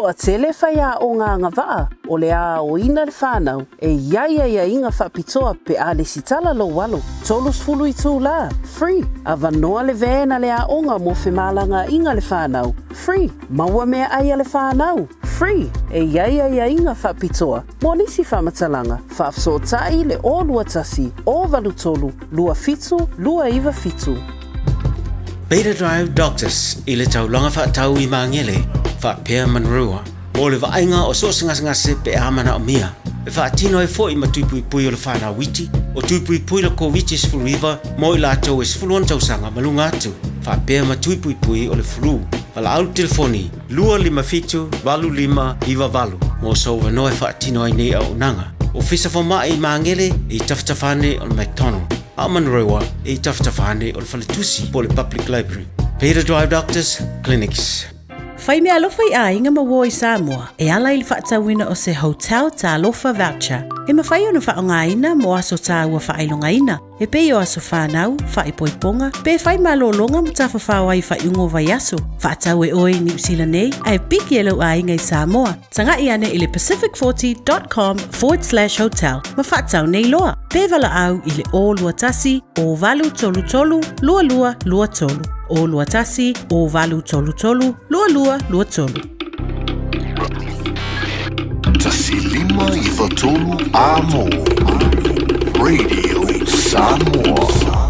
O tele whaia o ngā ngawaa, o le a o ina le whanau, e ia inga whapitoa pe a le sitala lo walo. Tolus fulu I tū la, free. A vanoa le vena le a onga mo whemalanga inga le whanau, free. Maua mea aia le whanau, free. E ia inga whapitoa. Mo nisi whamatalanga, whaafsotai le o lua tasi, o valu tolu, lua fitu, lua iwa fitu. Beta Drive Doctors I le taulanga whaatau I mangele, whaapea manrua. Mo le vainga o so ngase pe amana o mia. E whaatino e fo I matupui pui o le whanau witi, o tupui pui le COVID is fluiva, mo I lato is fuluan tausanga malunga atu. Whaapea matupui pui o le flu. Wala au telefoni, 255-25-valu. Mo so wanoe whaatino ai nei au nanga. O fisa foma I mangele I taftafane o le McDonald. Amanrewa I taftafane o le Faletusi po le Public Library. Beta Drive Doctors Clinics. Whai mea alofa I a inga maua I Samoa, e ala I le whaatawina o se hotel ta alofa voucher. E mawhai o na whaongaina mo aso ta ua whailongaina. E pei o aso whanau, whaipoiponga, pe whai malolonga mo ta whawhawa I whaiungo vai aso. Whaatau e oi New Zealand nei, ai piki e lau a inga I Samoa. Tanga I ane I le pacific40.com/hotel. Ma whaatau nei loa. Pe vala au I le o lua tasi, o valu tolu tolu, lua lua lua tolu. O lua tasi, o valu tolu tolu, lua lua lua tolu. Tasi lima I watolu amo. Radio Samoa.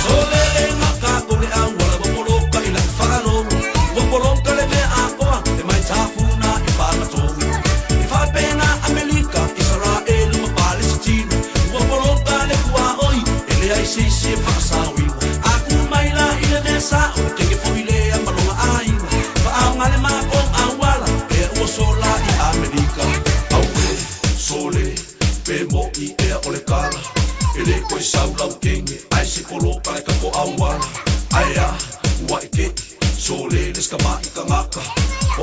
Sole foi sau lau kenge ai se polo para ka po awana aia wa ke sole les ka mai ka ngaka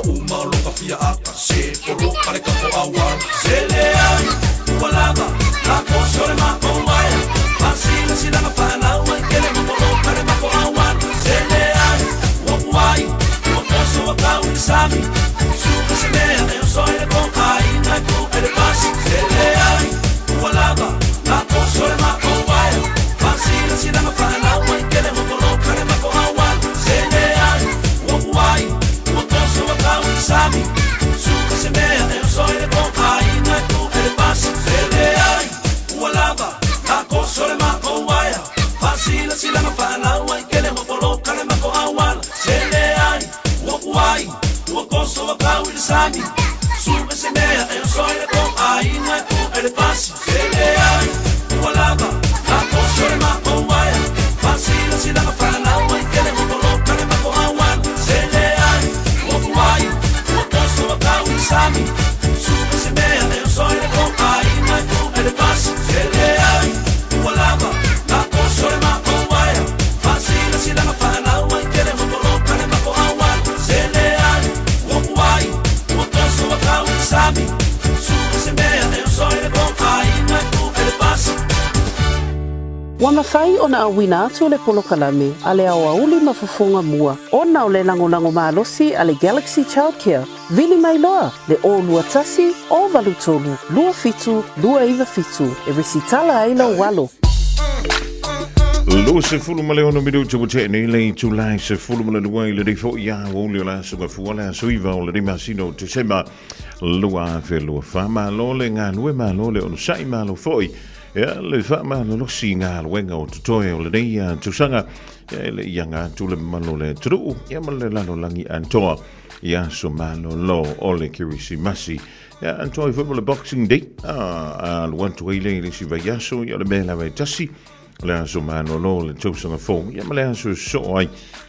o uma lo ka fia aka se polo para ka po awana se le ai walaba la ko sole ma ko wai pasina sina ka fa na wa ke le polo para ma ko awana se le ai wa wai o ko so ka u sami suka se me eu sou ele com ai na ko ele pasi se le ai walaba la ko sole ma ko wai pasina sina ka fa na wa ke le polo para ma ko awana se le ai wa wai o ko so ka u sami suka se me eu sou ele com ai na ko ele pasi se le ai walaba la ko sole ma ko wai pasina sina ka fa na wa ke le polo para ma ko awana se le ai wa wai o ko so ka u sami suka se me eu sou ele com ai na ko ele pasi se le ai walaba la ko sole ma ko wai pasina sina ka fa na wa ke le polo para ma ko awana se le ai wa wai o ko so ka u sami suka se me eu sou ele com ai na ko ele pasi se le ai walaba la ko sole ma ko wai pasina sina ka fa na wa ke le polo para ma ko awana se le ai wa wai o ko so ka u sami suka se me eu sou ele com ai na ko ele pasi. Wa mawhai o na awina atu o le polo kalame, a le au auli mafufonga mua. O na o le lango maalosi a le Galaxy Childcare. Vili mai loa, le o lua tasi, o valutolu, lua fitu, lua iwa fitu. E resitala aila walo. Lo se fulu male ono minuto bote ne le July se fulu male lua le fo ya o le la so fu la so iva o le masino te sema lua fe lua fama lo le nga lua ma lo le ono sai ma lo foi ya le fama lo singa lo wenga o tutoe o le dei tu sanga le yanga tu le malo le tru ya male la no langi antoa ya so malo lo o le kirisi masi ya antoa fo le boxing day al want to ile si va ya so ya le bela va tasi le so mano lo le tūsanga fōng ia male so ai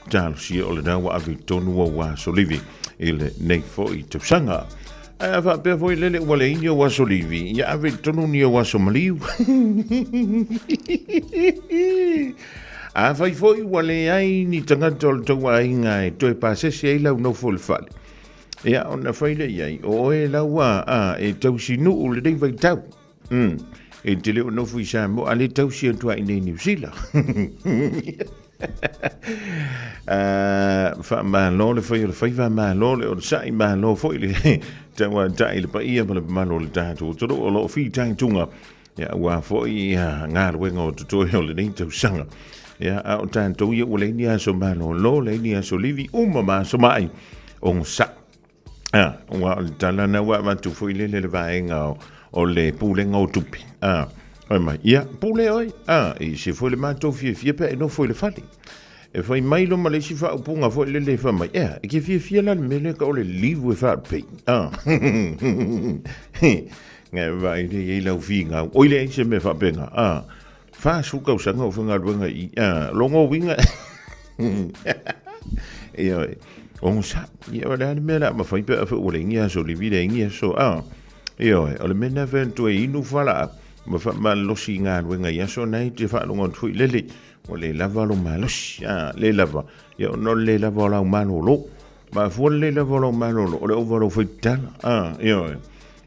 tālo si o le nawa avi tonu wa so livi ile nei fo i tūsanga a fa pe foi lele wale inyo wa so livi ia avi tonu ni wa so maliu a fai foi wale ai ni tanga tol to wa inga to pa se se ila no fol fal ia ona fai le ai o e la wa e tūsinu le dei vai tau e te leo no fui sa mo ale tau si tua ine New Zealand fa ma lo le foi le fai va ma lo le o sai ma lo foi le tawa tai le pa ia ma lo le tatu to o lo fi tai tunga ya wa foi nga le ngo to le ni tau sanga ya o tanto ia o le ni so ma lo le ni so livi ma so mai on sa wa tala na wa tu foi le vai nga o le pule ngau tupi oi mai ia pule oi e se foi le mato fie pe no foi le fali e foi mai lo male si fa punga foi le fa mai e ke fie la mele ka o le live fa pe nga vai de la vinga oi le se me fa penga fa su ka usanga o funga ruanga i longo winga e oi on sa ia la mele ma fa pe o le ngia so le vide ngia so io o le mena ventu e inu fala ma lo singa wenga ya so nei te fa longo tui lele o le lava lo malos le lava io no le lava lo manolo ma fu le lava lo manolo o le overo fitan io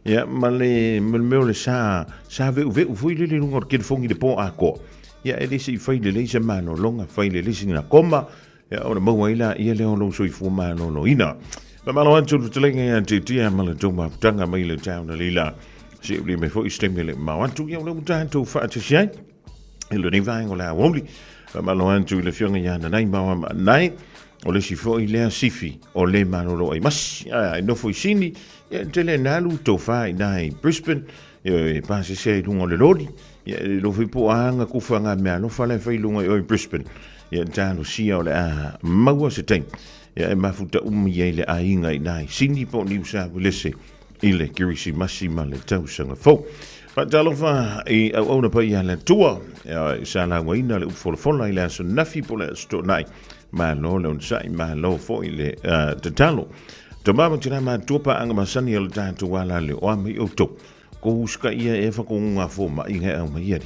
ya ma le me le sa ve fu le lungo che fongi de po a ko ya e si fai le se mano longa fai le singa koma ya o le mo ila ia le lo so fu manolo ina ma malo antu tulenga ya te mala tuma tanga mai le town lila si uli me fo istemele ma antu ya le mutanto fa te sai ele ni vai ngola womli ma malo antu le fionga ya na nai ma nai o le si fo ile sifi o le manolo ai mas no fo sini ya tele nalu to fa nai Brisbane e pase se lungo le lodi ya lo fi po anga ku fanga me no fa le fa lungo o Brisbane ya tano si o le maua se tem ya mafuta ye le ainga nai sini po ni usa lese ile kirisi masima le tausanga fo pa talofa e ona pa ya le tua ya sala waina le fo ile so nafi po le sto nai ma lo le sai ma lo fo ile te talo to mama tina ma tupa anga masani le tatu wala le o mi oto ko ska ia e fa ko nga fo ma inga ma ia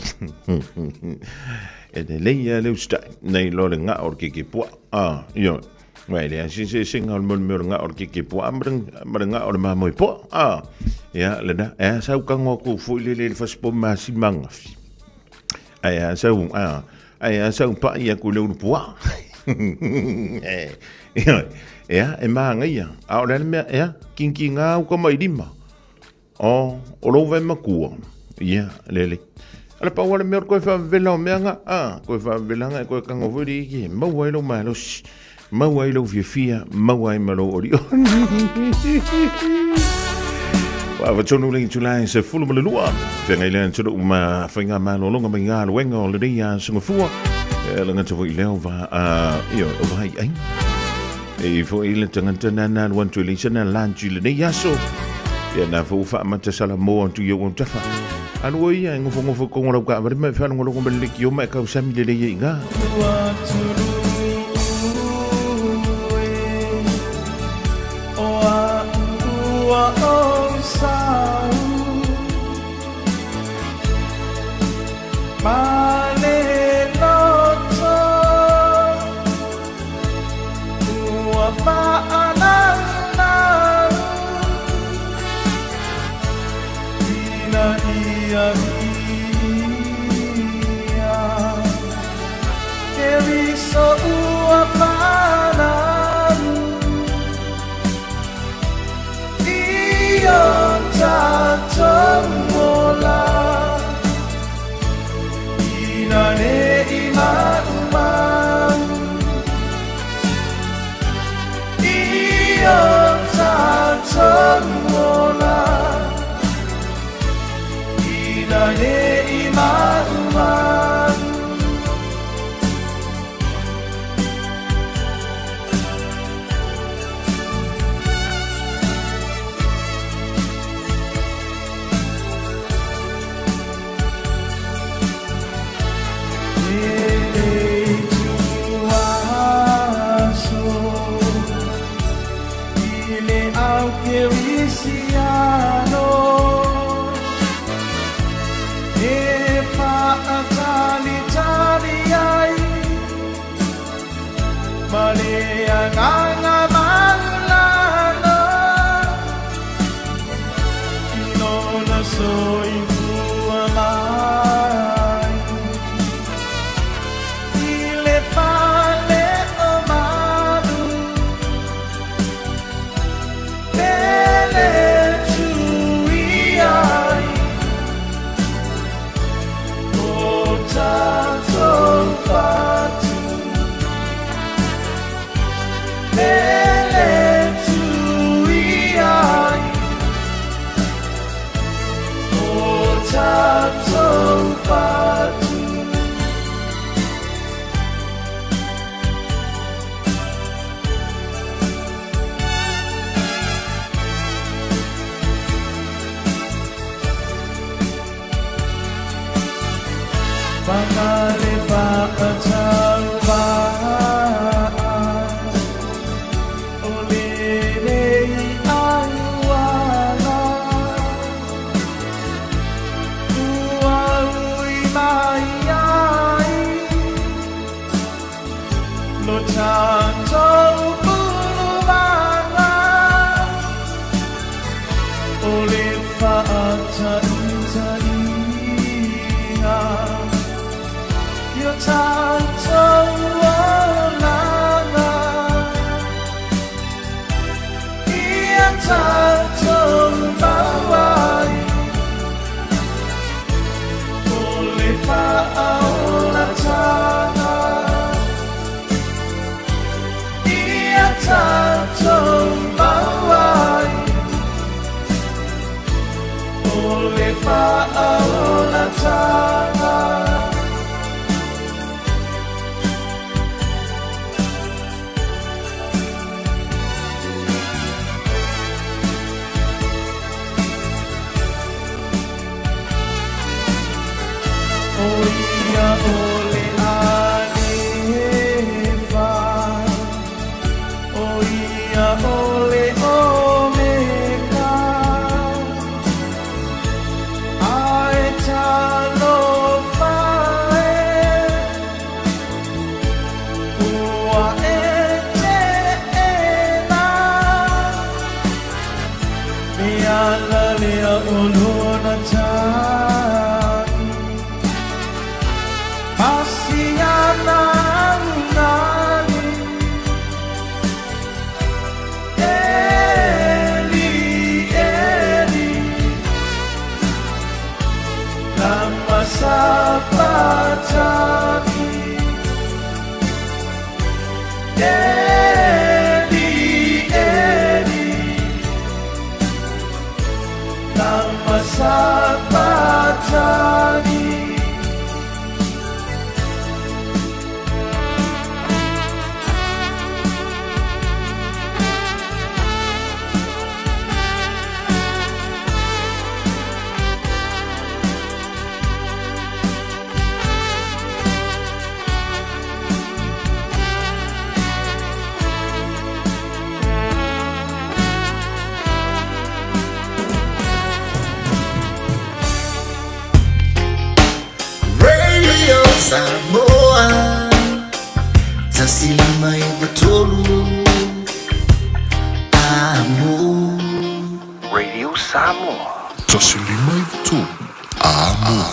e de leia le sta nei lo le nga or ki po yo mai le si singa mo nga or ki po amrang nga or ma mo po ya le na e sa ka ngo ku fu le fa spo ma si manga ai sa pa ia ku le po e maanga ia au le me kinki nga ko mai dima o lo ve makua ia lele ala pa wala me ko fa vela me nga ko fa vela nga ko ka ngovuri ki ma wai lo malos ma wai lo fia ma wai malo ori wa va tonu le tulai se fulu le lua fe ngai le tonu ma fa nga ma lo longa ma nga lo wenga le dia so fu le nga tso ile va io va ai e fo ile tangana na wan tu le sana lanchi le dia so ya na fo fa ma tsala mo tu yo on tafa anu ia ngofo ko ngolo ka me fa ngolo ko le ki yo ma ka sa mi le inga Samoa tasilima ivatolu amo Radio Samoa. Tasilima ivatolu amo.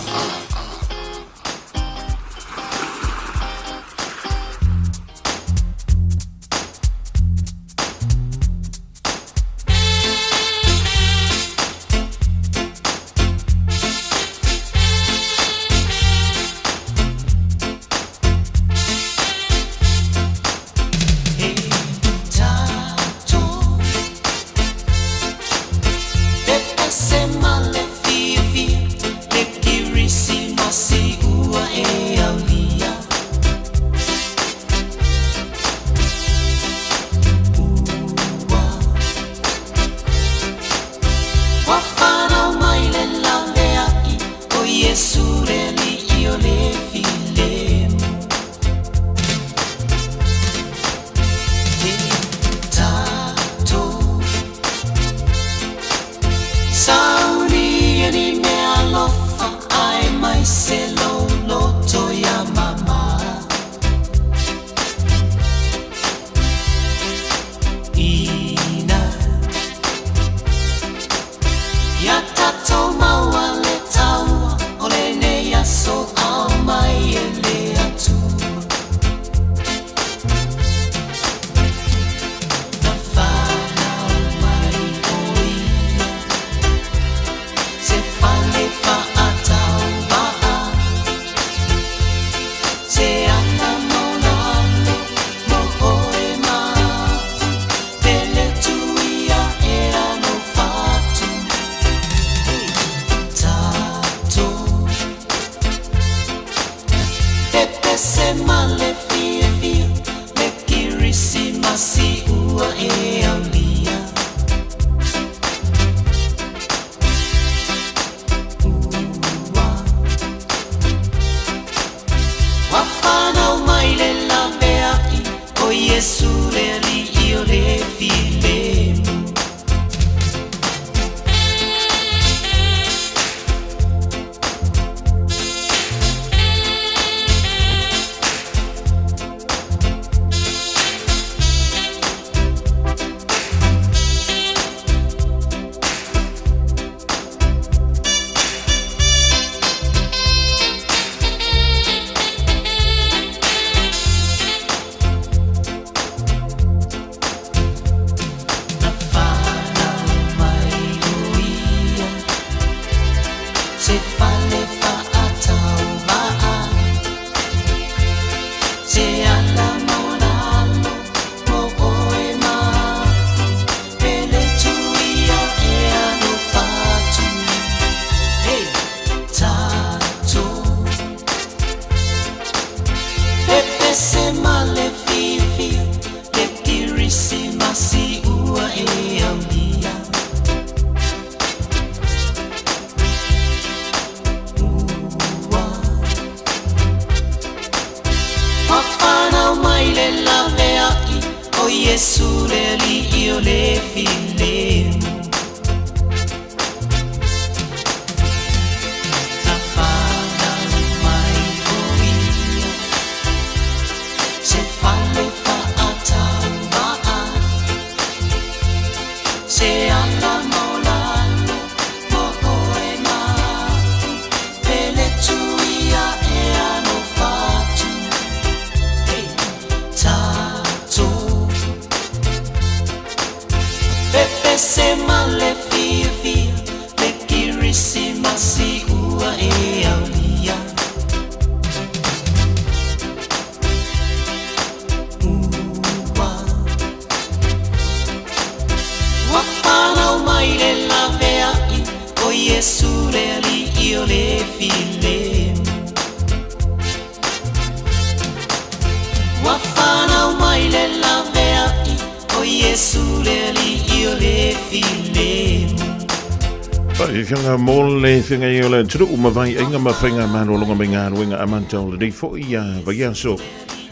Fianga mole fianga yola tru umavai enga mafenga manolonga menga wenga amantol de fo ia vaia so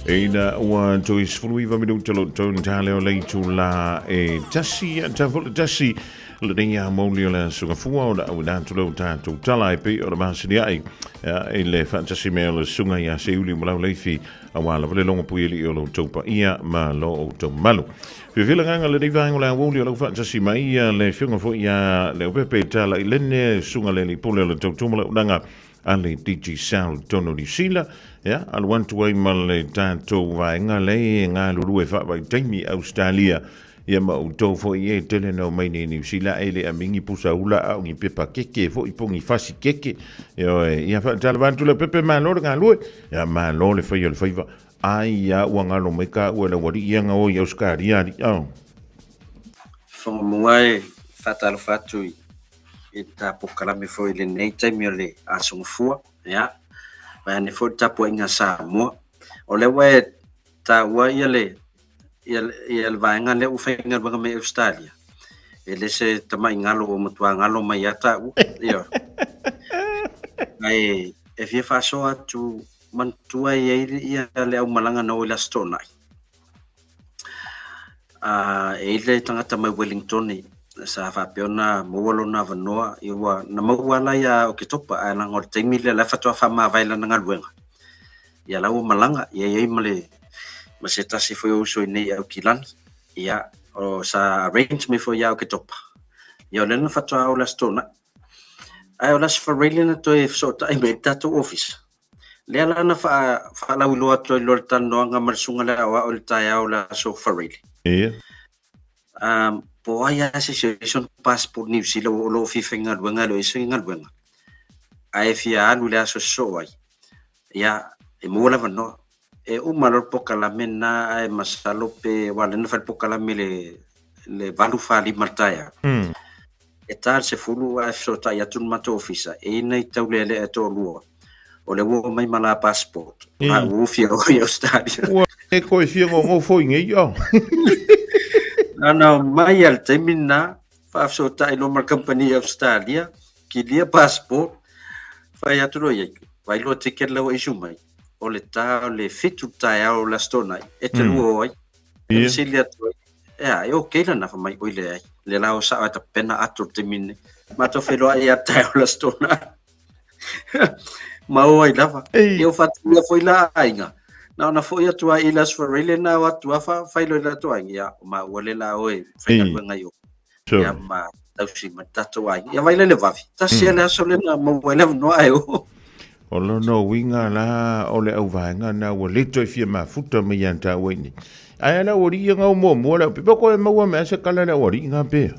ina wa Joyce Fului va midu tolo ton tale o leitu la e tasi tavol tasi le dinga moli le sunga fua o la udan tulo tanto tala pe o ma sini ai e le fantasy mail sunga ya se uli mo le fi awala le longa puili o lo topa ia ma lo o to malu we vile nganga le divang la woli o fantasy mai le funga fo ya le pepe tala le ne sunga le pole le to mo udanga ale DJ Sound tono di sila ya al want to way mal tanto vai ngale nga lu fa vai taimi Australia ya ma uto fo ye tele no mai ni New Zealand ele a mingi pusa ula au ngi pepa keke fo ipongi fasi keke yo ya fa talvantu le pepe ma lo nga lu ya ma lo le fa yo le fa ai ya wanga lo meka wala wari yanga o ya Australia di fo muai fatal fatui ita pokala me fo ile nei taimi ole asungfua ya va ne fo tapo inga Samoa ole we ta wa ile il va ngale u fenga banga me Australia ele se tama ngalo o mutua ngalo mai ata yo ai e fie fa so atu mantua ia le au malanga no la stona ele tangata mai Wellington sa fa peona mo na vanoa iwa na mawala ya o kitopa ana ngor temile la fatwa fa ma vaila na ngaluenga ya la o malanga ye male maseta se foi o so nei au kilan ya o sa arrange me for ya o kitopa ya le na fatwa o la stona ai o la fa relina to e so ta me tato office le ala na fa la ulo to lo tano nga marsunga la o ta ya o la so fa reli po aya situation passport New Zealand o lo fi fenga wenga lo iso ngal wenga ai fi alu la so ai ya e mo la vano e o malor pokala mena ai masalo pe wala na fa pokala mele le valu fa li martaya e tar se fulu a so ta ya tun mato office e nei taulele e to luo o le wo mai mala passport a wo fi o ya stadia e ko fi ngo fo ngi yo Ana mai al termina fa so ta ilo mar company Australia ki dia passport fa ya tulo ye vai lo ticket lo isu mai o le ta le fitu ta ya o la stona e te lo ai e silia to ya e okay la na fa mai o le la o sa ta pena atu termine ma to fe lo ya ta o la stona ma o ai lava eu fa tu foi la ainga na foi a tua ilas for really na wa tua fa lo la tua ya ma wale la oi fa nga yo ya ma tau si ma tato ai ya vai le vavi ta se la so le na mo wale no ai o lo no winga la ole au va nga na wale to fi ma futa me yanta weni ai na wori nga mo la pe ko ma wa me se kala na wori nga pe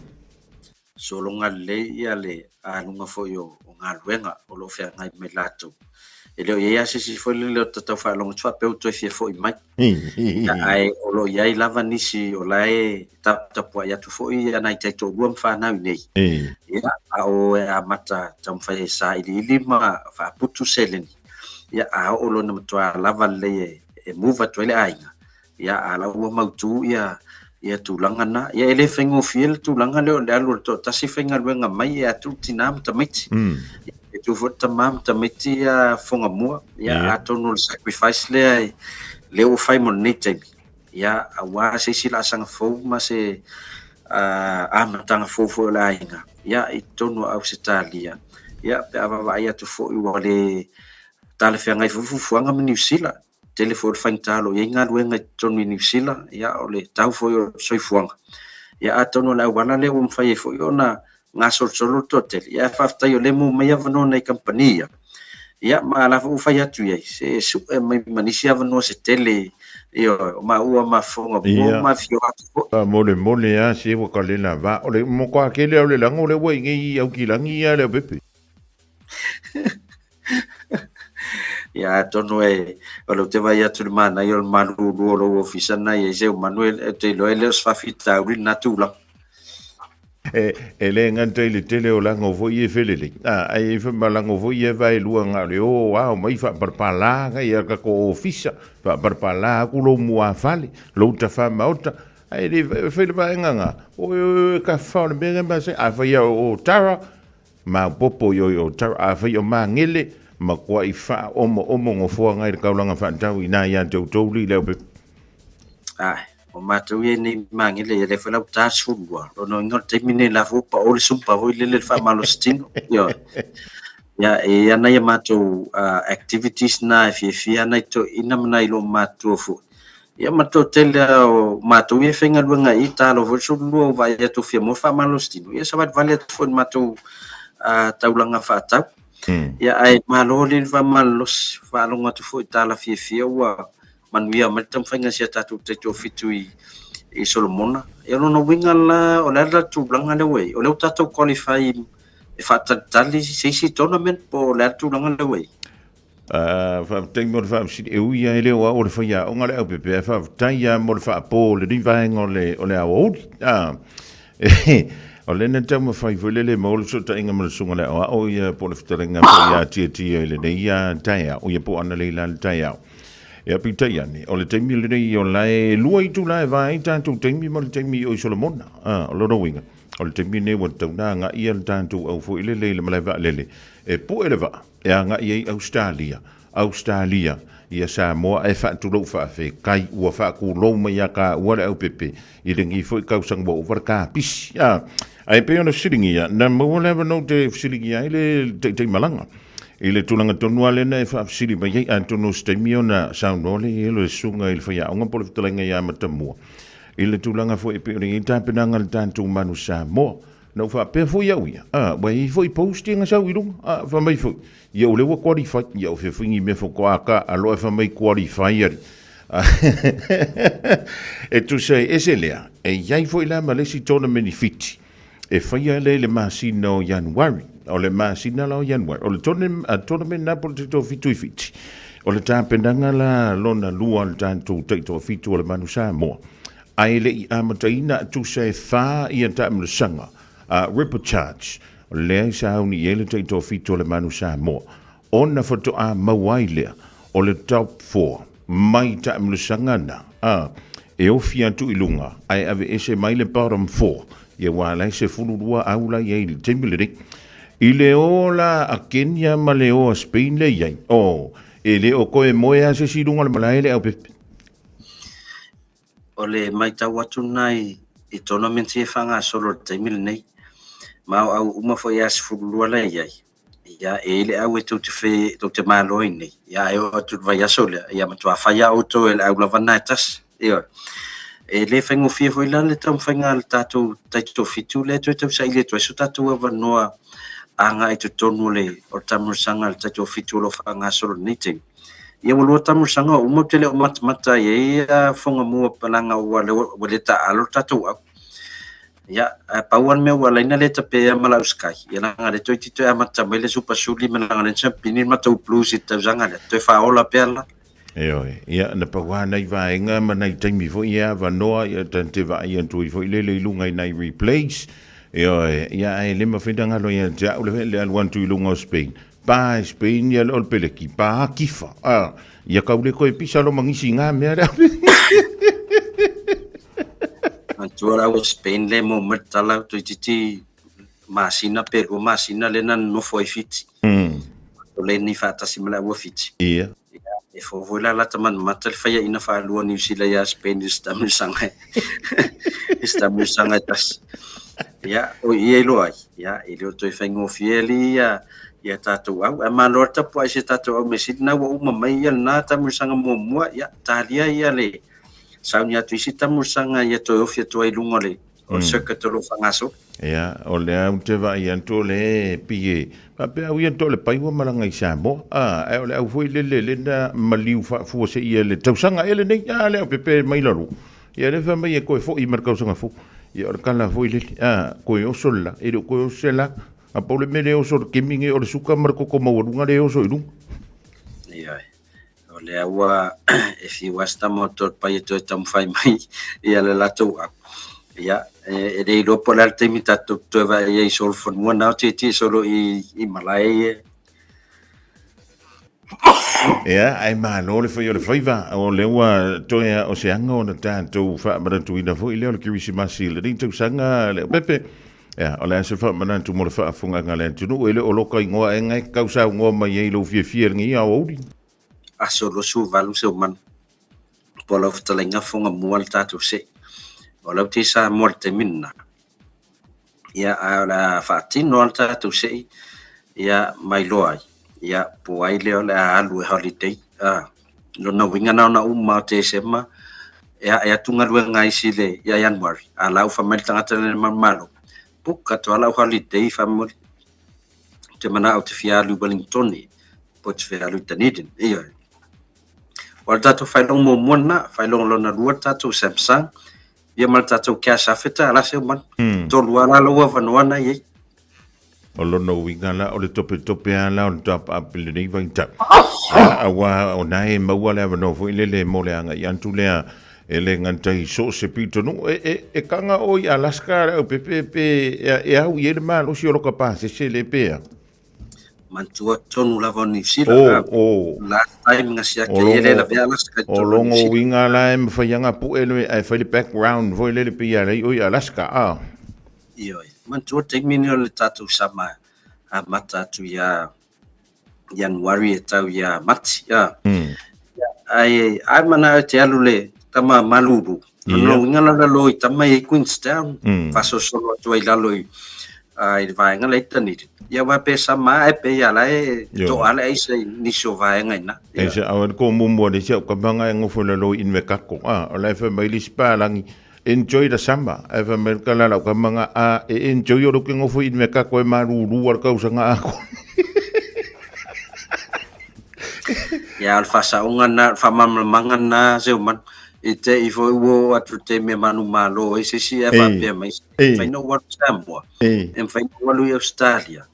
so lo nga le ya le a lunga fo yo nga luenga o lo fe nga me lato ele ia se foi le tata fa long twa pe to fi foi mai ai o lo ia lava nisi o lai tata po ia tu foi ana i to ruam fa na nei ia o a mata tam fa sa ili ma fa putu selen ia a o lo na twa lava le e move to le ai ia ala o mautu ia tu langana ia ele fengo fiel tu langana le alo to tasi fenga luenga mai ia tu tinam tamiti tu vota mam tamiti a fonga mua ya atonu sacrifice le o fai monete ya awa se sila sanga fo ma se a matanga fo la inga ya itonu au Australia ya pe ava ia tu fo i wale tale fenga fu anga New Zealand telefone fantalo ye nga luenga tonu New Zealand ya ole tau fo so fuanga ya atonu la wala le o mfai fo ona nga solo totel ya fafta yo le mo mai avano nei compagnia ya ma la fu fa ya tu ye se su mai manisi avano se tele yo ma u ma fonga ma fio mo le ya se wo ka le na va o le mo kwa ke le la ngo le we ngi au ki la ngi ya le pepe ya tono e o lo te vai atu mana yo manu lo ofisa na ye se Manuel te lo ele fa fita uri natula ele ngante le tele o lango vo ye felele ai fe malango vo ye vai luanga le o wa mai fa parpala ga ia ka ko ofisa fa parpala ku lo mua fale lo ta fa mauta ai le fe ba nganga o ka fa le bega ba se a fa ya o tara ma popo yo tara a fa yo ma ngele ma kwa i fa o mo ngo fo ngai ka ulanga fa tau ina ya to li le o mātou e nei mangile e le whalau tāsulua. Rono ingot te mine la fupa o le sumpa hoi le whamalo stino. Ia e ana ia mātou activities na e fia nei to ina mana ilo mātou fu. Ia mātou tele o mātou e whenga luanga i tālo voiso lua o vai atu fia mo whamalo stino. Ia sabat vale atu fo mātou taulanga whaatau. Ia ai malo le whamalos whalonga tu fo i tāla fia ua manuia matam whainga sia tātou te tō fitu i Solomona. Ia rono winga la o lera tūlanga le wei. O leo tātou qualify e whaatatali seisi tournament po lera tūlanga le wei. Whaaftai mo le whaafsiri e uia e leo o le whaia o ngare au pepe e whaaftai a mo le whaapō le rivaenga o le au auri. O lena tau ma whai whelele ma olu sota inga ma le sunga le o ia po le whitarenga po ia tia le ne ia tai au o ia po ana leila le tai au. E api tai ane, o le teimi le nei o lae lua i tu lae vai tātou teimi ma le teimi o i Solomona, o loro winga. O le teimi ne wan tau nā ngā ia le tātou au fo ile leile ma le va lele. E po ele va, e a ngā ia i Australia, ia Samoa e whaatu lau whaafe, kai ua whaaku lau mai a ka ua le au pepe, i ringi fo i kausang wa uwar ka pisi. Ai pe ona siringi ia, na maua lewa no te siringi ia ile te malanga. Ile tulanga tonua lena e whaafsiri mai ei antono stemi ona saunole i elo e sunga ili whaia onga pole fitalenga ia matamua. Ile tulanga fo i peori i tāpenanga le tātou manu Samoa. Nau whaapea fo i au ia. Wai i fo i posti nga sau i runga. Whamai fo. Ia o lewa qualify. Ia o whiwhingi me fo koaka alo e whamai qualify ari. E tu sei ese lea. E iai fo i la malesi tona meni fiti. E whaia le masina o Januari. O le masina la o Januari. O le tournament na po te tō fitu i fiti. O le tāpenanga la lona lua le tātou te tō fitu o le manu Samoa. Ai le i amataina tu se wha i a tāmula sanga. Ripper Charge. O le ai sa hauni i ele te tō fitu o le manu Samoa. Ona whato a mawai lea. O le top 4. Mai tāmula sanga na. E ofi atu i lunga. Ai ave ese mai le bottom 4. Ia wala se fulurua aula i eile tembilere. I le ola a Kenya ma le o a Spain le iai. E le o koe moe a se sirunga le malaele au pepe. O le mai tau atu nai i tournament e whanga solo taimile nei. Mau au uma fo ia se fulurua le iai. Ia e le au e tau te maloi nei. Ia e o atu vai aso le. Ia matua whaia auto e le au la vanaitas. Ia. E le whaingo fia fo ila le tau whainga le tātou taito fitu le tau sa ile tau so tātou awa noa anga e tu tonu le o tamurusanga le taito fitu lo whanga solo nei te. Ia walua tamurusanga o umau o matamata e ia whonga mua palanga o wale ta alo tātou au. Ia pauan mea wala ina le tape a malau sky. Ia langa le toi tito e amata mai le supasuli me langa le champini matau plus i tau zanga le. Toi whaola pea la. Ia na pawa nei vaenga ma nei taimi fo ia vanoa ia tante va ia tui fo ile le lunga nei replace ia e le mafindanga lo ia ja le al one to lunga Spain pa Spain ia ol peleki pa kifa ia ka ule ko e pisa lo mangisi nga me ara antua o Spain le mo metala to titi masina pero masina le nan no foi fit le ni fata simula wo fit ia e fo voila la taman matal faya ina fa lua New Zealand ya Spain estamos sanga tas ya o ielo ai ya ele to fengo fieli ya tatu au ma lorta po ai tatu au mesidna wo uma mai ya na tamu sanga mo ya talia ya le saunia tu isi tamu sanga ya to ofia to ai lunga le o seka to lo fangaso ya o le au te va ia to le pie pe au ia to le pai wa malanga i Samoa e o le au foi le na maliu fa fu se ia le tausanga ele nei le pepe mai laru ia le fa mai ko fo i marcau sanga fu ia o kala foi le ko o sola e ko o sela a pole mele o sor keminge o suka marco como runga le o so iru ia o le awa e fi wasta motor pai to tam fai mai ia le lato ia e dei dopo l'altra imitato tu vai ai sol for one out ti solo i Malai ai ma no le foi le faiva o le wa to e o se anga o na to fa ma tu ina foi le kirisi masil le tu sanga le pepe o le se fa ma tu mo le fa funga ngale tu no ele o lo kai ngoa e ngai causa ngo mai e lo fie ngi a ori a solo su valu se man po lau fatalenga fonga mua le tatou se o lau te sa mo te minna ia ala faatino le tatou se ia mai loa ia po ai leo le alu holiday lona winga na uma te sema ia tunga luenga isi le ia January ala ufa mai tangata le mamalo puka to ala holiday family te mana o te fialu Wellington po te fialu Dunedin ia o tatou failong mo mona failong lona lua tatou Samsung ia mal tatou kia safeta ala se man tolu ala lo vanoana ia o lona winga la o le tope ala o top up le nei vai tap awa o nai maua le vano fo ile mo le anga yantu le ele ngantai so se pito no e kanga o i Alaska o pepe e au i le malo si o lo kapase se le pea mantua tonu lava New Zealand last time ngasia ke ele la vea Alaska o longo winga la em faianga pu ele ai fai le background vo le pea le o i Alaska io mantua te minio le tatu sama a mata tu ya January e tau ya mati ai mana te alule tama maluru no ngala lo i tama e Queenstown faso solo tu ai lalo ai vai ngala itani ya wa pe sama e pe ya la e to ala e se ni so vai ngana e se awan ko mumo de se ka banga ngofo lo in me kako ala fa mai lispa langi enjoy the summer eva merkala la ka manga enjoy o que ngofo in me kako e maruru ar causa nga ako ya alfa sa ungana fa mamangana se man ite ifo wo atu te me manu malo e se si e fa pe mai fa no what Samoa en fa no walu Australia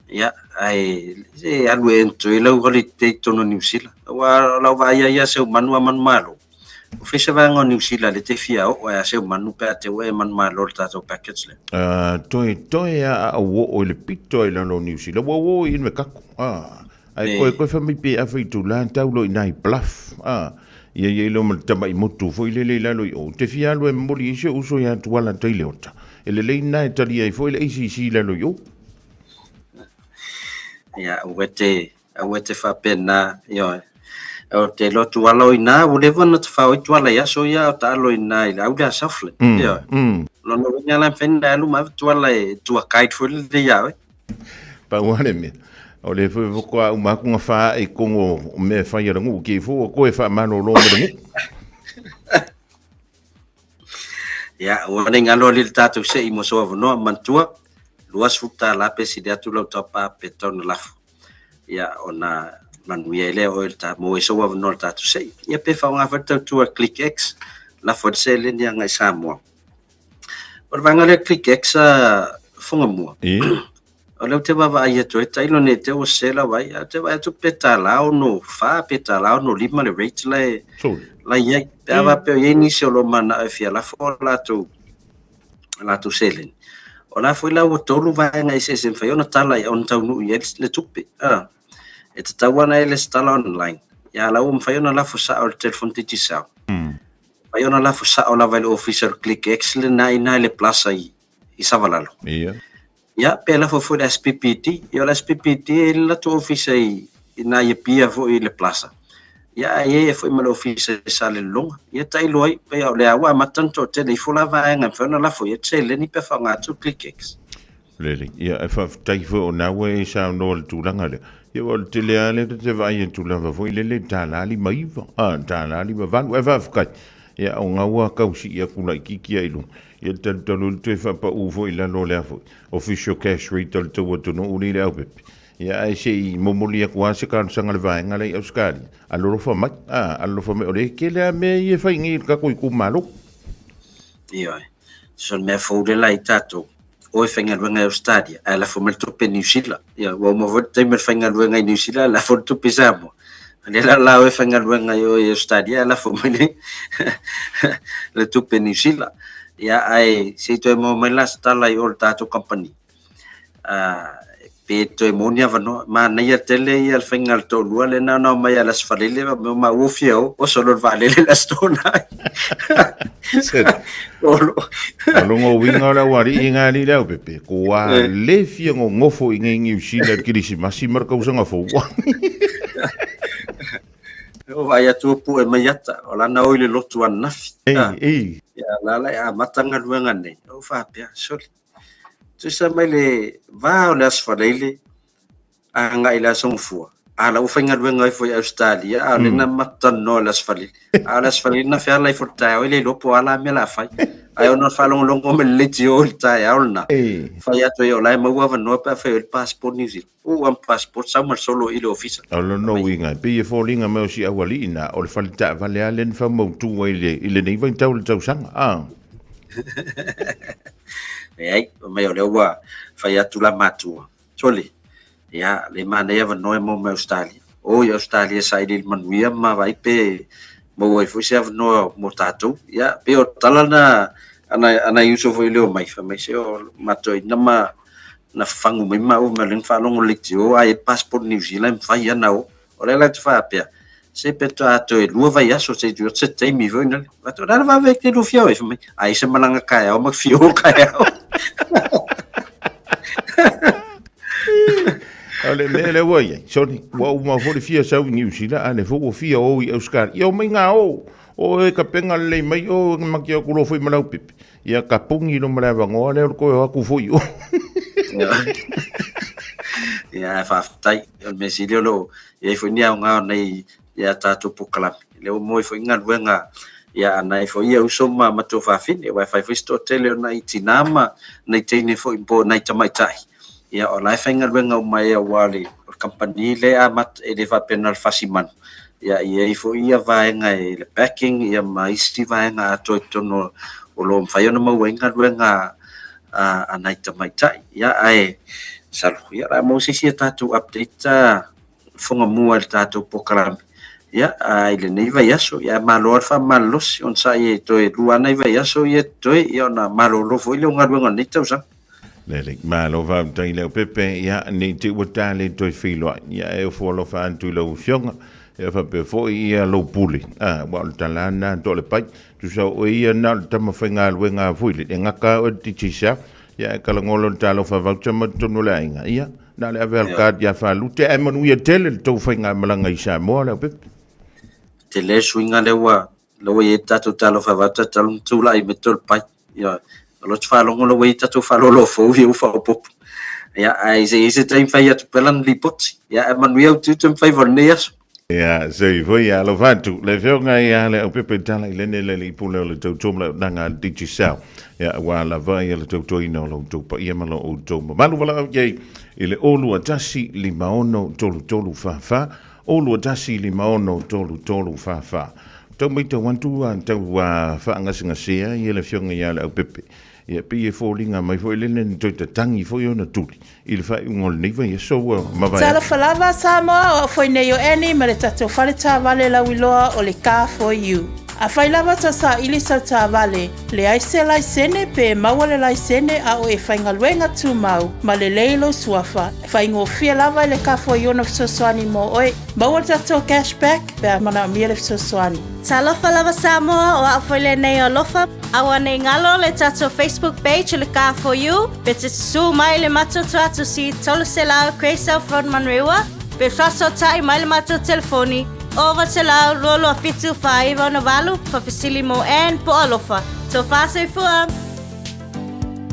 ya ai se alu ento e lau holiday tono New Zealand wa lau vai ya se manu malo o fese va ngo New Zealand le te fia o ya se manu pe te we man malo ta to package le toi a o le pito e no New Zealand wo in me kako ai ko fa mi pe a fa tu la tau lo nai bluff ia lo tamai motu foi le la lo o te fia lo mori se uso ya tu ala tai leota ele le nai tali ai foi le isi la lo yo ya wete fa pena yo o te lo tu ala ina o le vana te fa o tu ala ya so ya ta lo ina ile au da safle yo lo no vinga la fenda lu ma tu ala tu a kite foi le ya pa wane me o le foi ko a uma ku fa e kongo me fa ya ngu ki fo ko e fa mano lo me ya o ne ngalo le tatu se i mo so no mantua luas futa la pe si tu lo topa pe ton la ya ona manuia le o ta mo so wa no tatu se ya pe fa nga fa tu a click x la fo se le ni nga Samoa por vanga le click x fonga mo o le te bava ia to e tailo ne te o sela vai te vai tu petala o no fa petala o no lima le rate le la ia te ava pe ia ni se lo mana e fia la fo la tu selen o la foi la o tolu vai nga se se fa ona tala on tau no ia le tupe e te tawana ele stala online ya la o fa ona la fo sa o telefon ti sa fa ona la fo sa o la vai official click excellent na le plus ai i savalalo ya pela fo da SPPT yo la SPPT la to office ina ye pia fo ile plaza ya ye fo mal office sale long ye tai loi pe le awa matanto te le fo la va nga fo na la fo ye tele ni pe fa nga tu clickex lele ya fa tai fo na we sa no tu langa le ye vol tele ale te va ye tu la fo ile le tala li mai va tala li va we va fa ya nga wa ka usi ya kula kiki ai lu ia talo te fa pa ufo ila no le afo official cash rate to to no uli le ape ia ai sei momoli ko ase kan sanga le vai ngale auskali aloro fa mat aloro fa me ole ke le me ia fa ngi ka ko ku malo ia so me fo de la tato o fenga luenga Australia ala fo me to New Zealand ia wo mo vote me fenga luenga New Zealand la fo to pisamo le la o fenga luenga yo Australia la fo me le to New Zealand ya ai se to mo mai la stala i ol tato company pe to mo nia vano ma na ia tele ia fengal to lua le na mai ala sfalele ma ofio o solo vale le la stona olo ngo winga la wari inga ni la pepe ko wa le fia ngo ngofo inga ngi usila kirisi masi marka usanga fo O vai atu pu e mai ata, o lana o le lotu anafi. Ia lala a matanga luenga nei, o whapea, soli. Tusa mai le va o le asfaleile, a nga ila songfua. A la ufa inga luenga i foi Australia, a le na matano le asfaleile. A le asfaleile na fea lai fortae, o le lopo ala me la fai. Ai ona falong longo me leti o le tae aolna. Fai atu e o lai maua vanoa pa fai o le passport New Zealand. O am passport sa mar solo i le ofisa. Alo no winga, pe e fōlinga me o si awali ina, o le falita vale alen fa mautu wa i le nei vai tau le tau sanga. Ai, mai o le ua, fai atu la matua. Soli, ia, le mana ia vanoa mo me Australia. O i Australia sa i le manuia ma vai pe mo ai foi se vanoa mo tatou. Ia, pe o tala na ana yuso foi leo mai fa mai se o matoi nama na fangu mai ma o malen fa longo letio ai passport New Zealand fai ana o le la te fa pia se peto ato e lua vai aso se tu se te mi vo na va to va avec te lu fio e fa mai ai se malanga kai o ma fio kai o Ale mele wai soni wa uma fo fia sa New Zealand ane fo fia o i Oscar yo mai nga o e ka penga le mai o makia kulo foi malau pipi ia ka pungi no mala vango le ko ku foi o ia fa tai o mesilio lo ia foi nia nga nei ia tatu pukala le mo foi nga wenga ia na foi ia uso ma mato fa fin e wifi foi sto tele na itinama nei tene foi bo nei tamaitai ia o lai fenga wenga mai a wali o company le amat e le va penal fasiman ia ifo ia vaenga e le packing ia mai sti vaenga to no o lo mfai no mauenga luenga a naita mai tai ia ai salu ia ra mo si tatu update fonga mua tatu pokalam ia ai le nei vai aso ia malo fa malos on sai to e luana vai aso ia to ia na malo lo foi le nga luenga nei tausa Lele malo va tai le pepe ia nei te wotale to filo ia e fo lo fa tu lo fionga e fa pe fo ia lo puli wa talana to le pai tu sa o ia na tama fenga luenga fuile ngaka o tichisa ia kala ngolo talo fa va chama to no la inga ia na le avel card ia fa lute e manu ia tele to fenga malanga isa mo le pe tele swinga le wa lo ia tatu talo fa va talo tu la i metol pai ia lo fa lo ngolo ia tatu fa lo fo vi fa pop ia ai se time fa ia tu pelan lipot ia manu ia tu tum fa vorneas Ja, sei foi a lo vantu. Le veonga ia le o pepe tala i lene le pule le tau tomla nanga digisau. Ja, wa la vai le tau toino lo tau pa ia malo o tau. Manu wala ye ile olu atasi li maono tolu fa. Olu atasi li maono tolu fa. Tau mai tau wantu an tau fa ngasinga sea i le veonga ia le o pepe. Ia pia fōlinga mai fo ilene ni toi tangi fo iona tuli. Ile fai ungol niva ia so ma vai. Tala falava Samoa o foi nei o eni ma le tatou whare tā wale la wiloa o le car for you. A whai lava ta sa ili sa tā wale, le aise lai sene pe maua le lai sene a o e whainga luenga tū mau, ma le leilo suafa. Whaingo fia lava le car for you na fisosoani mo oe, maua le tatou cashback pe a mana mia le fisosoani. Talofa lava Samoa o a foi le nei o lofa, awa nei ngalo le tatou Facebook page le car for you, pe te su mai le mato tuatu si tolu se lao Kreisau Front Manrewa, pe fraso tai mai le mato telefoni, over te lao lolo a fitu whaiva na walu, pa fisili mo en po alofa. So fase fua.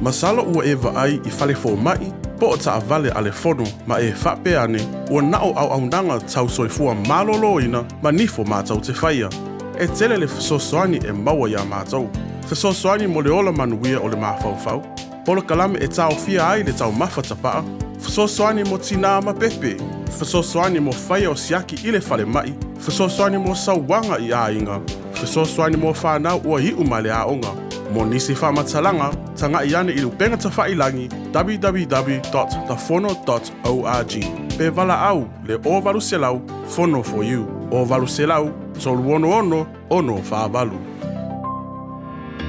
Masalo ua e ai I fale fo mai, po o ta vale ale fono ma e whape ane, ua nao au aundanga tau soifua malolo ina, ma nifo mātau te whaia. E tele le fisosoani e maua ia mātau. Fisosoani mo le ola manuia o le mawhauwhau. Polo kalame e tau fia ai le tau mawhatapaa. Fisosoani mo tina ma pepe. Fisosoani mo whaia o siaki I le whale mai. Fisosoani mo sauwanga I a inga. Fisosoani mo whanau ua I umale a onga. Mo nisi whamatalanga, tanga I ane I lupenga ta whailangi www.thefono.org. Pe vala au le o valu selau, fono for you. O valu selau, tolu ono, ono whavalu.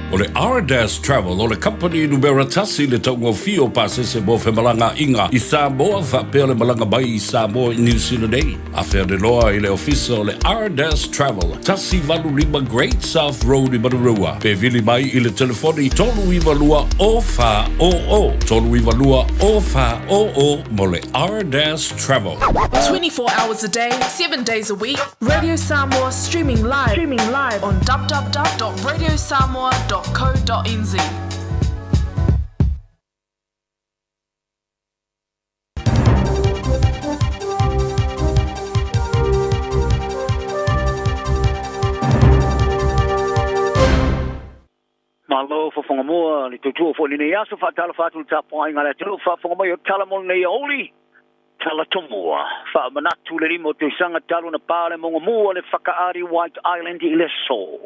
O le R-Dash Travel, o le company numera tasi le taungo fio pasese mo fe malanga inga i Samoa whapea le malanga mai i Samoa i New Zealand ei. A whea de loa i le ofisa o le R-Dash Travel, tasi valu lima Great South Road i Manurua. Pe vili mai i le telefoni tolu iwa lua o wha o o. Tolu iwa lua o wha o o mo le R-Dash Travel. 24 hours a day, 7 days a week. Radio Samoa streaming live on www.radiosamoa.co.nz. Malo fa fonga moa li tutua fo ni ya so fa tala fa tu tapo ai ngala tu fa fonga moa tala mo nei oli tala tomoa fa manatu le rimo tu sanga talu na pale mo moa le whakaari White Island i le so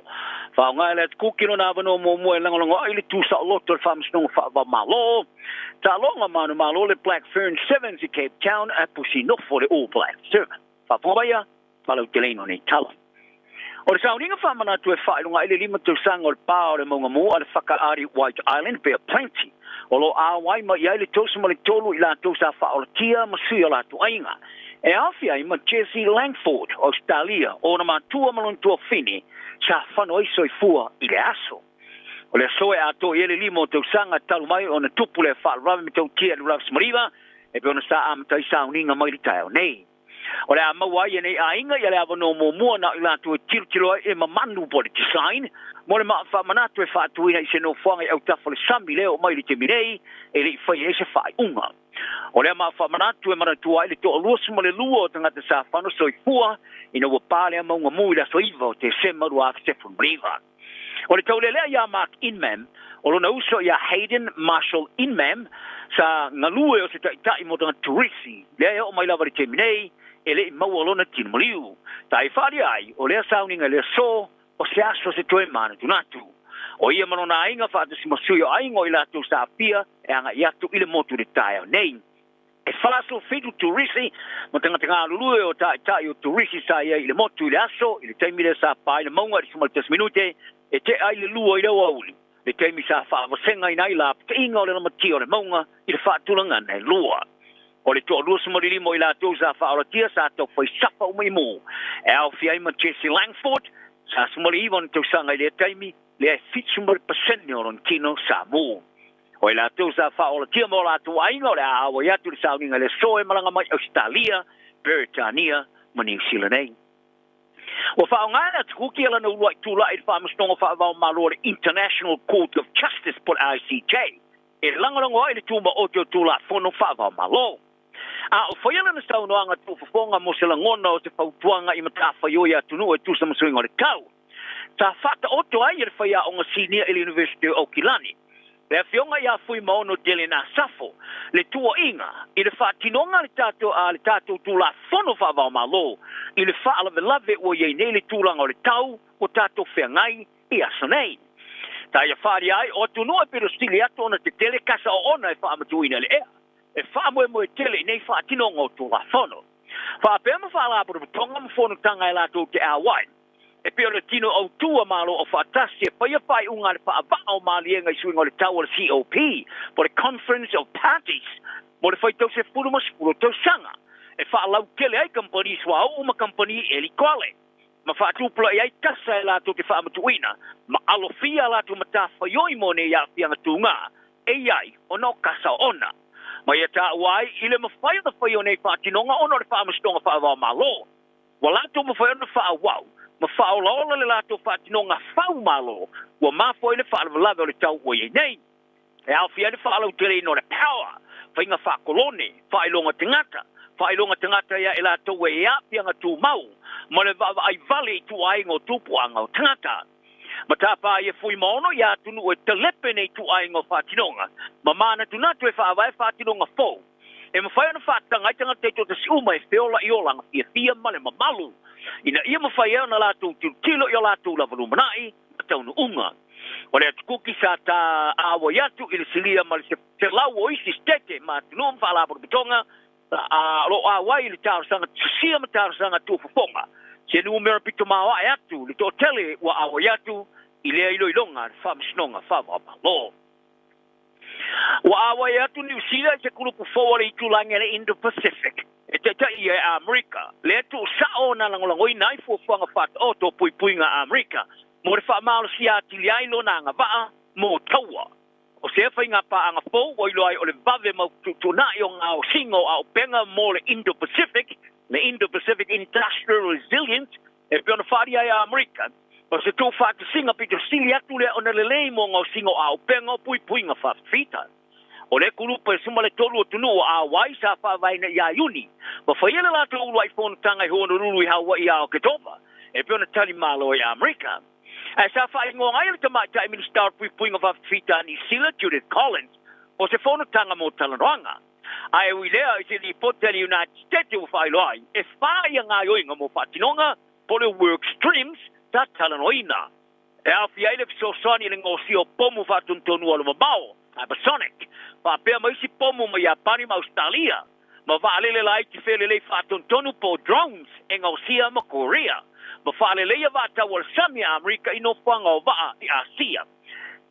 fa ngala ku kino na vano mo mo lango ai le tu sa loto fa msno fa va malo ta longa manu malo le Black Fern Sevens i Cape Town a pusi no for the All Black Seven fa fonga ya fa lo teleno ni tala. O le sauninga whamana tu e whaelunga ele lima tu sanga o le pā o le maunga mua le whakaari White Island pe plenty. O lo awai ma iai le tosa ma le tolu i la tosa whaolatia ma sui o la tu ainga. E awhia i ma Jesse Langford, Australia, o na matua maluntua fini sa whanau iso i fua i le aso. O le soe ato i ele lima o tu sanga talu mai o na tupu le whaarawe mi tau tia ni Ravs Mariva e pe ona sa amatai sauninga mai li taio nei. O le amawai nei ainga ia le avano mo mua na ila tu tilo e mamanu body design mo le ma fa manatu e fa tu ina se no fanga au tafale sambi le o mai le temirei e le fa e se fa unga o le ma fa manatu e manatu ai le to luos mo le luo tanga te sa fa no soi fua ina wo pale mo ngamu ila soivo te se maru a se fun briva o le tole le ya Mark Inman o lo uso ya Hayden Marshall Inman sa ngalue o se tai mo tanga turisi le o mai lava le temirei ele mawalona tinmoliu tai fari ai o le sauninga le so o se aso se toe mana tunatu o ia manona ainga fa te simasuio aingo ila tu sa pia e anga ia tu ile motu de taio nei e falaso fitu turisi mo tanga lulu o tai o turisi sa ia ile motu ile aso ile taimile sa pa ile monga di sumal 10 minute e te ai le luo ile wauli le taimi sa fa senga ina ila te inga le matio le monga ile fa tulanga nei lua o le toa luas mariri mo i la tau sa whaaratia sa tau whai sapa o mai mo. E au fiai ma Jesse Langford, sa sumari iwan tau sanga i le taimi, le ai fitsumari paseni o ron kino sa mo. O i la tau sa whaaratia mo la tau ainga o le awa iatu le sauninga le soe malanga mai Australia, Britannia, ma New Zealand ei. O whaongana tukuki ala na uruai tūla i whamastonga whaavau malo le International Court of Justice put ICJ. E langarango ai le tūma o te tūla whono whaavau malo. A o whaiana na sau noanga tū whafonga mo se langona o te whautuanga i mata whaioia tunu e tūsa masuinga o le kau. Ta whata oto ai e le whaia o ngā senior i le University o Kilani. Le whionga i a fui maono dele na safo, le tua inga, i le whaatinonga le tātou tūla whono whaavau malo, i le whaalawe lave o iei nei le tūlanga o le tau, o tātou whengai i asanei. Ta ia whaari ai, o tunua pero stili ato ona te tele kasa o ona e whaamatuina le ea. E whaamoe mo e tele nei whaatinonga o tūla whono. Whaapea ma whaalapura tonga ma whono tanga e lato te awai. E peo le tino au tua malo o whaatasi e whaia whai unga le whaavaa o maalienga i suinga o le tau o le COP, po le Conference of Parties, mo le whai tau se furu maspuro tau sanga. E whaalau tele ai kampani swa o uma kampani e li kwale. Ma whaatupula i ai tasa e lato te whaamatuina, ma alofia lato mata whaioi mo ne ia whianga tūngā, e ai o no kasa ona. Ma ia tā uai, ile ma whaia na whaio nei whaatinonga ono le whaamastonga whaavau malo. Wa lato ma whaia na whaawau, ma whaolaola le lato whaatinonga whau malo, wa mafoi le whaalawalawe o le tau o iei nei. E alfia le whaalau tere no le power, whainga whaakolone, whailonga tangata ia e lato e apianga tū mau, ma le vava ai vale i tu aingo tupuanga o tangata. Ma tāpā e fui maono ia tunu e telepe nei tu aingo whaatinonga, ma mana tunatu e whaawai whaatinonga fōu. E ma whaia na whaatangai tangata e tōta si uma e whiola i olanga fia male ma malu. Ina ia ma whaia na lātou tilo i o lātou lavalu manai, ma taunu unga. O le atukuki sa tā awa iatu i le silia ma le se lau o isi stete ma tunu ma whaalapura bitonga, lo awai le tārasanga, sia ma tārasanga tūwhafonga. Se nu mera pito mawa e atu, le tō tele wa awa iatu, ile ilonga fa msnonga fa lo wa awa ya tu New Zealand se kulupu forward i tulanga le Indo-Pacific e te ia Amerika le tu sao na langolango i nai fuafuanga fat o to puipuinga Amerika mo le fa malo si ati ai lo na nga va mo taua o se fa inga pa anga fo o ilo ai o le vave mo tuna i o nga o singo au penga mo le Indo-Pacific Industrial Resilience e pe ona fari ai Amerika o se tu fa te singa pito sili atu le ona le lei mo ngau singo au penga puipuinga fa fita o le kulupa e suma le tolu o tunu o a wai sa fa vai na ia uni ma fa yele la tolu ai fonu tanga i hono ruru i hawa i ao ketova e pe ona tali malo i Amerika e sa fa i ngonga i le tamata i minister puipuinga fa fita ni sila Judith Collins o se fonu tanga mo talanwanga ai ui lea i se li pote li United States o fa iloi e fa i nga yoinga mo patinonga po le work streams ta talanoina e a fi aile fiso sani le ngosi o pomu fa tuntonu alo mabao Hypersonic fa pe mai si pomu ma Japani ma Australia ma va alele lai ti fele le fa tuntonu po drones e ngosi ma Korea ma fa alele ya va ta wal sami America ino fanga va i Asia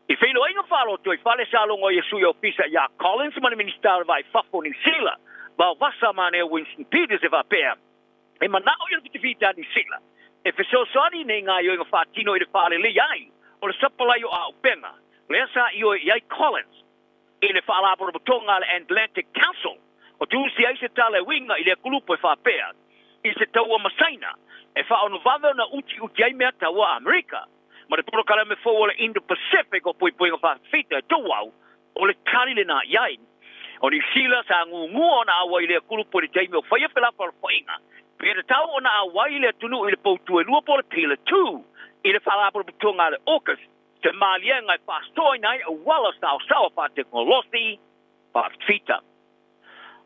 i felo inga falo to i fale salongo Yesu yo pisa ya Collins ma minister vai fafo ni sila ba vasa mane Winston Peters va pe e manao yo ti vita ni sila e feso sani ne nga yo fa tino i fale le yai o le sapala yo a penga le sa yo yai Collins i le fala por botonga le Atlantic Council o tu si ai se tale winga i le kulupo fa pe i se taua masaina e fa ono vava na uti ai mea taua Amerika ma le poro kala me fo le Indo-Pacific o puipuinga fa fita tuau o le kari le na yai o ni sila sa ngungu ona awa i le kulupo le taimi o faya pela por foinga Pere tau ona awai le tunu i le poutu e lua po le pila tu i le falaporo putonga le okas te malia ngai pastoi nai a wala sao pa teknolosi pa fita.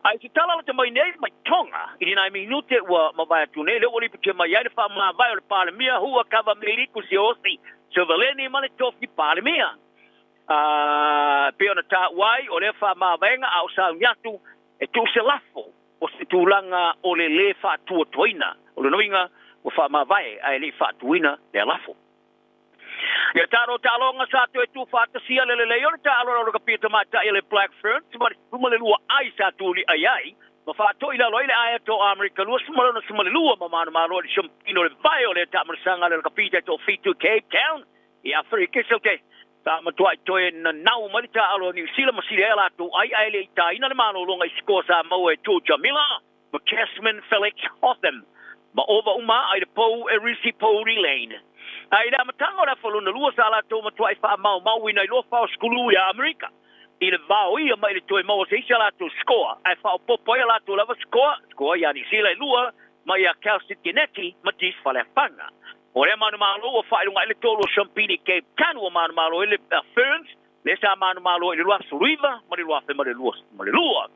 Ai te tala te mai nei mai tonga i ni nai minute ua mawai tune le oli putia mai ai le wha mawai o le palemia hua kava meriku si osi se valeni male tofi palemia. Pe ona ta wai o le wha mawainga au sa nyatu e tu se lafo o se tūlanga o le whātua toina. O le noinga o whamawai ai le whātuina le lafo. Ia tāro tālonga sātu e tū whātasia le o le tālo rau ka pita mata i le Black Ferns, ma le lua ai sātu li ai, ma whāto i la loi le aia tō Amerika lua, suma le lua ma manu maro le Champino le vai o le tāmarasanga le ka pita tō Fitu Cape Town, i Afrika saute. Ta matua toe na nau marita alo New Zealand masile ala tu ai le ta ina le mano longa iskosa mo e to Jamila ma Casman Felix Hotham ma over uma ai de po e risi po lane ai da matango da folo na lua sala to matua i fa mau ina lo fa skulu ya America i le vao ia mai le toe mo se sala to score ai fa popo ala to lava score ya New Zealand lua ma ya Kelsey Genetti ma dis fa le fanga o le manu malo o whai runga ele tolo Champini Cape Town o manu malo ele Ferns, le sa manu malo ele lua Suriva, ma le lua fe ma le lua.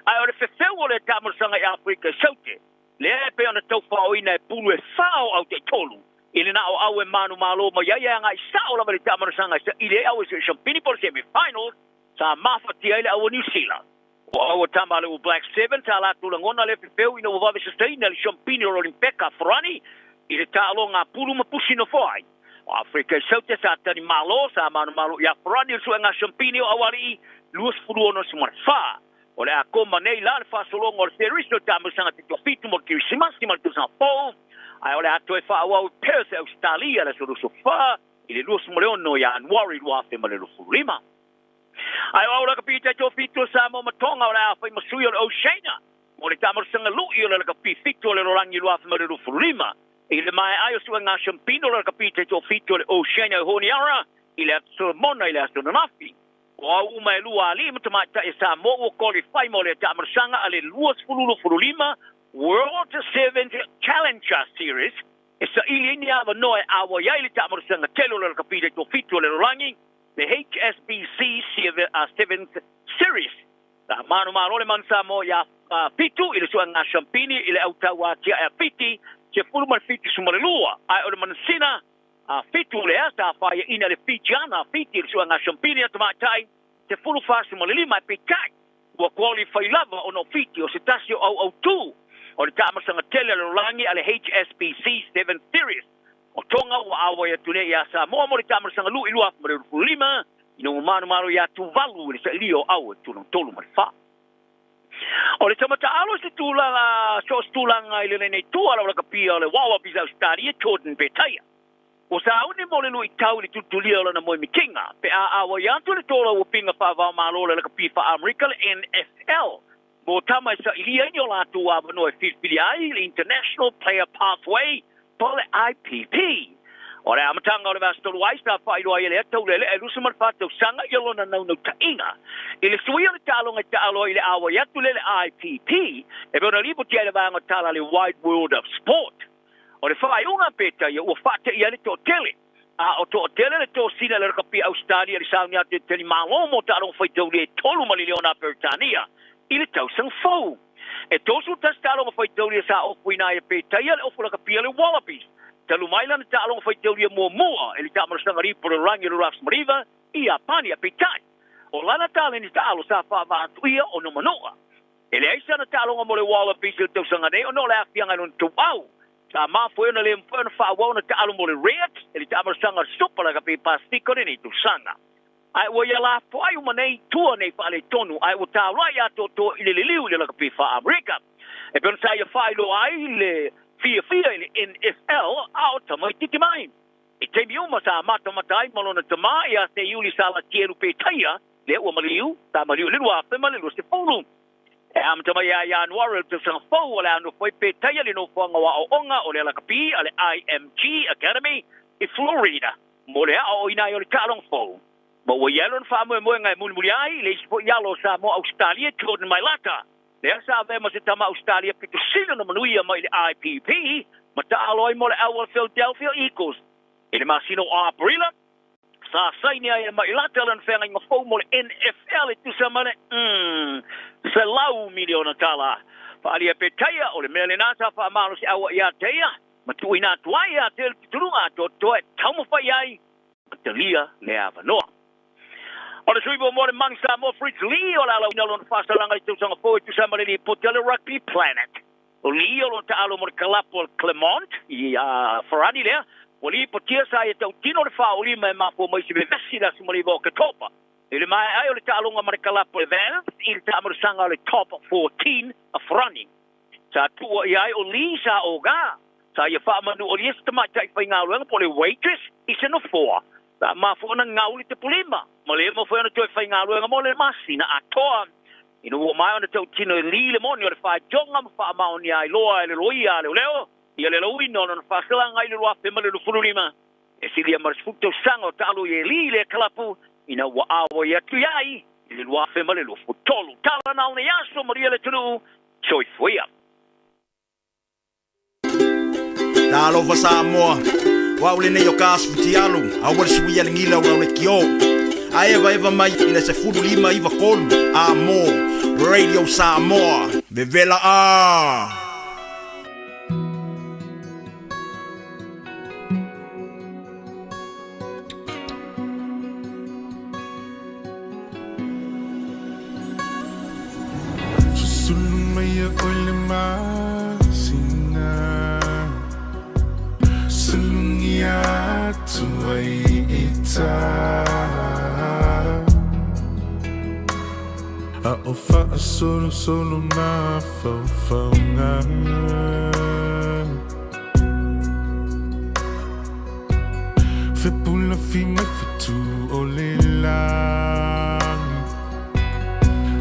Ai o le fefeu o le tamarasanga i Afrika saute, le e pe ana tau whao ina e pulu e whao au te tolu, ile na au e manu malo ma iaia nga i sao lama le tamarasanga i le au e se Champini por semi-finals, sa mawhati ele au New Zealand. O au e tamale o Black Seven, ta la tulangona le fefeu ina o vave sustaina le Champini o Olimpeka Frani, i le tālo ngā pulu ma pusi no whai. O Afrika i saute sa tani malo, sa manu malo i Afrika i sua ngā Champini o awari i luas furu ono si mara wha. O le a koma nei la le whasolonga o le theoristo tāmusanga te tofitu mo kiri simasi ma le tusan pō. Ai o le ato e wha awau Perth Australia le suru so wha, i le luas mo le ono i Anwari lua fe ma le lufu lima. Ai o la kapita tofitu sa mo matonga o le a whai masui o le Oceania. O le tāmusanga lui o le kapifitu o le rorangi lua fe ma le lufu lima. I le mai ai o sua ngā Champino la kapite to fito le Oceania Honiara, i le Solomona i le Astronafi. O au uma e lua ali, matamata e sa mo o qualify mo le tamarasanga ale luas fululima World Seventh Challenger Series. E sa ili ini awa noe awa iai le tamarasanga telo la kapite to fito le rorangi, le HSBC 7th Series. La manu le mansa mo ya fitu, i le sua ngā Champini, i le autawa tia e fiti, se fulu mal fiti sumare lua ai o le manasina fitu le asa fa ina le fitiana fiti le suanga Champini atamatai se fulu fa sumare lima pe kai o qualify lava o no fiti o se tasio au tu o le tamasanga tele le langi ale HSBC 7 Series o tonga o awa ia tune ia Samoa mo le tamar sanga lu ilua mo le lima ino manu ia tu valu le sa ilio au tu no tolu mo le fa o le tamata alo se tulanga so tulanga ile nei tu ala ka pia le wawa bisa stadi Jordan Betaya o sa uni mo le lu itau le tutulia ona mo mikinga pe a awa ia tu le tola o pinga fa va malo le ka pia fa America NFL mo tama sa ilia ni ola tu a no FPI le International Player Pathway po le IPP ora amatanga o le vasto wai sta fa ilo ile tau le lusu mar fa tau sanga yelo na no tainga ile suia le talonga talo ile awa ya tu le IPP e bona lipo tia le vanga tala le wide world of sport ora fa unga peta ya o fa te ia le to tele o to tele le to sina le ka pi Australia le saunia te tele malo mo talo fa tau le tolu miliona per tania ile tau sang fo e tosu tastalo mo foi tauria sa o kuina e peta ia o fula ka pia le wallabies talu mai lana talo mo foi tauria mo moa ele tamar sanga ri por rangi le rafs mariva ia pani a petai o lana tale ni talo sa fa va tuia o no manoa ele ai sana talo mo le wallabies le tau sanga nei o no le afianga non tu au sa ma foi na le mfana fa wa na talo mo le red ele tamar sanga sopa la ka pe pastiko ni tu sanga ai wo ya la po ai uma nei tua nei fa le tonu ai wo ta ra ya to ile le liu le ka pe fa America e per sa ya fa lo ai le fia le NFL out mai tiki mai e te mi uma sa mata matai malona te mai ya te yuli sala tieru pe taia le o maliu ta maliu le wa pe maliu se fulu e am te mai ya anwar te sa fo wala no foi pe taia le no fonga wa onga o le la ka pi ale IMG Academy e Florida mo le o ina yo le talong fo mo wo yelon fa mo ngai mulmuliai le spo yalo sa mo Australia Jordan mai lata le sa ve mo se tama Australia pitu sino no manuia mai le IPP mata aloi mo le awal Philadelphia Eagles ele masino Abrila sa sainia e mai lata lan fenga ngo fo mo le NFL tu samane se lau miliona tala fa ali petaya o le melenata fa malo si awa ya teia matu ina tuaya tel tulunga to tamo fa yai telia le avanoa ora sui bo more mangsa mo Fritz Lee ola la unalon fasta langa tu sanga foi tu sama le potele rugby planet o li o ta alo mo Kalapo Clement ia Ferrari le o li potia sa e tau tino le fa o li mai ma fo mai se vesi da mo li vo ke topa ele mai ai o le ta alo mo Kalapo event il ta mo sanga le top 14 of running sa tu ia o li sa o ga sa ia fa manu o li sta tai fa ngalo po le waitress is no 4 ta ma fo na ngauli te polima ma le mo fo na toi fai ngalo nga mo le masina atoa ino o mai ona tau tino li le mo ni o fa jonga ma fa ma oni ai loa le loia le leo ia le loa no na fa sala ngai le loa pe ma le fululima e si dia mar futo sango talo ye li le Kalapu ina wa awo ya tu yai le loa pe ma le lo futolo tala na ona yaso maria le tunu choi foia Talo va Samoa wa ule ne yo kasu tialu a wal suia ngila wa le kio a eva mai ina se fudu lima iva kolu amo Radio Samoa bevela Sulumaya olema tuai ita a ofa solo na fa fe pula fi me tu olela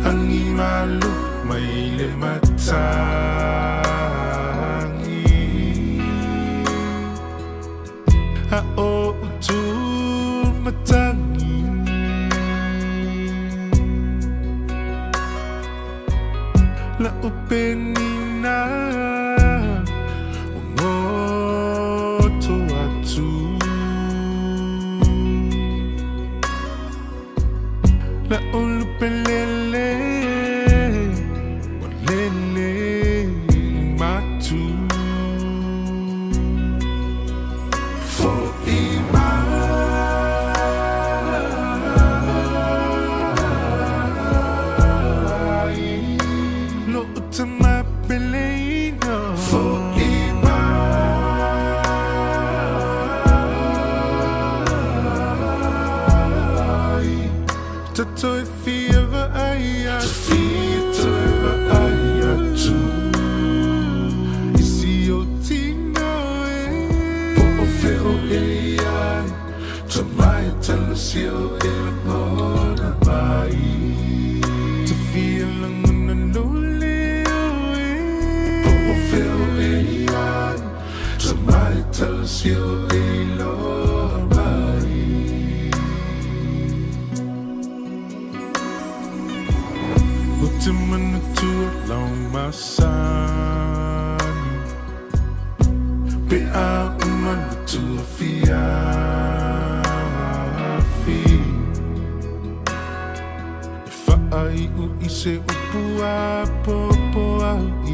angi malu mai le mata a o tu matangi la openina o ngoto atu la olupelele walele matu Tamai talasio ilangona mai Tafialang nanulio Popo feo ai Tamai talasio ilangona mai Utimana tua long masan Pe a umana tua fiafi Fa'ai u ise upua popo au i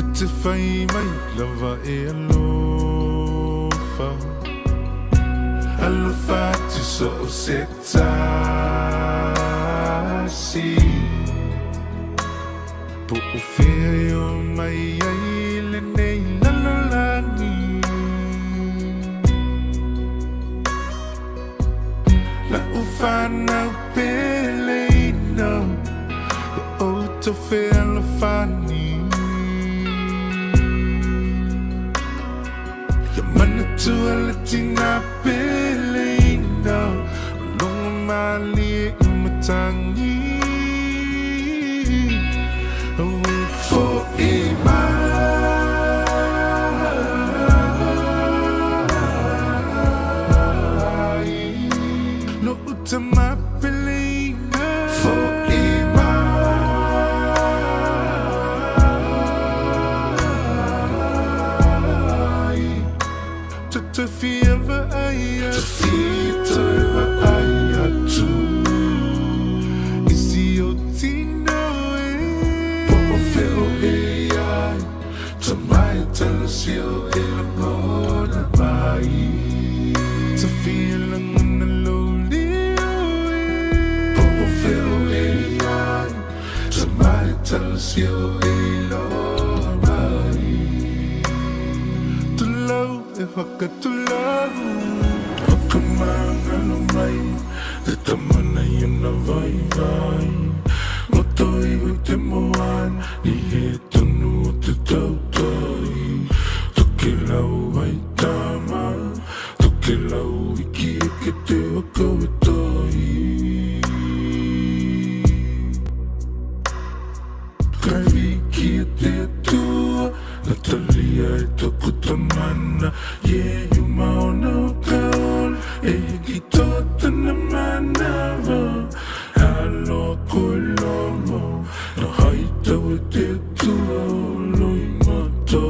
E te whai mai lava e alofa Alofa te so o se tasi Po o whea o mai ai le nei lalolani La o whanau pele no La o to whea lo whani Ya mana tua le tina pele no Longa mali e umatangi For imai No utama pelina For imai To fieva aya To fieva aya tu Isi o tino Tamai talasio ilangona mai Tafialang nanulio Popo feo ai Tamai talasio ilangona mai Tulau e whaka tulau Hakamanga no mai Te tamana iuna vai vai Ngotoi u te moan Ni he tonu o te tautoi Toke lau ai tama Toke lau iki e ke te waka e toi Kai wiki e te atua Natalia e toku tamana Ye yu maona o kaon E ki tōtana manawa Halo koe lomo No haita o te atua Loi mato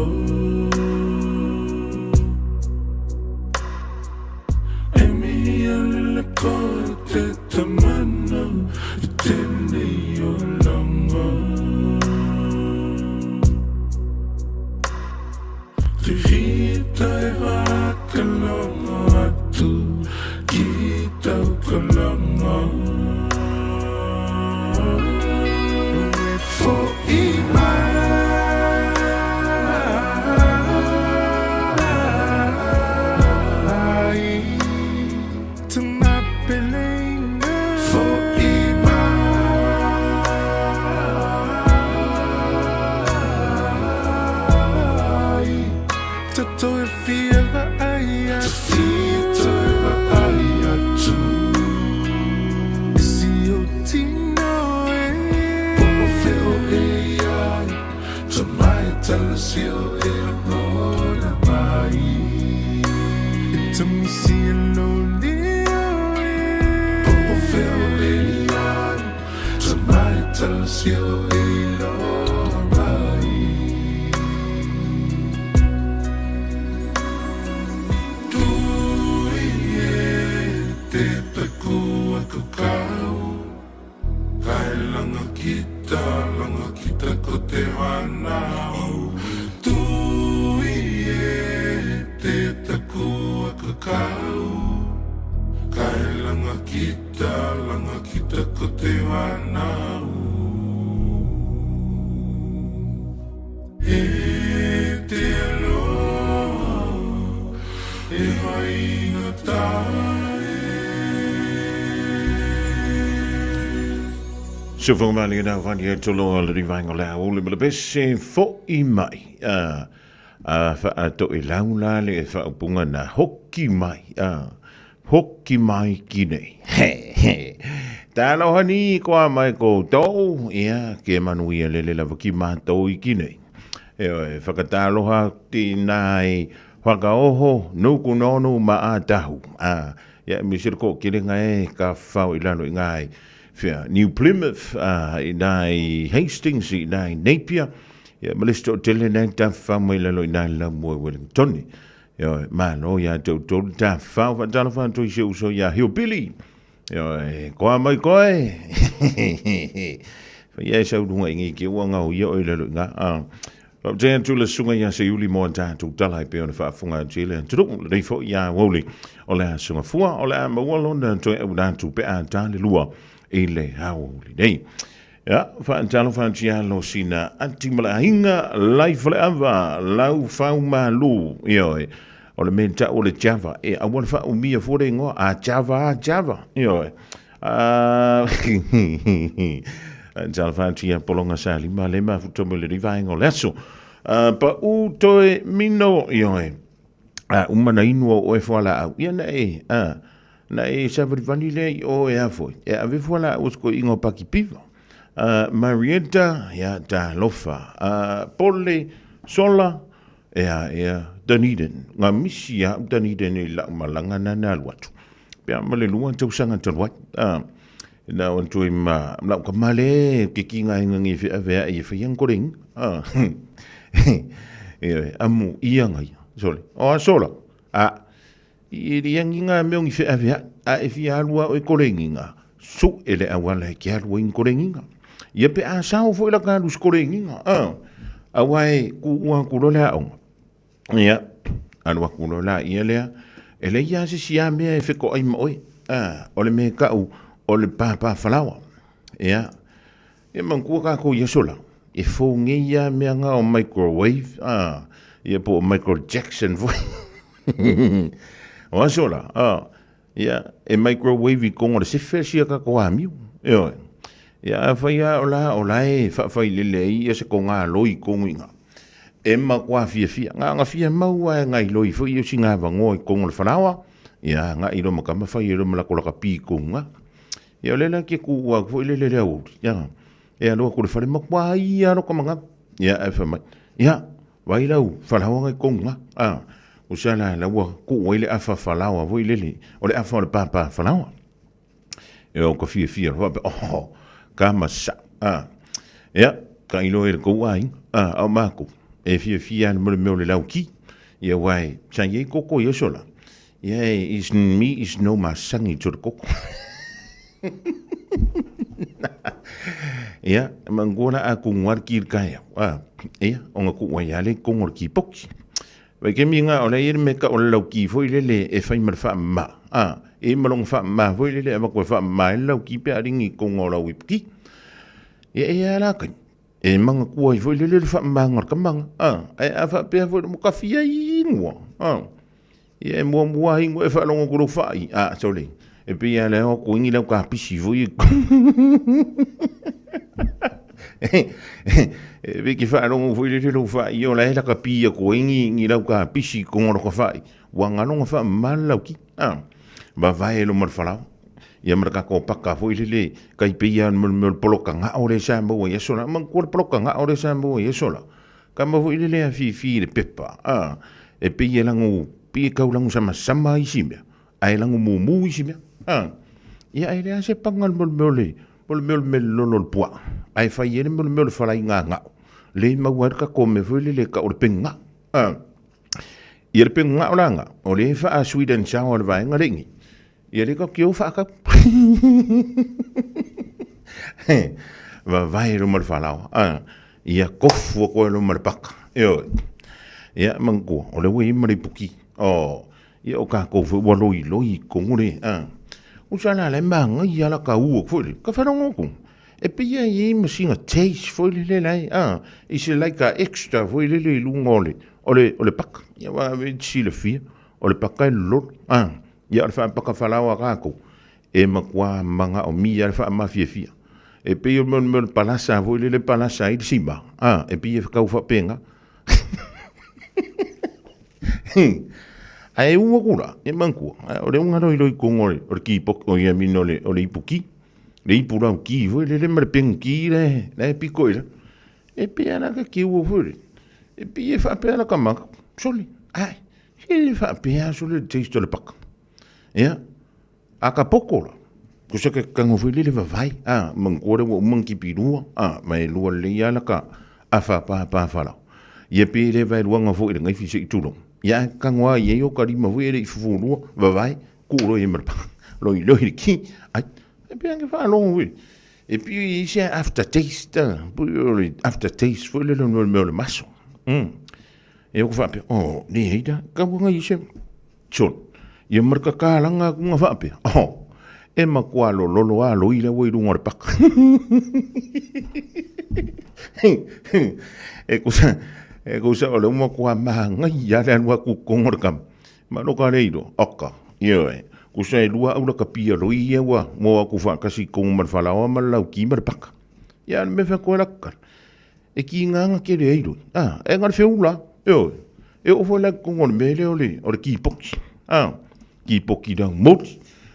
E mihi alele koe te tamana I tenei o langa Te hita e waka longa atu Ki tau kalanga For imai Tana pelena For imai Tato e fieva aya Tato e aya tu Isi o tino e Popo feo ai Tamai talasio ilangona mai E tamisi e lolio e Popo feo ai Tamai talasio ilangona mai Tui e te takua kakau Kai langa kita ko te wanau Tui e te takua kakau Kai langa kita ko te wanau E te aloha E haina tae So for mali na van hier to lo le rivango la ole le besse fo i mai. Fa to e laula le fa punga na hoki mai kine. Ta aloha ni koa mai koutou, ia, ke manuia lele lava ki mātou i kine. Whakataloha ti nai whakaoho nuku nonu ma atahu. Ia, misir ko kirenga e ka whau ilano i ngai New Plymouth, i nai Hastings, i nai Napier. Ia, malisto tele nai ta whau mai lalo i nai Lamoe Wellingtoni. Ia, malo ia tau ta whau whatalo whanto i se uso ia Hillbilly. Ia, koa mai koe. Ia, sau dunga ingi ki uanga o ia oi lalo i ngā. Tēnā tūla sunga ia se uli mō tātou talai pe ona whaafunga tēle. Turung, rei fo ia woli o lea sunga fua, o lea mawalona toi au nātou pe a tāle lua e le haoli nei. Ia, whaantalo whaantialo sina antimala hinga laifale awa, lau whau malu, ioi. O le menta o le Java, e awan wha umia fore ingoa, a Java, ioi. Tala whantia polonga sa lima lema futomo le rivaingo leso. Pa u toe mino ioi. Umana inua o e whala au. Ia na e savari vani le o e afoi. E ave whala au sko ingo paki piva. Marietta, ia ta lofa. Pole, sola, ea Dunedin. Ngā misi ia Dunedin e la malanga na watu. Pea male lua tausanga talwat. Na on tu ma la ka male ke kinga ngi fe ave e fe yang koring amu ianga sole o sola i yang nga me ngi fe ave e fi alwa o koringa su ele awala ke alwa in koringa ye pe a sao fo la ka lus koringa awai ku wa ku lo la on ya alwa ku lo la ele ya si sia me fe ko ai mo o le me ka u o le papa falawa. Ia. E mankua kako ia sola. E fo ngeia mea ngā o microwave. Ia po Michael Jackson foi. O sola. Ia. E microwave i kongo le sefe sia kako amiu. Ia. Ia whaia o la e whai lele ia se ko ngā loi kongo inga. E makua fia. Ngā fia maua e ngai loi fo i o si ngā vango i kongo le falawa. Ia ngā iro makama whai iro malakolaka pi konga. Ia lela ke ku wa fo lele au ya e alo ko le fale makwa ia no komanga ya e fa mai ya vai lau fala wa ko nga o sala la wa ku wa ile afa fala wa vo lele o le afa le papa fala wa e o ko fie wa kama sa ya ka ilo e ko wa au mako e fie mo le lau ki ya wai change koko yo sola ya is me is no ma sangi to koko. Ia, mangona a kungwar ki kaya. Ia, onga kuwa yale kungor ki poki. Wai ke minga o le iri meka o le lau ki foi lele e fai marfa ma. E malong fa ma foi lele e makwe fa ma e lau ki pe aringi kungor lau ipki. Ia la kai. E manga kuwa foi lele fa ma ngor kamanga. E a fa pe foi mo kafia ingwa. Ia e mua ingwa e fa longo kuro fai. Sole. E pia le o ko ingi lau ka pisi voi. E ve ki fa longo foi le lo fa io la ka pia ko ingi lau ka pisi ko ngoro ko fa. Wanga longo fa mal lau ki. Ba vai lo mar fala. Ia mar ka ko paka foi le kai pia mo poloka nga ore sa mo ye sola man ko poloka nga ore sa mo ye sola. Ka mo foi le fi le pepa. E pia lango pia ka lango sama isimia. Ai lango mumu isimia. Ia ai rea se pangal mole lolo pua. Ai fai ere mole fala inga nga. Le mawar ka kome fwele le ka orpenga. Ia le penga olanga. O le fa a Sweden sa o le vai nga ringi. Ia le ka kio fa ka. Va vai lo mal falao. Ia kofu ko lo mal paka. Ia mangu o le wi mari puki. Ia o ka kofu wa loi ko ngure. Usala le manga ia la ka u ko ka fa no ko e pia i masinga taste foi le lai i se like ka extra foi le lungole ole pak ia wa si le fia ole pak ka lo ia fa pak fa la wa ko e makwa manga o mia fa ma fia e pia mo palasa foi le palasa i simba e pia ka fa penga Ai ua kula, e manku. O le unga roi roi kongore, o le ki pok o ia mino o le ipuki. Le ipu rau ki, foi le mare pengu ki le piko ira. E pia na ka ki ua foi. E pia fa pia na ka maka. Soli, ai, he fa pia soli teist o le paka. Ia, a ka poko la. Kusa ka kango foi le vavai. Mangkore wa umangki pirua. Mai lua le ia la ka. A fa pa falau. Ia pia le vai luanga foi le ngai fisi i tulong. Ia kangoa ia yo karima foi le i fufulua. Vavai, kuro e marpa. Loi ki. Ai, e pia nge fa longo foi. E pia i se aftertaste. Aftertaste foi le no meo le maso. E ko fa pia. Oh, ni heida. Kamunga i se. Chon. Ia marka kalanga kunga fa pia. Oh. E makua lolo a lo ile wo i runga pak. E kusa ole makua manga ya le wa ku kongor kam. Ma no ka reiro aka. Yo e. Kusa e lua ula ka pia lo i wa mo ku fa kasi kong mar fala o mal lau ki mar pak. Ya me fa ko lakka. E ki nganga ke reiro. E ngar feula. Yo. E o fo la kongor mele ole o ki poki. Ki poki dang mot.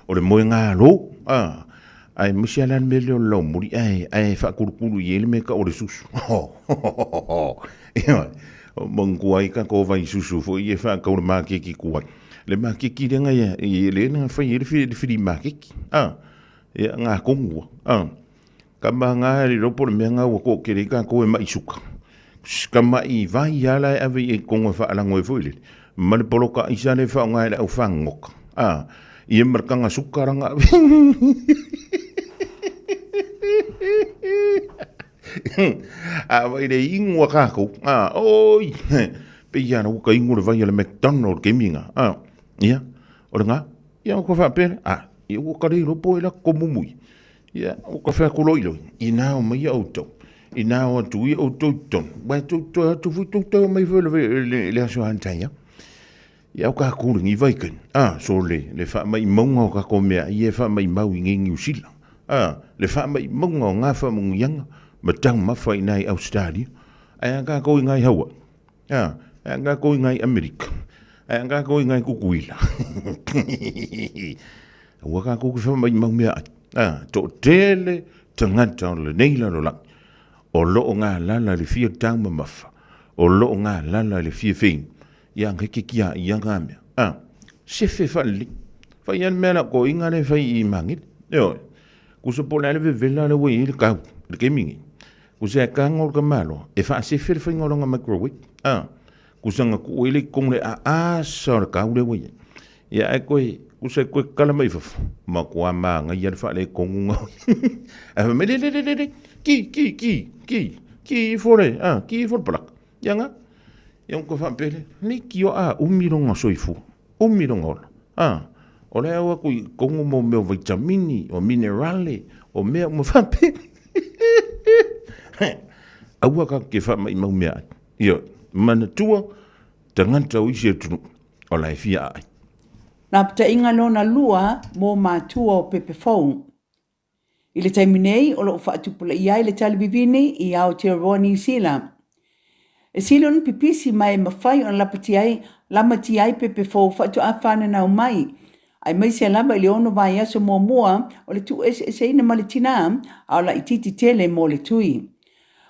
O le moe ngā lo, ai misialan me leo lau muri, ai whakurukuru i ele me ka o le susu. Mangku ai ka ko vai susu, fo i e whakau le mākeki kuai. Le mākeki renga ia, i ele nga whai ele whiri mākeki. Ia ngā kongua. Ka mā ngā eri ropo le mea ngā ua ko kere ka ko e mai suka. Ka mai vai ala e ave e kongo e whaalango e fwile. Mane poloka isane whao ngā ele au whangoka. Ia markanga sukaranga. Vai le ingua kako. Oi. Pe ia na uka ingu le vai le McDonald gaminga. Ia. O le ngā. Ia uka wha pere. Ia uka rei ropo e la komumui. Ia uka wha kuloilo. Ina o mai auto. Ina o atu i auto ton. Vai tauto atu fuitauto mai vele le aso hantaia. Ia ka kuringi vaiken. So le fa mai monga ka ko mea ia fa mai mau i ngi usila. Le fa mai monga nga fa monga yanga matang mafai nai Australia. Ai ka ko ngai hawa. Ai ka ko ngai America. Ai ka ko ngai kukuila. Wa ka ko fa mai mau mea. To tele tangata le neila lo la. O lo nga lala le fia tang mafa. O lo nga lala le fia fin. Yang kia yang amia. Se fe falli. Fa yan mena ko inga le fa I mangit. Yo. Ku so pola le vela le we il ka. Le kemingi. Ku se ka ngol ka malo. E fa se fe fa ngol nga microwave. Ku sanga ku ile kong le a sor ka le we. Ya e ko ku se ko kala mai fa. Ma ko ma nga ya fa le kong ngo. Me le. Ki fore. Ki for plak. Yanga. Yang ko fa pele ni kio umironga soifu umironga ole awa ku kongo mo me vitamini o minerale o me mo fa pe awa ka ke fa mai mo me yo mana tua dengan tau isi tu ola fia ai na pta inga no na lua mo ma tua o pepe fou ile taiminei o lo fa tu pula ia ile talivivini I Aotearoa New Zealand. E silon pipisi mai mawhai on lama ti ai pepe fau whatu a whana nau mai. Ai mai se lama ili ono vai aso mua o le tu se ina ma le tina au la ititi tele mo le tui.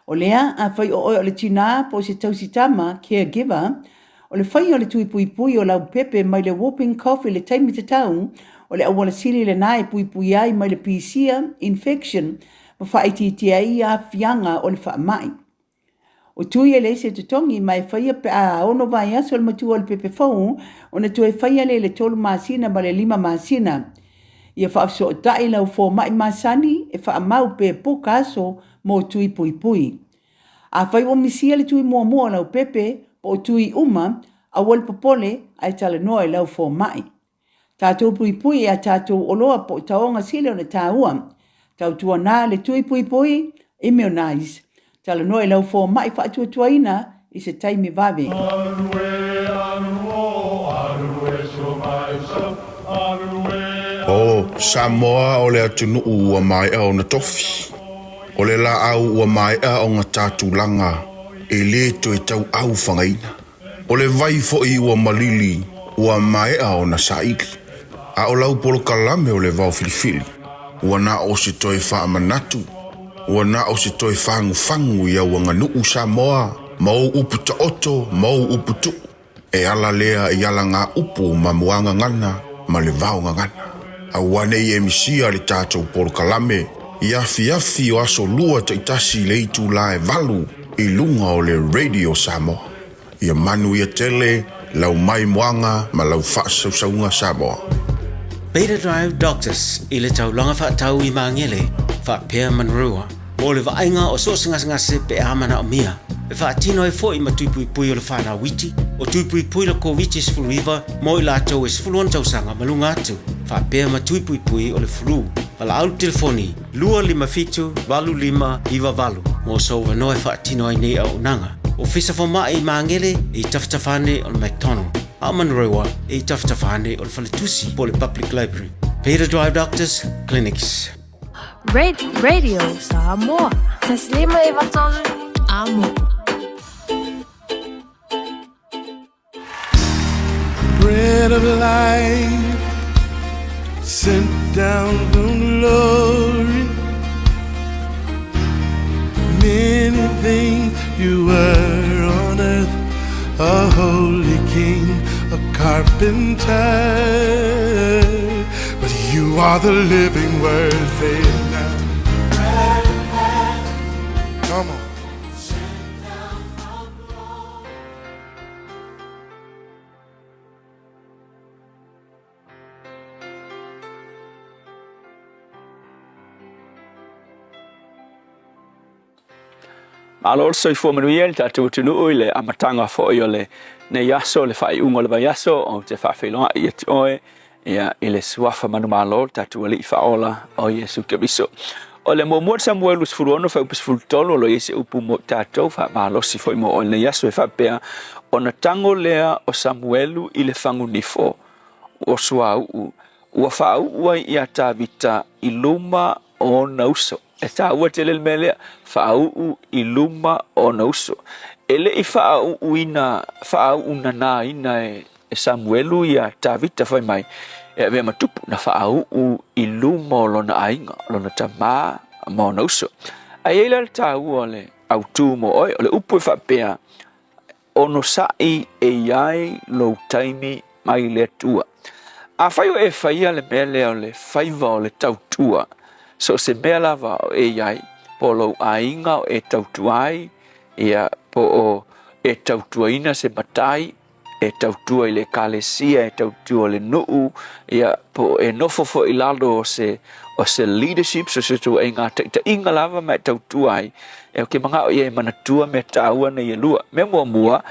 O lea a whai o le tina po se tausitama caregiver o le whai o le tui pui pui o lau pepe mai le whooping cough le taimi te tau o le awala sili le nai pui pui ai mai le pisia infection ma wha ititi ai a fianga o le wha mai. O tui e le se tutongi mai whaia pe a ono vai aso le matua le pepe fau o na tue whaia le tolu masina ma le 5 masina. Ia wha so tai lau fo mai masani e wha mau pe poka aso mo tui pui pui. A whai o misia le tui mua lau pepe po tui uma a wal popole ai tala noa lau fo mai. Tātou pui pui a tātou oloa po taonga sile o na tāua. Tau tua nā le tui pui pui immunize. Tala noe lau fo mai whaatua tuaina I se taimi vave. O Samoa o le atunu ua mai au na tofi. O le la au ua mai au ngā tātulanga e le to e tau au whangaina. O le vai fo'i ua malili, ua maea o na saiki. A o lau polo kalame o le vau filifili. Ua na o se toi wha manatu. Ua na o se toi whangu ia ua nganuu Samoa. Mau upu ta oto, mau upu tu. E ala lea i ala ngā upu ma muanga ngana, ma le vau ngana. A wane i emisia le tātou polo kalame. I afi o aso lua ta itasi le itu lae valu i lunga o le Radio Samoa. Ia manu ia tele, lau mai moanga ma lau whaasausaunga Samoa. Beta Drive Doctors i le taulanga whaatau i mangele whaapea manrua. Mo le vainga o so ngase pe amana o mia. E whaatino e fo i matupui pui o le whana witi. O tupui pui la COVID is flu iwa. Mo i lato is flu on tausanga malunga atu. Whaapea matupui pui o le flu. Wala au telefoni, 255-25 Mo so wano e whaatino ai nei au nanga. O fisa fo maa i mangele i taftafane o le McDonald. A manrewa i taftafane o le Faletusi po le Public Library. Beta Drive Doctors Clinics. Radio Samoa. Taslima Ivatol Amo. Bread of life sent down from glory. Many things you were on earth, a holy king, a carpenter, but you are the living word. Say it now. Come on. Alor soifua manuia le tatou tunu le amatanga fo le ne yaso le fai ungo le yaso o te whawhelonga i ati oe ia i le suafa manu malo tatou ali whaola o Yesu Keriso. O le mo Samuel usfuruono fa upis fultolo lo Yesu upu mo tatou fa malo si foi mo o le yaso e whapea o na tango lea o Samuelu i le whangunifo o suau ua whau ua i a tawita i luma o nauso. E tā ua te lele melea, whaau i luma o nauso. Ele i whaau una nā ina e Samuelu i a Tavita whai mai. E vea matupu na whaau i luma o lona ainga, lona tamā mo nauso. A eila le tā ua le au tū mo oi, o le upu e whapea, ono sai e iai lo taimi mai le tua. A whaio e whaia le melea o le whaiva o le tautua. So se mea lava o e iai, po lo ainga o e tautuai, ia po o e tautuaina se matai, e tautua i le kalesia, e tautua le nuu, ia po e nofofo i lalo o se leadership, so se tu e ngā ta inga lava mai tautuai, e o ke mga o e manatua me taua na i lua. Me mua,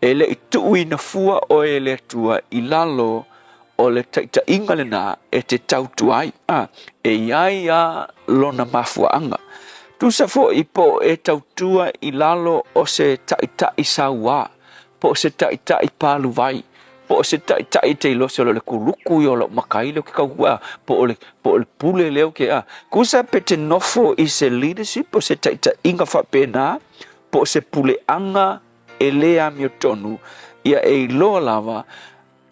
e le i tui na fua o e le tua i lalo o le ta inga le nā e te tautuai e iai a lona mafuanga. Tu sa fo i po e tautua i lalo o se ta i saua, po se ta i palu vai, po se ta i te ilo se lo le kuruku i o lo makai leo ke kaua, po o le pule leo ke Kusa pe te nofo i se leadership o se ta inga whapena, po se pule anga e lea miotonu, ia e loa lava,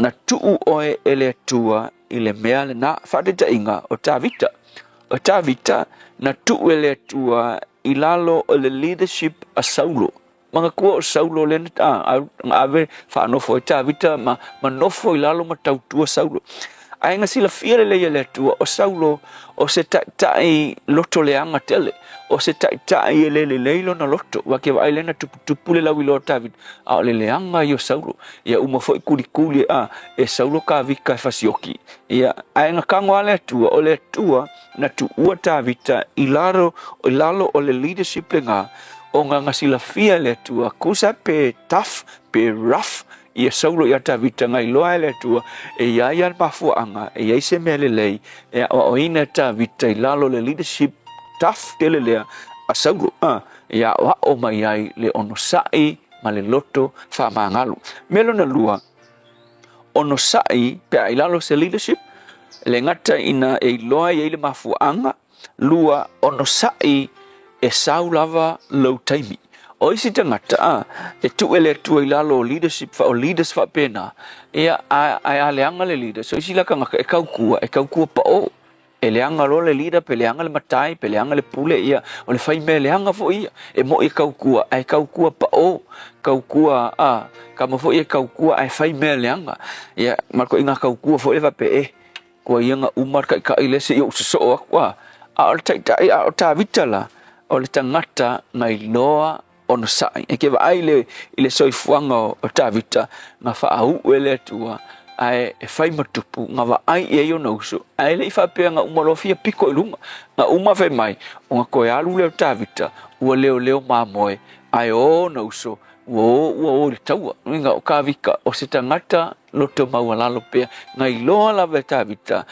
na tuu oe ele tua i le mea le na whadeta inga o Tavita. O Tavita na tuu ele tua i lalo o le leadership a Saulo. Mga kua o Saulo le ave whanofo i Tavita ma nofo i lalo ma tautua Saulo. Ai nga sila whiare le tua o Saulo o se tai loto le anga tele. O se tai le leilo na loto. Wake wa ailena tupu le lawi lo David. A le anga i o Saulo. Ia umafo i kuli e Saulo ka vika e fasioki. Ia ai nga kangwa le tua o le tua na tu ua Tavita i lalo o le leadership le ngā. O nga sila whia le tua kusa pe tough, pe rough. Ia Saulo ia Tavita ngai loa le tua e ia mafuanga e ia se mele lei e o ina Tavita i lalo le leadership tough tele lea a Saulo ia o mai ai le ono sai ma le loto fa mangalu melo na lua ono sai pe ai lalo se leadership le ngata ina e loa ia le mafuanga lua ono sai e saulava low taimi o isi tangata e tu ele tu ila lo leadership fa o leaders fa pena ia ai ale anga le leader so isi la ka e kaukua pa o ele anga lo le leader pe le anga le matai pe le anga le pule ia o le fai me le anga fo ia e mo e kaukua pa o kaukua ka mo fo ia kaukua ai fai me le anga ia marko inga kaukua fo e va pe e ko ia nga umar ka ile se yo so akwa a ta vitala o le tangata ngai loa ono sai e ke vai ile soifuanga o tavita nga fa au ele tua ai e fai matupu nga va ai e yo no so ai le fa pe nga umolofia piko ilunga nga uma fe mai o nga ko alu le tavita o leo mamoe ai o no so o le taua nga o kavika o se tangata lo to mawala lo pe ngai loa la tavita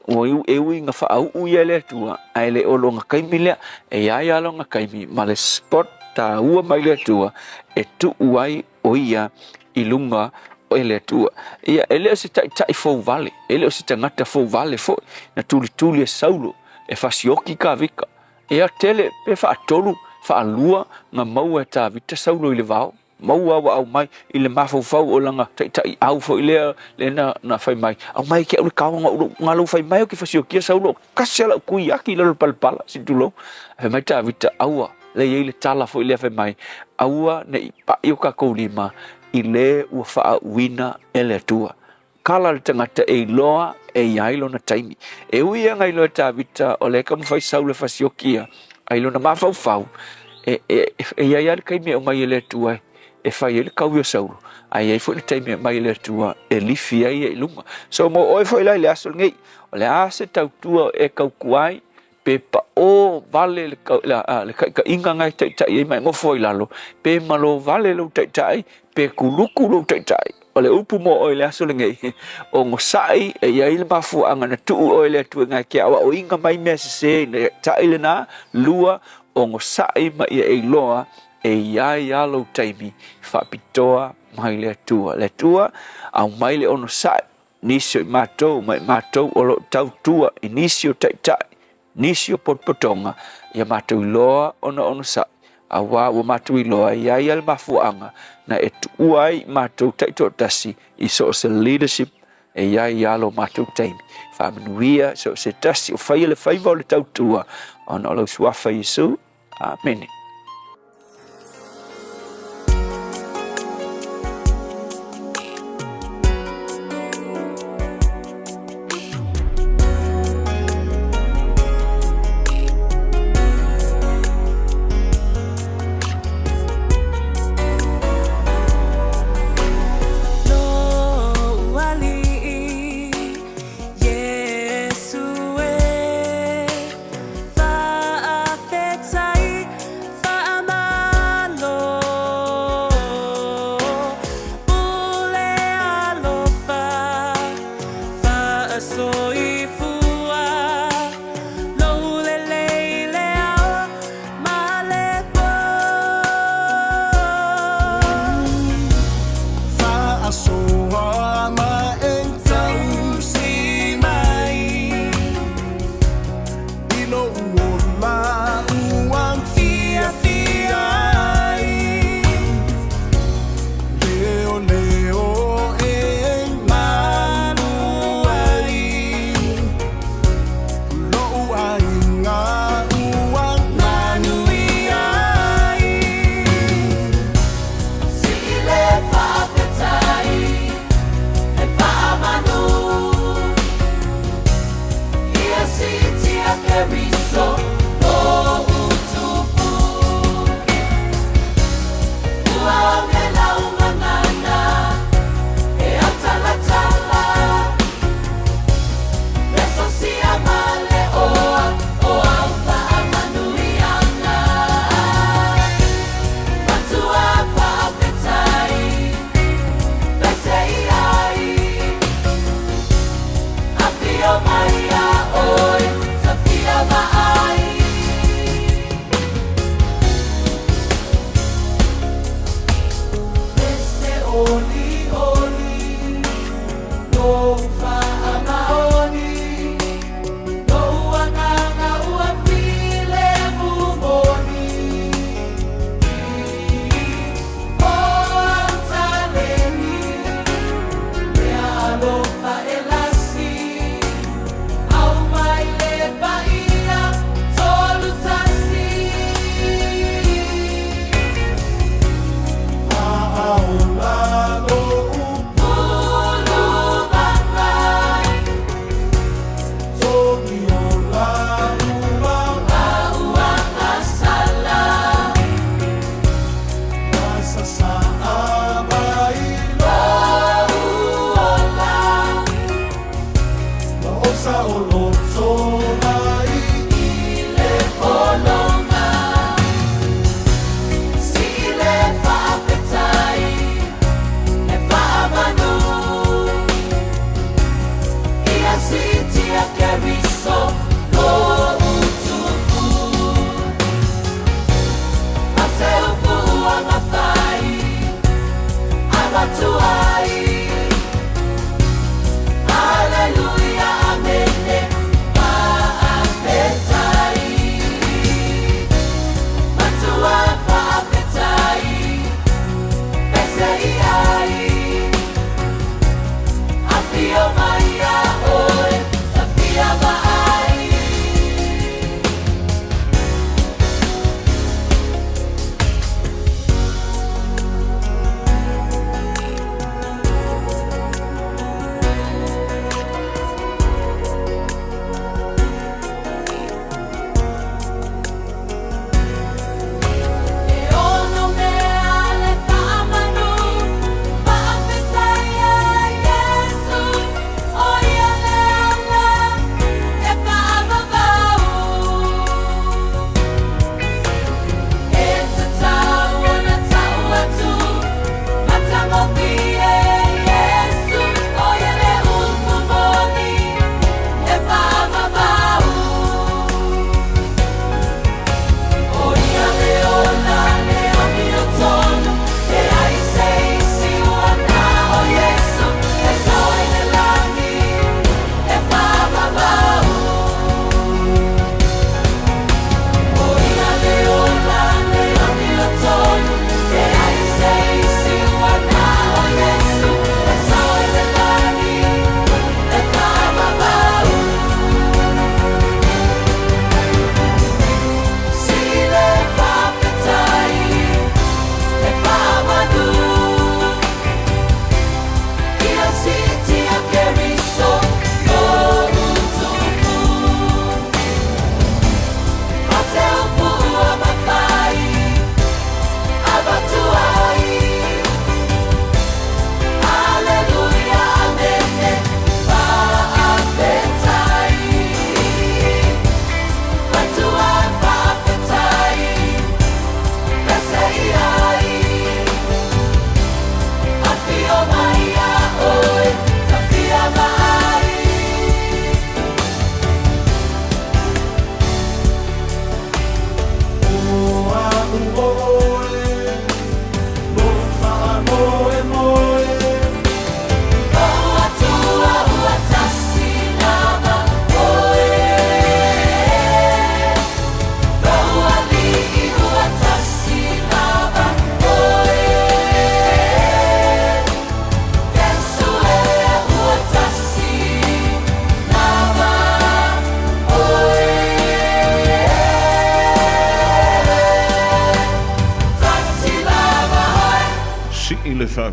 o nga fa au ele tua ai le o lo nga kaimile e ai alo nga kaimi male spot ta ua mai le tua e tu uai o ia ilunga o ele tua ia ele se tai fo vale ele se tangata fo vale fo na tuli e saulo e fasioki ka vika e a tele pe fa tolu fa lua nga mau e ta vita saulo ile vao mau au mai ile mafau o langa tai au fo ile le na fai mai au mai ke o ka nga lo fai mai o ki fasioki saulo kasela kuiaki le palpala situlo e mai ta vita aua le ile tala fo ile fe mai aua ne pa yo ka ko lima ile u fa wina ele tua kala le tangata e loa e yailo na taimi e ui nga ilo ta vita o le ka mo fai saule fasiokia ai lo na mafau e ya kai me o mai ele tua e fai ele ka wi saulu ai fo le taimi mai ele tua e lifi ai e lunga so mo oi fo ile aso ngai o le ase tau tua e ka kuai pe pa o vale le ka inga ngai tai e mai ngofo ilalo pe malo vale lo tai pe kuluku lo tai o le upu mo o le aso le ngai o ngosai e ia ile mafu anga na tu o le tu ngai ke awa o inga mai me se le tai le na lua o ngosai ma ia e loa e ia lo taimi fa pitoa mai le tua au mai le ono sai nisio matou o lo tau tua inisio tai nisio potpotonga ia matu loa ono sa awa wa matu loa ia ia mafuanga na etuai matu taito tasi iso se leadership e ia lo matu time familia so se tasi o fai le fai vol tautua ono lo swafa Yesu amen. Sile fa petai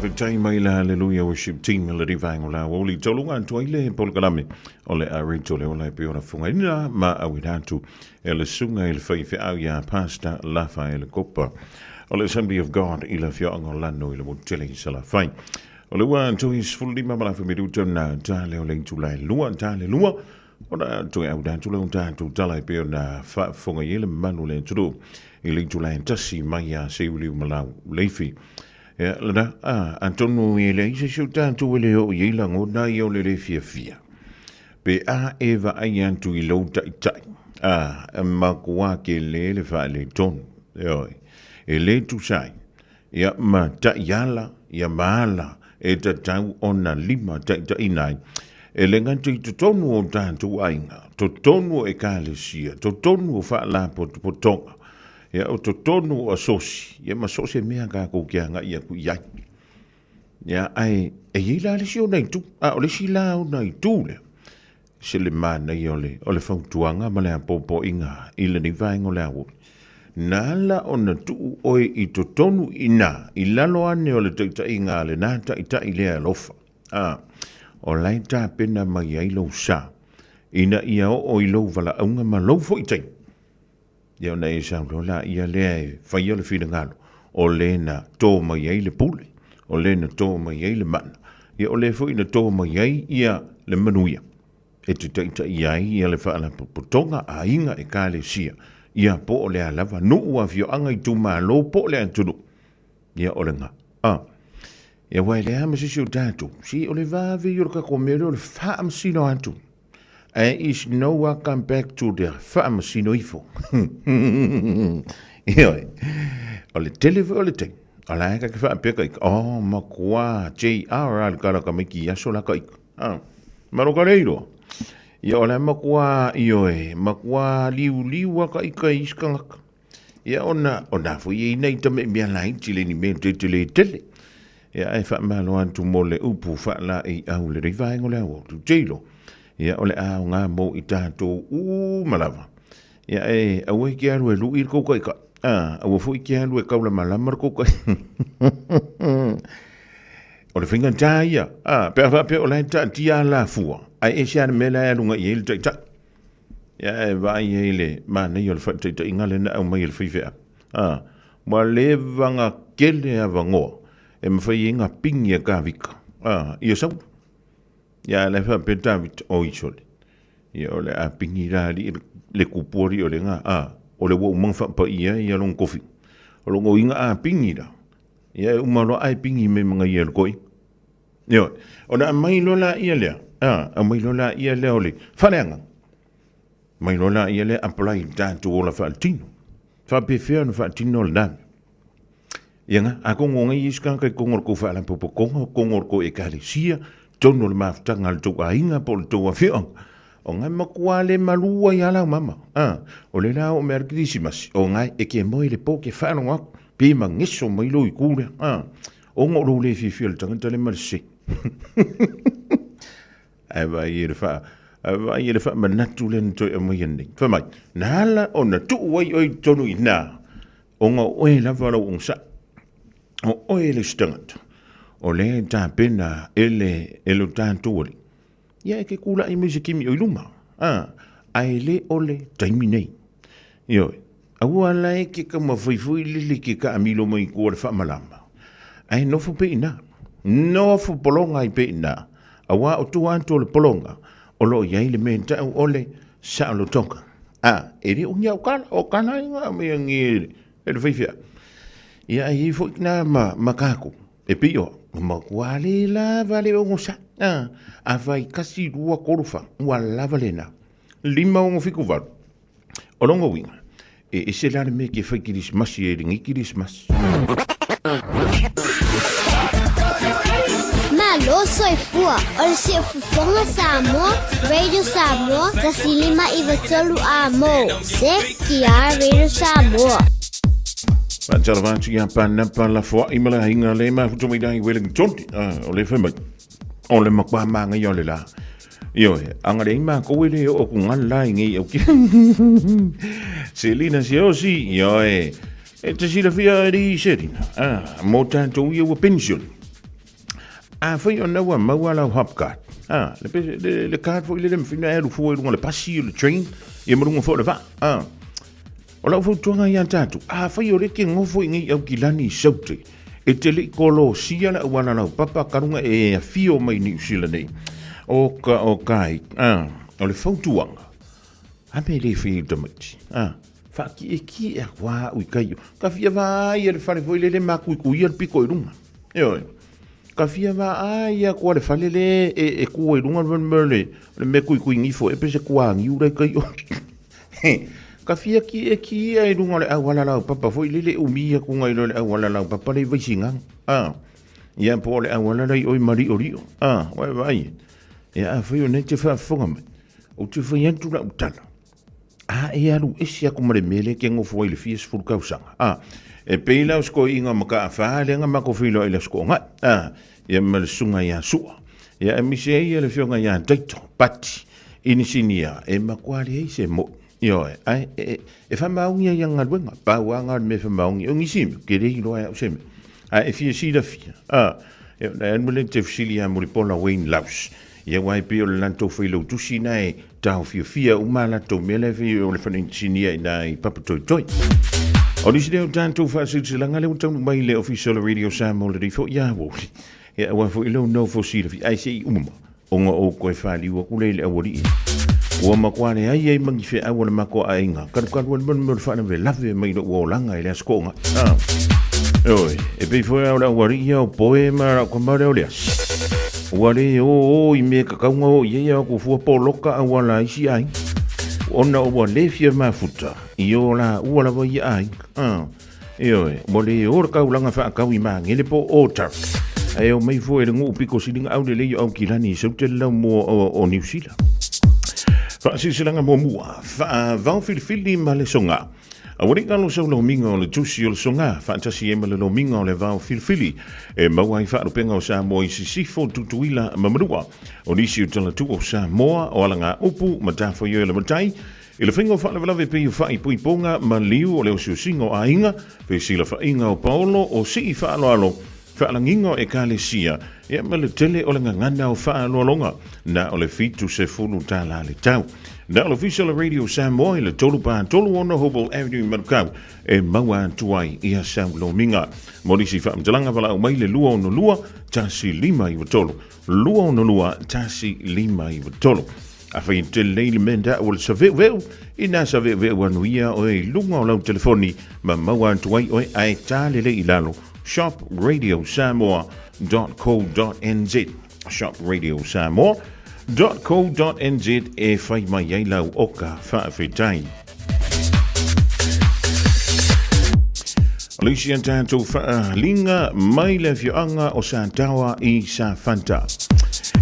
whakatau mai la hallelujah worship team le rivang la woli tolunga tuaile polkalame ole a rito le ola pe ora funga ina ma awidatu ele sunga ele faife au ya pastor lafa ele kopa ole Assembly of God ila fio angolano ile mutele sala fai ole wa to is fully mama fa midu tona tale ole tulai lua tale lua ona to au dan tule unta to tale pe na fa funga ile manule tudo ile tulai tasi maya se uli malau leifi ya lana Antonio ele se shuta tu ele o yela ngona yo le fia pe a eva ayan tu ilo tai ma kwa ke le fa le ton yo ele tu sai ya ma ta yala ya mala e ta tau ona lima ta inai ele ngantu tu tonu o tantu ainga to tonu e kalesia to tonu fa la potonga ya o to tonu o sosi ya ma sosi mea ka ko kia nga ia ku ia ya ai e ila le sio nei tu o le sila o nei tu le se le mana i ole fautuanga ma le popo inga ile ni vaingo le au nala ona tu oi i to tonu ina i lalo ane o le taita inga le na taita i lea lofa o lai ta pena mai ai lo sa ina ia o i lo vala aunga ma lo fo i tei ia na e sa la ia le fai o le fina ngalo o le na tō mai ai le pule o le na tō mai ai le mana ia o le fo ina tō mai ai ia le manuia e te taita ia ia le whaala potonga a inga e ka le sia ia po o le alava nuu a fio anga i tu malo po le antunu ia o le nga ia wai le ama sisi o tātu si o le vāwe i orka komere o le whaamasino atu is no welcome back to the whaamasino ifo ia o le telewe o le teng o la eka ke whaapeka ika makua JR al karaka miki aso laka ika maroka reiro ia o le makua makua liu waka ika iskangaka ia ona fu i nei tame mea lai tile ni mea tele ia ai whaamalo antu mo le upu whaala i au le rivaengo le au tu teilo ia o le au ngā mo i tātou malawa ia au e kia rue lu i kouka ika au fu i kia rue kaula malamar kouka o le whinga tā ia pe o lai tā tia la fua ai e siana me lai alunga i ele taita ia vai ele mana i o le whaitaita inga le na au mai le whiwhea ma le vanga kele a vangoa e mawhai inga pingi a kāwika ia sau ia le whape David o isole ia o le a pingi rāri le kupori o le ngā o le wau mangwha pa ia long kofi o longo inga a pingi ra ia umaro ai pingi me mga ia le koi ia o na mai lola ia lea a mai lola ia lea o le whareanga mai lola ia lea apply tātu o la whaatino whape whea na whaatino le nami ia nga a kongonga i iska kai kongor ko whaala popo kongor ko e kalesia tono le maftanga le tau ainga po le tau a whiong o ngai makua le malua i ala mama o le lao o mea Christmas o ngai e ke moi le po ke whaano ngako pe ma ngeso mai lo i kure o ngoro le whiwhia le tangata le marse ai vai e le wha manatu le ntoi a mai ane whamai nala o na tu wai oi tonu i nā o ngā oe la wala o ngsa o oe le stangata o le tā pena ele tātuari ia e ke kula i mese kimi o iluma ai le ole taimi nei ioi aua lai ke ka mawhaifui lili ke ka amilo mai kua le whamalama ai nofo pe ina nofo polonga i pe ina aua o tuanto le polonga o lo iai le menta o ole sa o lo tonga ere o nia o kana inga mea ngere e le whaifia ia i fo ikna makako e pio makua le la vale o ngosa a vai kasi rua korufa ua lava lena lima o ngofiku varu o longo winga e se lana me ke whai kirismasi e ringi kirismasi Malo soy fua, o se fufonga Samoa, Radio Samoa, tasilima i vatolu amo, se kia Radio Samoa. Panchalavanchi ya panapa la fo imala hinga le ma futu mai dai Wellington o le fema o le makwa manga yo le la yo anga le ma ko le o ku ngala ngi o ki Selina Siosi yo e te sila fia di serina mo tanto yo pension a fai o naua maua lau hopcard le card fo i le mfina e rufu e runga le pasi o le train i marunga fo le va o lau fo tuanga i antatu a fai o reke ngofo i ngai au kilani i saute e te le kolo sia la wana lau papa karunga e fio mai ni usila nei o kai o le fautuanga a me le fi tamati fa ki e wa ui kai ka fia vai e le fare foi le maku ku ia piko i runga ka fia vai ia ko le fale le e ku i runga le me ku ngifo e pese kwa ngi ura kai ka fia ki e runga le awala la papa foi le umia ku ngai le awala la papa le visinga ia po le awala le oi mari orio vai ia foi o nete fa fonga o te foi entu la utana e alu isia ko mare mele ke ngo foi le fies ful kausanga e peila os ko inga maka fa le nga mako filo ile sko nga e mal sunga ya su ya e mise ia le fionga ya taito pati inisinia e makwali e se mo yo e fa maunga ya nga wenga pa wanga me fa maunga ngi sim ke re lo ya sem e fie si da fia e na mole te fsilia mo pola Wayne Laus ia wai pe o lanto filo tusi nai tau fia umala to mele fi o le fanisinia nai papa toi o disi leo tanto fa silanga le utau mai le official radio Samoa le fo ya wo ia wa fo ilo no fo si fi ai sei umma onga o ko fa li wo kule le awori o ma kwale ai mangi fe awol mako ainga kan won mon fa na ve lave mai do wo langa ile skonga oi e pe fo ya awori ya poema ko mare o le wale o i me ka kaunga o ia ko fu poloka a wala isi ai ona o wale fia mafuta i o la wala wa ai mole o ka ulanga fa ka wi ma ngele po ota ai o mai fu e ngu piko silinga au le au kilani so te la mo o New Zealand fa si silanga mo mua fa va fili male songa a wori ka lo so lo mingo le tusi o songa fantasy e male lo mingo le va fili e mawai fa lo penga o sa mo si fo tutuila mamrua o nisi o tala tu o sa moa o alanga upu matafo yo le matai e le fingo fa le lave pe fa i pui ponga ma liu o le o singo ainga pe sila fa inga o Paulo o si fa alo fa langingo e kalesia e male tele o le ngana o fa alo longa na o le fitu se fulu tala le tau na le official radio Samoa le tolupa tolu ono Hobel Avenue Markau e maua tuai ia Sao Lominga morisi fa mtalanga vala mai le lua ono lua tasi lima i tolu lua ono lua tasi lima i tolu afa i te leile menda o le saveu ina saveu anuia o e lunga o lau telefoni ma maua tuai o e ai tale le ilalo shopradio.samoa.co.nz shopradio.samoa.co.nz e fai mai ai lau oka whaafetai. Alicia tātou linga mai le fioanga o sa tawa i sa fanta.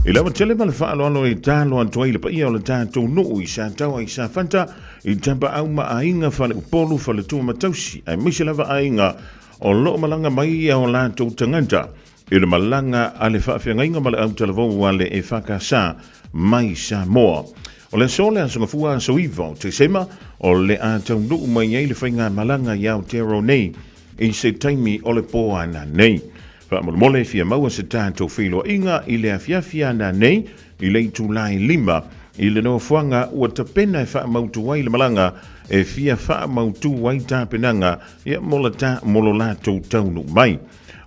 I lawa tele ma le whaaloalo e tālo antua i le paia o le tātou nuu i sa tawa i sa fanta i tampa au ma ainga whale upolu whale tua matausi ai misi lava ainga o loo malanga mai o lātou tanganta i le malanga a le whaafeangainga ma le au talavoa wale e whakasa mai sa moa. O le sole asonga fua so iwa te sema o le a tau nuu mai ei le whainga malanga i Aotearoa nei i se taimi o le poa na nei. Mole fia maua se tātou whiloa inga i le afiafia na nei i le tūlai lima i le noa fuanga ua tapena e wha mautu wai le malanga e fia wha mautu wai tāpenanga i mola tā molo lātou taunu mai.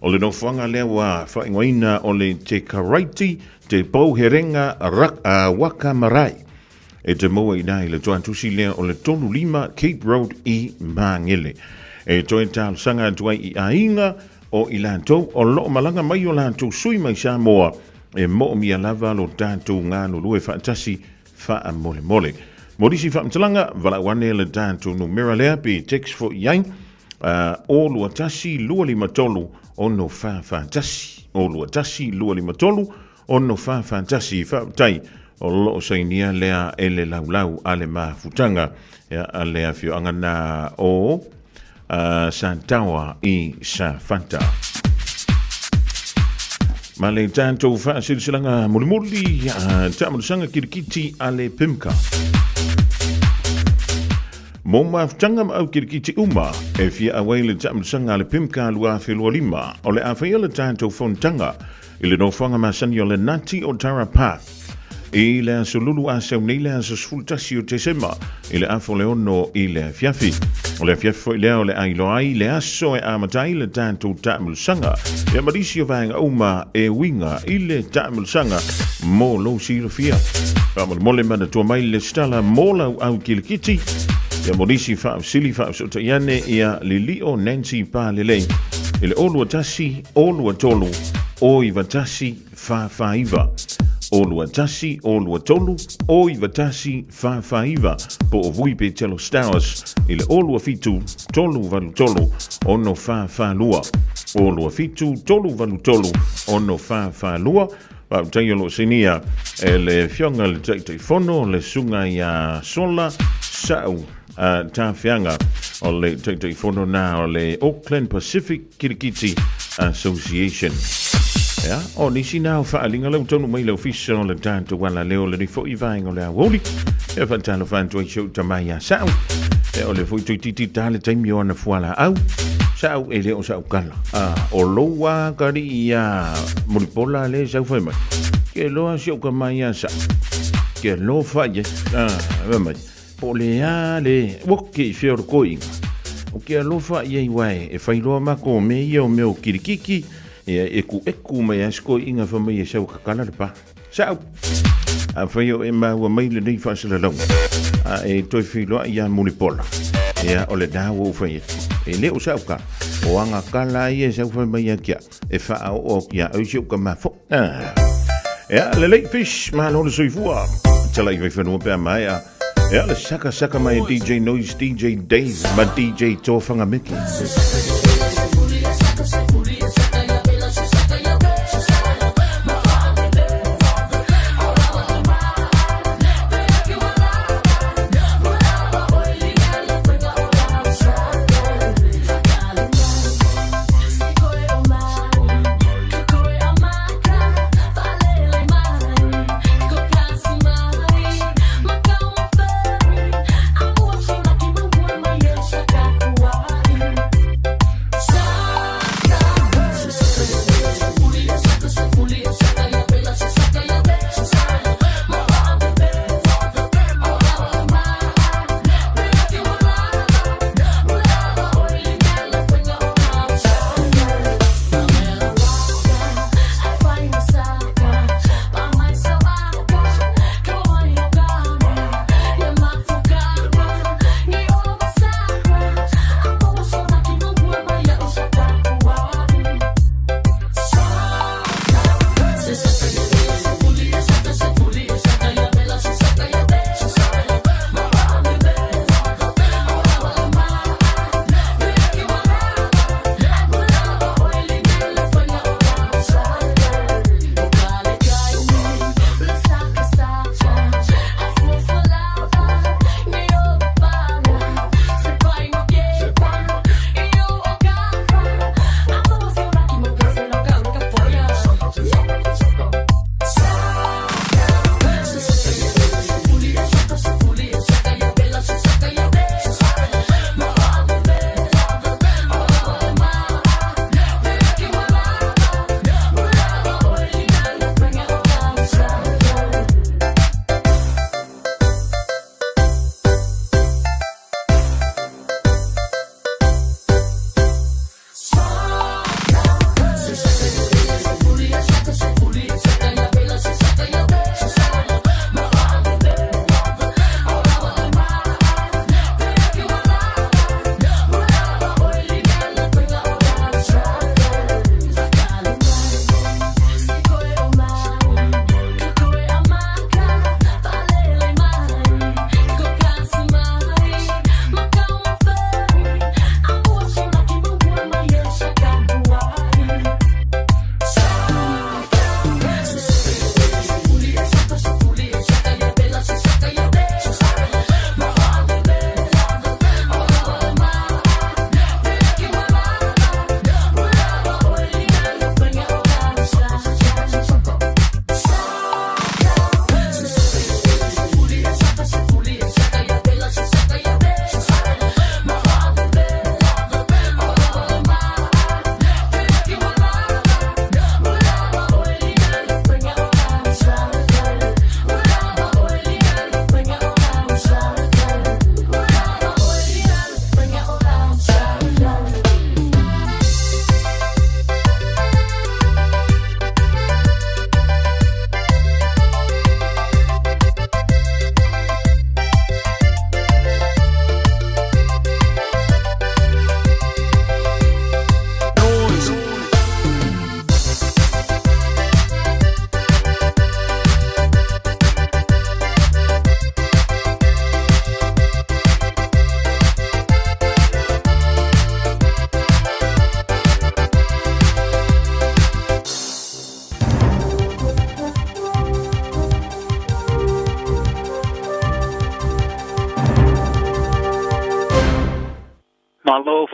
O le noa fuanga lea wa whaingoina o le te karaiti te pouherenga waka marai. E te moa i nai le tuantusi lea o le tolu lima Cape Road i Mangele. E toe tālu sanga tuai i ainga o i lātou o loo malanga mai o lātou sui mai Samoa e mo mia lava lo tātou ngānu lue whaatasi wha mole mole. Morisi wha mtalanga wala wane le tātou no mera lea pe text fo iai o lua tasi lua lima tolu o no whaatasi. O lua tasi lua lima tolu o no whaatasi whaatai o loo sainia lea ele laulau ale mafutanga a lea fio angana o sa tawa i sa fanta. Ma le tātou whaasilsilanga mulimuli tāmadusanga kirikiti ale pimka. Mō maftanga ma au kirikiti uma e fia awai le tāmadusanga ale pimka lua whilua lima o le awhaia le tātou whontanga I le nofanga masani o le nati o Tarapa. I le aso lulu asa nei le aso sfultasi o tesema. I le afo le ono i le fiafi. O le fiafi le o le ailo ai le aso e amatai le tanto tamul sanga. E marisi o vaenga uma e winga i le tamul sanga mo lo siro fia. Mole mana tua mai le stala mola au kilikiti. Ia morisi fa sili fa so tayane ia Lilio Nancy pa lele. Ile olu atasi olu atolu o ivatasi fa faiva. Olu atasi olu atolu o ivatasi fa faiva. Po ovui pe telo stars. Ile olu afitu tolu valu tolu ono fa lua. Olu afitu tolu valu tolu ono fa lua. Tayo sinia le fionga le fono le sunga ya sola sau tafianga o le fono na o le Auckland Pacific Kirikiti Association. Ya, o nisi nao whaalinga lau tonu mai lau fisa o le tanto wala leo le nifo i vaenga o le awoli. E whantano whantua i shau tamai a sau. E o le fui tui titi tale taimi o ana fuala au. Sau e leo sau kala. O loa kari ia muripola le sau whaimai. Ke loa siau ka mai a sa. Ke loa whaie. Whaimai. Po le a le woke i whioro koinga. O ke loa whaie i wae. E whailoa mako me ia o meo kirikiki. E eku mai asko inga whamai e sau kakana le pa. Sau. A whaio e maua mai le nei whaasala lau. E toi whiloa ia muripola. Ea o le dawa u whaie. E leo sau ka. O anga kala i e sau whamai a kia. E wha o kia au siu ka mafo. Ea le late fish mahalo le soifua. Tala i whanua pia mai a. Ea le saka mai DJ Noise, DJ Dave, ma DJ Tōwhanga Miki.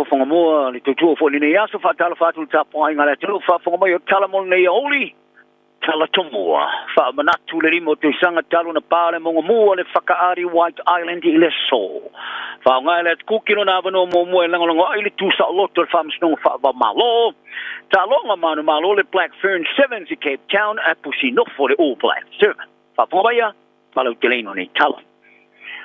fonga mo le tutu fo ni ya so fa tala fa tu ta po inga le tu fa fonga mo yo tala mo nei oli tala tomua fa manatu le rimo tu sanga talu na pale mo mo le whakaari White Island i le so fa nga le kukino na vano mo mo e lango ile tu sa loto fa msno fa ba malo ta longa manu malo le Black Fern Sevens i Cape Town a pusi no for the All Black Seven fa fonga ya malo teleno ni tala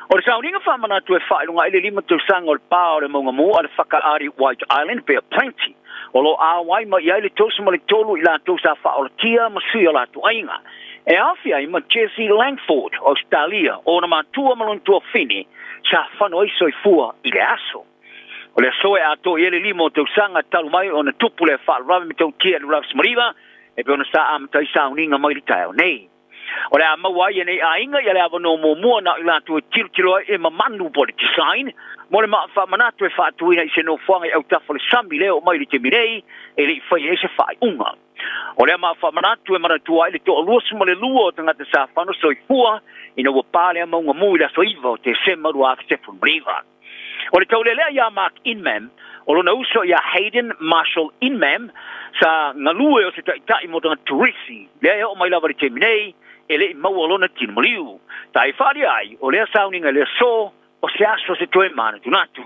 o le sauninga fa manatu e fa ilunga ile lima tu sanga o le pao le mo mo le whakaari White Island be plenty o lo awai ma ia le tosu ma le tolu ila tosa fa o tia ma sui la tu ainga e afia i ma Jesse Langford Australia o na matua malon tua fini sa fano iso i fua i le aso o le soe ato i ele limo tau sanga talu mai o na tupu le fa rame mi tau tia le Ravs Mariva e pe ona sa am tai sa uninga mai li taio nei o le ama wai e nei a inga i le avano mo mua na ila tu tiro tiro e ma manu body design mo le ma fa manatu e fa tuina i se no fuanga au tafale sami leo mai li te mirei e le fai e se fai unga o le ma fa manatu e maratua i le to aluasu ma le lua o tangata sa whano soi fua ina wa pale a maunga mui la soiva o te se maru a Stephen Briva o le tau lelea ia Mark Inman o lona uso ia Hayden Marshall Inman sa ngalue o se taitai mo tanga turisi lea o mai lava li te mirei e le maua lona tino maliu tai whari ai o lea sauninga lea so o se aso se toe mana tunatu.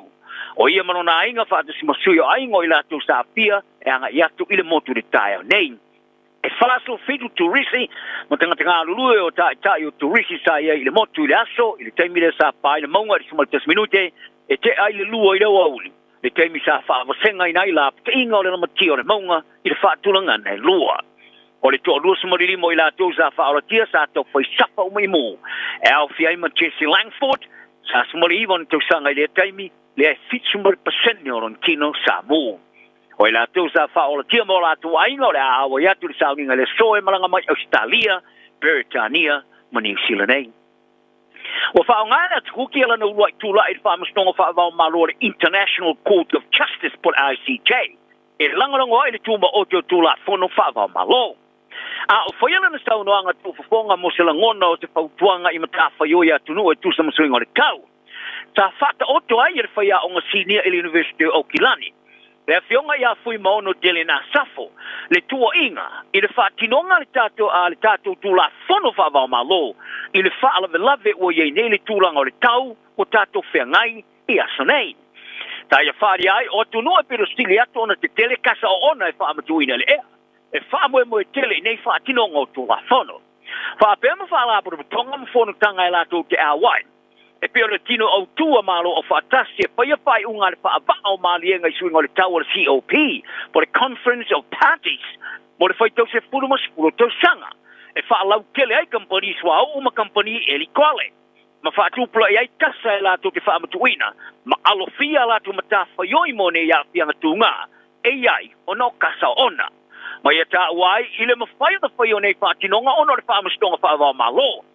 O ia manona ainga whaata si masui o aingo i lato sa pia e anga i atu ile motu de tae o nei. E whalaso fitu turisi, ma tanga alulue o tai o turisi sa ia ile motu ile aso, ile teimile sa pa ile maunga i sumaltas minute, e te ai le lua i lewa uli. Le teimi sa whaawasenga i nai la pta inga o le namati o le maunga i le whaatulanga nei lua. O le toa lua sumaririmo i lato sa whaaratia sa tau whai sapa o mai mo. E au fiaima Jesse Langford, sa sumali iwan tau sanga i le taimi, le ai fitsumari paseni o ron kino sa mo. O i la tau sa wha o la tia mo la tu ainga o le awa iatu le sauninga le soe malanga mai Australia, Britannia, ma New Zealand ei. O wha o ngana tukuki ala na ulua i tula i wha mastonga wha wau malo le International Court of Justice put ICJ. E langarango ai le tuma o teo tula fono wha wau malo. A o whaiala na sau noanga tu whafonga mo se langona o te whautuanga i mata whaioia atunu e tu sa masuinga o le kau. Ta whata oto ai e le whaia o ngasinia i le University o Kilani. Le whionga ia fui maono dele na safo, le tua inga, i le whaatinonga le tātou tūla whono whaavao malo, i le whaalawe lave o iei nei le tūlanga o le tau, o tātou whengai i asanei. Ta ia whaari ai, o tunua pero stili atu ona te tele kasa o ona e whaamatuina le ea. E whaamoe mo e tele nei whaatinonga o tūla whono. Whaapema whaalapo tonga mfono tanga e lato te awai. E peo le tino au tua malo o whaatasi e paia whai unga le whaavaa o maalienga i suinga o le tau o le COP, po le Conference of Parties, mo le whai tau se furu maspuro tau sanga. E whaalau kele ai kampani swa au uma kampani e li kwale. Ma whaatupula e ai tasa e lato te whaamatuina, ma alofia lato mata whaioi mo ne ia fianga tunga, e ai o no kasa ona. Ma ia ta wai, ile mawhai na whai o nei whaatinonga ono le whaamastonga whaavao malo.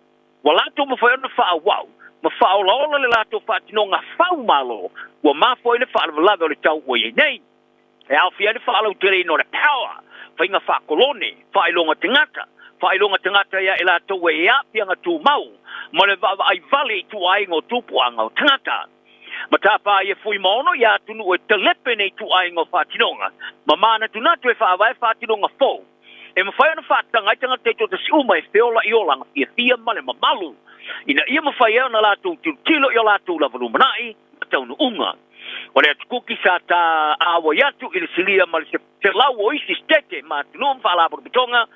Wa lato mawhai o na whaawau, ma whaolaola le lato whaatinonga whau malo, wa mafo le whaalawalawe o le tau o ye nei. E alfia le whaalau tere no le power, whainga whaakolone, whailonga tangata ia e lato e apianga tū mau, ma le wawa ai vale i tu ainga o tūpuanga o tangata. Ma tāpā e fui maono ia tunu e telepe nei tu ainga o whaatinonga, ma mana tunatu e whaawai whaatinonga fōu. E mawhai ana whaatanga i tangata e tota si uma e whiola i olanga fia male mamalu. Ina ia mawhai ana lātou tilo i o lātou lavalu manai, ma taunu unga. O le atukuki sa tā awa iatu i le silia ma le se lau o isi stete ma tunu mwhaalapo bitonga,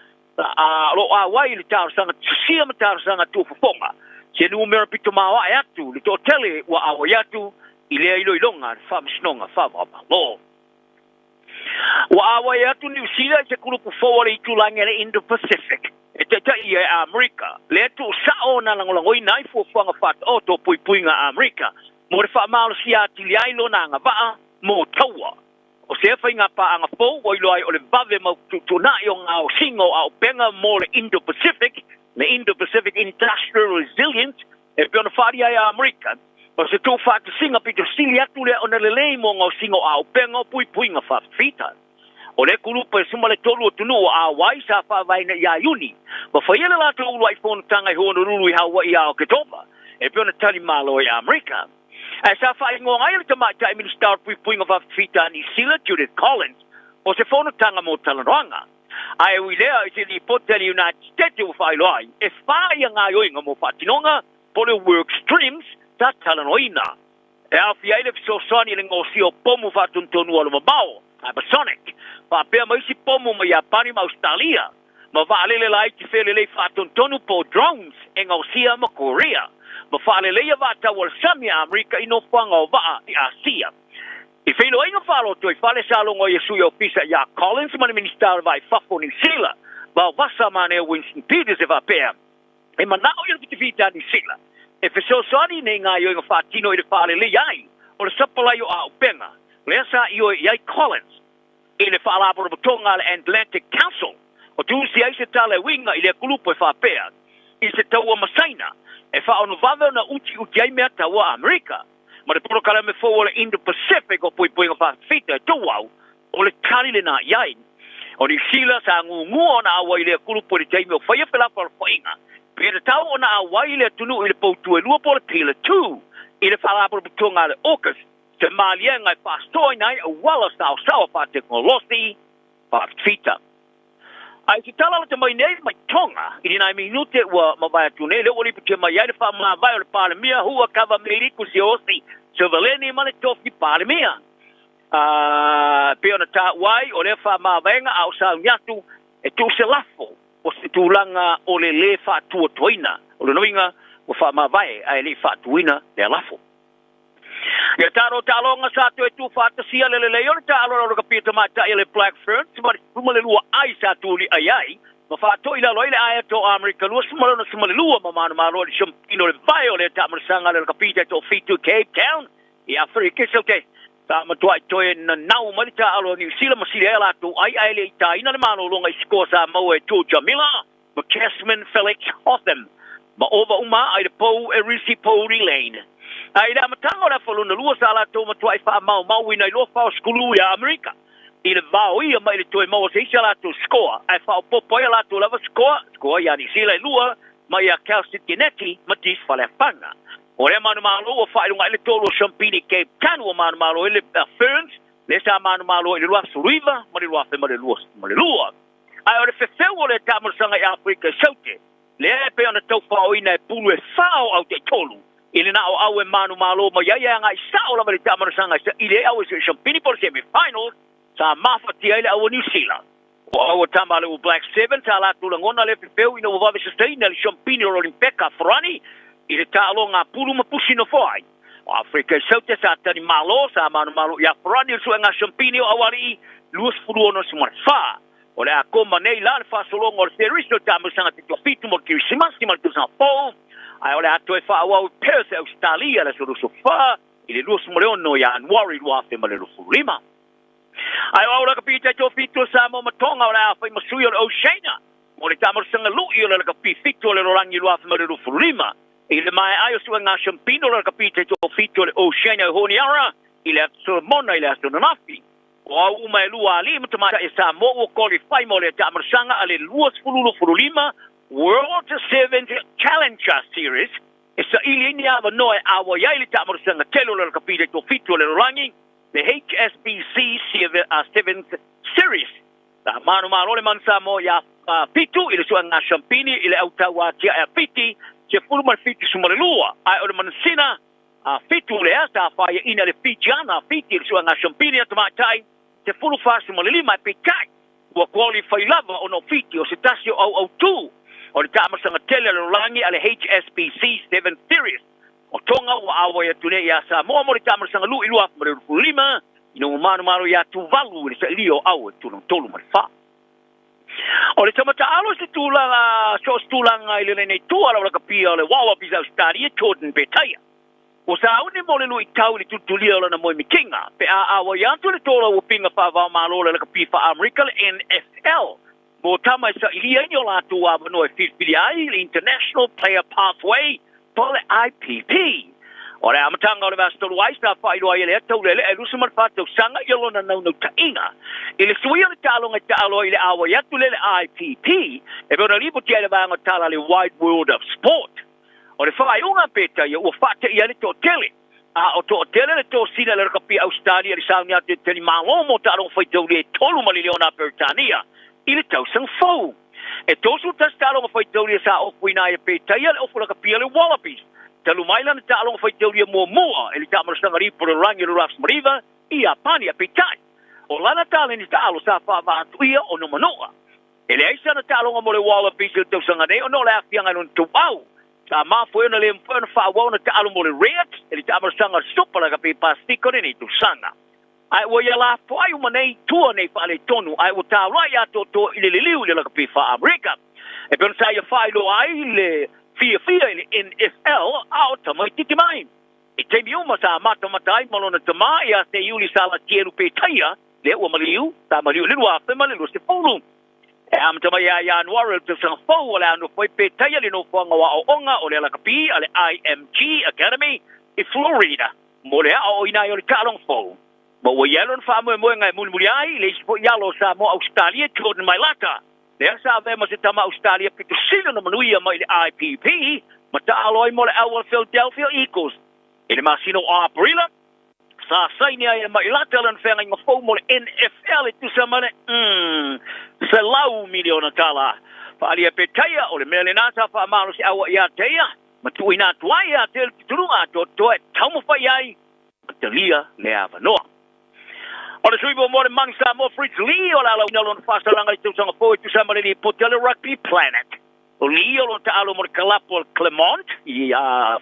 lo awai i le tārasanga, susia ma tārasanga tūwhafonga. Se nu mera pito mawa e atu, le tō tele wa awa iatu, i lea ilo ilonga, whamisnonga, whawamalo. Wa awa iatu New Zealand se kulupu fōwale i tūlange le Indo-Pacific. E te tai e Amerika. Le atu sao na langolangoi nai fuafuanga whata o tō puipuinga Amerika. Mo re whaamalo si ati li ailo na anga waa, mo taua. O se e whainga pa anga fōu, o ilo ai o le vave mau tutunai o ngā o singo au penga mo le Indo-Pacific, le Indo-Pacific Industrial Resilience, e peona whaari ai a Amerika. O se tō whaata singa pito sili atu le o na lelei mo ngā o singo au penga o puipuinga whawhita. O le kulupa e suma le tolu o tunu o a wai sa whawaina i a iuni. Ma whaiele la tō ulu ai whono tanga i hono ruru i hawa i ao ke topa. E peona tali malo i Amerika. Sa whaingo ngai le tamata i Minister Puipuinga Whawhita New Zealand, Judith Collins, o se whanatanga mo Talanoanga. Ai ui lea i se li pote le United States o whailoai, e whaia ngā oinga mo whatinonga, pole work streams ta Talanoina. E awhi aile fisosani le ngosi o pomu whatuntonu alo mabao, Hypersonic, whapea maisi pomu ma Japani ma Australia, ma whaalele lai ti whelele whatuntonu po drones e ngausia ma Korea, ma whaalele ia wata wal samia Amerika ino whanga o waa i Asia. I whelo inga whalo toi whale salongo i sui ofisa ya Collins mani minister vai whafo New Zealand, ma wasa mane Winston Peters e whapea, e manao i rupiti vita New Zealand. E fesosani ne ngā ioinga whātino i le whaalele iai, o le sapalai o au penga, lea sa io iai Collins, i le whaalapura butonga le Atlantic Council, o tuusi ai se tale winga i le kulupo e whapea, i se taua masaina, e whaonu vave na uti ai mea taua Amerika, ma le porokala me fo o le Indo-Pacific o puipuinga whawhita e tauau, o le kari le nā iai, o New Zealand sa ngungua na awa i le kulupo le taimi o whaia whelapa o whainga, Pere tau o na awai le tunu i le poutu e lua po le pila tū, i le whalapura putunga le Aukus, te malia ngai whastoi nai a wala sao wha teknolosi, whawhita. Ai se tala le te mai nei mai tonga, i ni nai minute ua mawai atune, le uli putia mai ai le wha mawai o le palemia, hua kawa meriku si osi, se valeni mane tofi palemia. Peo na ta wai o le wha mawainga au sao nyatu, e tu se lafo, o se tūlanga o le whātua toina, o le noinga o whamawai ai le whātuina le lafo. Ia tāro tālonga sātu e tū whātasia le leo le tālo rau ka pita mata i le Black Ferns, mari sumale lua ai sātu li ai, ma whāto ila loi le aia to Amerika lua sumale lua ma manu maro le shampino le vai o le tāmarasanga le ka pita to Fitu Cape Town, i Afrika soke. Ta matua toi na nau mari ta alo New Zealand masile ala tu ai le ta ina le mano longa iskosa mo e tu Jamila ma Casman Felix Hotham ma over uma ai le po e risi po lane ai da matango da folo na lua sala to matua i fa mau ina lo fa skulu ya America i le vao ia mai le toi mo se sala to score ai fa popo ala to lava score ya New Zealand lua mai a Kelsey Kennedy ma dis fa le panga. O le manu malo o whaerunga ele tolo Champini Cape Town o manu malo ele Ferns, le sa manu malo ele lua Suriva, ma le lua fe ma le lua. Ai o le fefeu o le tamarasanga i Afrika saute, le e pe ana tau whaoina e pulu e whao au te tolu, ele na au e manu malo ma iaia nga i sao lama le tamarasanga i le au e Champini por semi-finals, sa mawhati ele au New Zealand. O au o tamale o Black Seven, ta la tula ngona le fefeu ina o vave sustaina le Champini o Olimpeka Frani, i le tālo ngā pulu ma pusi no whai. O Afrika saute sa tani malo, sa manu malo ia Frani o sua ngā Champini o awari i luas furu ono si marwha. O le a koma nei la le whasolonga o le series no tāmusanga te tofitu mo kirisimasi ma le tusan pō. Ai o le ato e whaawau Perth Australia le suru so wha, i le luas mo le ono i Anuari luafe ma le rufu lima. Ai o aura ka pita tofitu sa mo matonga o le a whai masui o le Oceania. Mo le tāmusanga lui o le ka pifitu o le rorangi luafe ma le rufu lima. I le mai ai o sua ngā Champino la kapite to fito le Oceania Honiara, i le Solomona i le Astronafi. O au uma e lua ali, matamata e sa mo o qualify mo le tamarasanga a le luas fululima World Sevens Challenger Series, e sa ili ini ava noe awa iai le tamarasanga telo la kapite to fito le rorangi, le HSBC Sevens Series. La manu le mansa mo ya pitu, i le sua ngā Champini, i le autawa tia e piti, se fulu mal fiti sumale lua ai o le manasina a fitu le asa fa ina le fitiana fiti so nga Champini at matai se fulu fa sumale lima pitai o qualify lava o no fiti o se tasio au tu o le tamasanga tele le rangi ale HSBC 7 series o tonga o awa ya tune ya sa mo le tamasanga lu ilua mo le lima ino manu ya tu valu le se lio au tu no tolu mal fa. O le tamata alo se tūlanga, so tūlanga i le nei tua la ka pia le wawa pisa Australia, Jordan Betaya. O sa aune mo le lui tau li tutulia la na moi mikinga, pe a awa yantu le tola o pinga wha malo le ka pia wha America le NFL. Mo tama sa ilia inyo la tua no e whiwhiri ai le International Player Pathway po le IPP. O le amatanga o le vastolu aista whairua i le atau le e lusa marwhatau sanga i alona nau tainga. I le suia le talonga talo i le awa i atu le IPP, e vera lipo tia le vanga tala le wide world of sport. O le whaiunga peta i ua whata i ale tō tele, o to tele le to sina le kapi Australia le saunia te teni malo mo ta ro fai tau le tolu miliona per tania ile tau sang fo e to su ta sta lo fai tau le sa o kuina e pe tai le o fo la kapi le wallabies te lu mai lan ta lo fai tau le mo moa ele ta mar sanga ri por rangi ro ras mariva ia pani pe tai o lana ta le ni ta lo sa fa va tuia o no manoa ele ai sa na ta lo mo le wallabies le tau sanga ne o no le afianga no tu au ta ma foi na le mfano fa wona ta alo mo le red ele ta mar sanga sopa la kapi pastiko ni tu sanga ai wo ya la fo ai uma nei tu nei fa le tonu ai wo ta ra ya to ile le liu le la kapi fa America e per sa ya fa lo ai le fia ile NFL out ta mai tiki mai e te mi uma sa mata matai malona te ma ya te yuli sala tieru pe taia le o maliu ta maliu le wa fe maliu se fulu e am te mai ya anwar te sa fo wala no foi pe taia le no fo nga o onga o le la kapi ale IMG Academy e Florida mo le o ina yo kalong fo mo wo yelon fa mo ngai mulmuli ai le spo yalo sa mo Australia tod mai lata le sa ve mo se tama Australia pitu sino no manuia mai le IPP mata aloi mo le awal Philadelphia Eagles ele masino aprila sa saini ai mai lata lan fenga ngo fo mo le NFL tu sa mane se lau miliona tala fa ali pe taia o le melena sa fa malo si awa ya taia matu ina tuaya tel turunga to tamo fa yai telia le avanoa Ora sui bo more mangsa mo Fritz Lee o la no lon fasta langa tu sanga foi tu sama ni potele rugby planet. O Lee o ta alo mo Calapol Clement i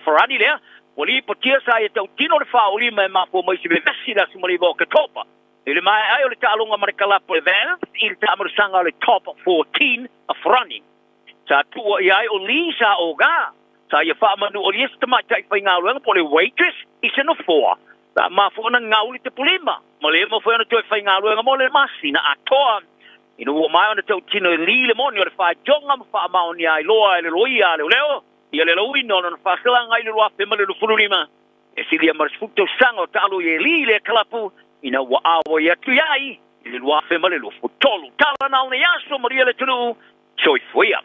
Ferrari le. O Lee potia sa e tau tino le fa o Lee ma po mai se Messi la sumali bo ka topa. Ele mai ai o le ta alo mo Calapol Van il ta mo sanga le top 14 of running. Sa tu o ai o Lee sa o ga. Sa ia fa manu o Lee sta mai tai fa ngalo po le waitress is no 4. Ta ma fo na ngauli te polima mo le mo fo na toi fai ngalo nga mo le masina atoa ino o mai ona tau tino li le mo ni o fa jonga mo fa ma oni ai loa le loia le leo ia le loi no na fa sala ngai le loa pe mo le fululima e silia mar sfuto sango talo ye li le klapu ina wa awo ya tu yai le loa pe mo le lo futolo tala na oni aso mo le tulu choi foia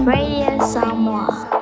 Radio Samoa.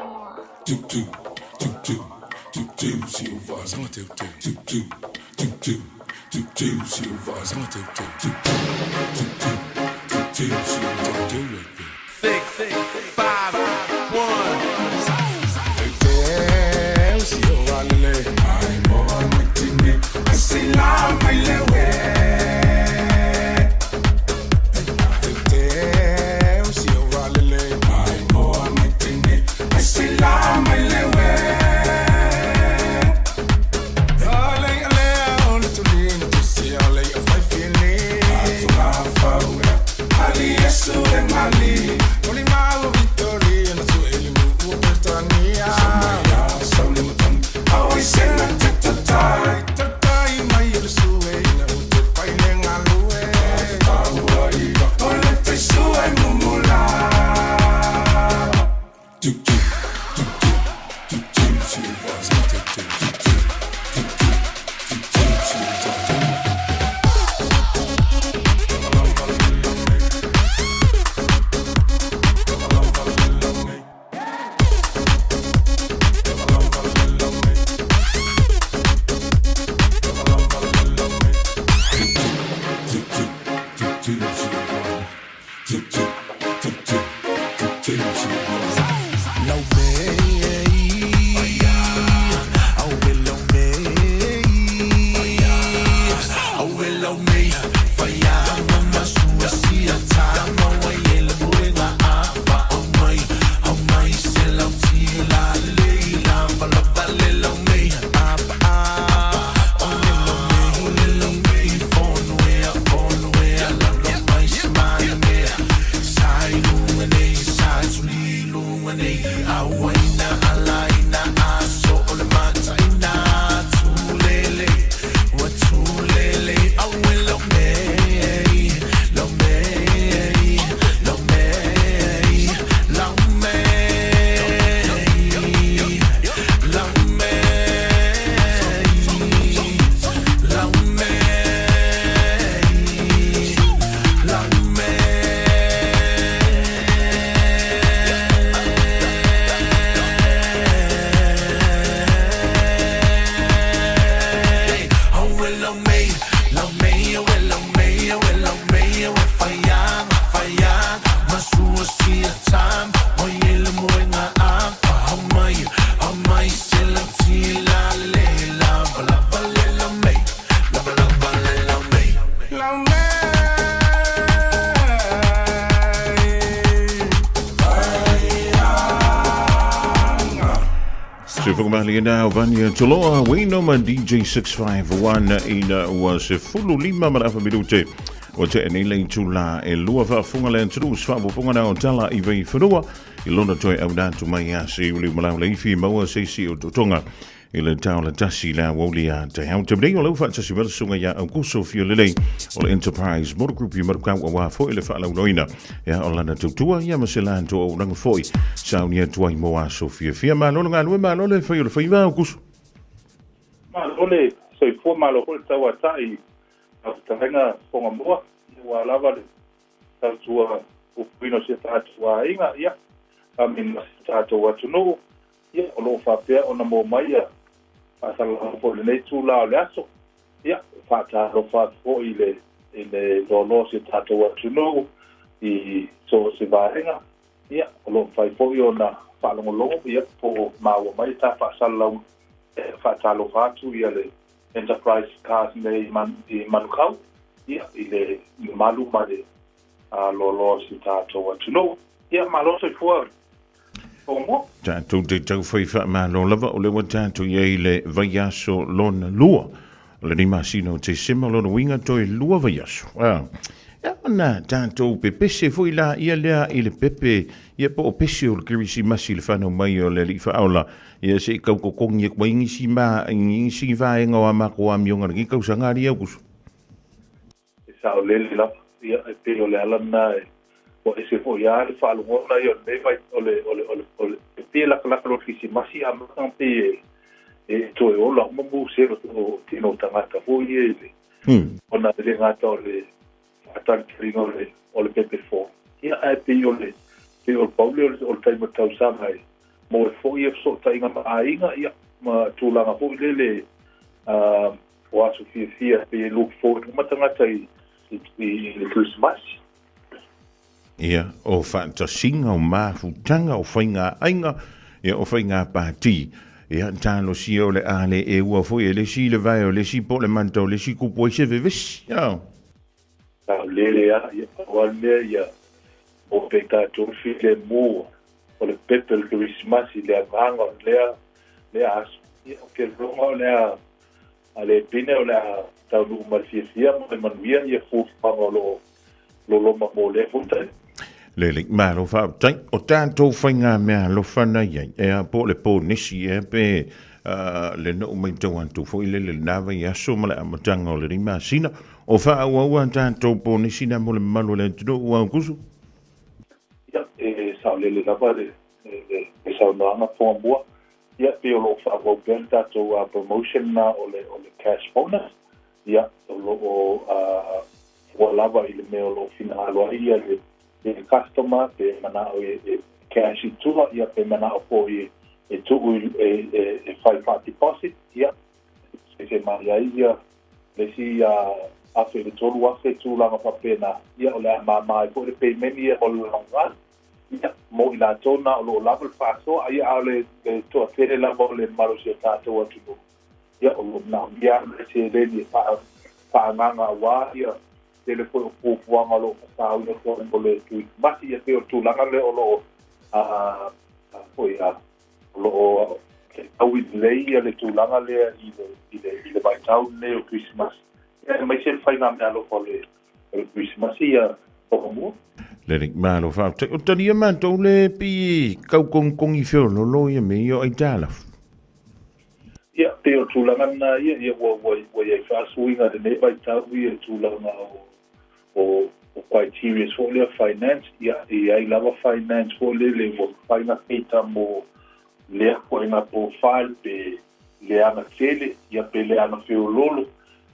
So for Mali now, Vanya Toloa, we know my DJ 651 in was a full lima marafa minute. O te enei tula e lua fa funga le tru swa funga na tala I vei whanua I lona toi au nātu mai a se uli malau le iwi maua se si o totonga I le tau le tasi la woli a te hau te mnei o lau wha tasi wala sunga ya au kuso fio lelei o le Enterprise Motor Group I marukau a wā fo I le wha lau noina ya o lana tautua ya masela anto o rangu foi sao nia tuai moa so fia ma lona ngā lue ma lole whai o le whaiwa au kuso ma lole so I fua ma lo hol taua tai a tahenga fonga moa wa lava le tatua o pino se tatua inga ia a min tatua tuno ia o lo fa pe ona mo mai ia a sala po le tu la le aso ia fa ta lo fa fo ile lo se tatua tuno I so se va inga ia o lo fa fo yo na fa lo ia po ma o mai ta fa sala fa ta lo fa tu ia le Enterprise Cars nei manukau ia ile malu mare a lo si tato atuno ia malo se fuar omo tato te tau whaiwha ma lo lava o le wa tato ia le vaiaso lona lua o le ni masino te sema lona winga toi lua vaiaso ia mana tato pe pese fui la ia lea I le pepe ia po o pese o le kirisi masi le whanau mai o le li whaola ia se kau kokongi e kwa ingisi ma ingisi vaenga o amako a mionga ki kau sangari au kusu sa o lele la ia e pe o le alana o ese fo ia le fa lo na yo me vai o le pe la lo kisi masi a ma pe e to e o la mo mo se o tino tangata fo ie ona le ngata o le atan trino o le pepe fo ia e pe o le Paulo o le taima tau sanga mo fo ia so tainga ma ainga ia ma tulanga fo lele o aso fia pe look forward matangata I Christmas. Ia, o whaatasinga o mafutanga o whainga ainga, ia o whainga pāti. Ia, tālo si o le ale e ua fo e le si le vai o le si po le mantau, le si kupo I se veves. Ia. Lele ia, ia pawane ia, o pe tātou file mo, o le pepe le Christmas, le amanga o le aso. Ia, o ke ronga o le a le pine o le a tau lu malfia mo manuia ia fu pangolo lo mo le funta le ma lo fa tai o tanto fainga me lo fana ia e po le po nisi e pe le no mai tau antu fo ile le nava ia so mala amatanga o le rima sina o fa wa tanto po nisi na mo le malo le tu wa kusu ia e sa le lava le sa na fo mo ia pe lo fa go benta to a promotion na o le cash bonus ia o lava I le meo lo finalo ia le customer pe mana o cash tua ia pe mana o po e tu e fai deposit ia se maria ia le si a fe le tolu a fe tu langa pa pena ia o le mama po le payment ia o longa ia mo ila tona o lo lava fa so ia ale to tele lava le malo se tato o tu ia o na ia se le ni pa nganga wa ia telefone po puanga lo sa o ko le tu masi ia te o tu langa le o lo po ia lo au le ia le tu langa le I le vai tau le o Christmas ia mai se fai na me lo ko le Christmas ia o mo le malo fa o tani man to le pi kau kong I fio lo ia me yo ai tala ia te o tulanga na ia wa ia fa suinga de ne vai tau ia tulanga o criteria for le finance ia ai lava finance for le finance eta mo le ko ina profile pe le ana tele ia pe le ana feololo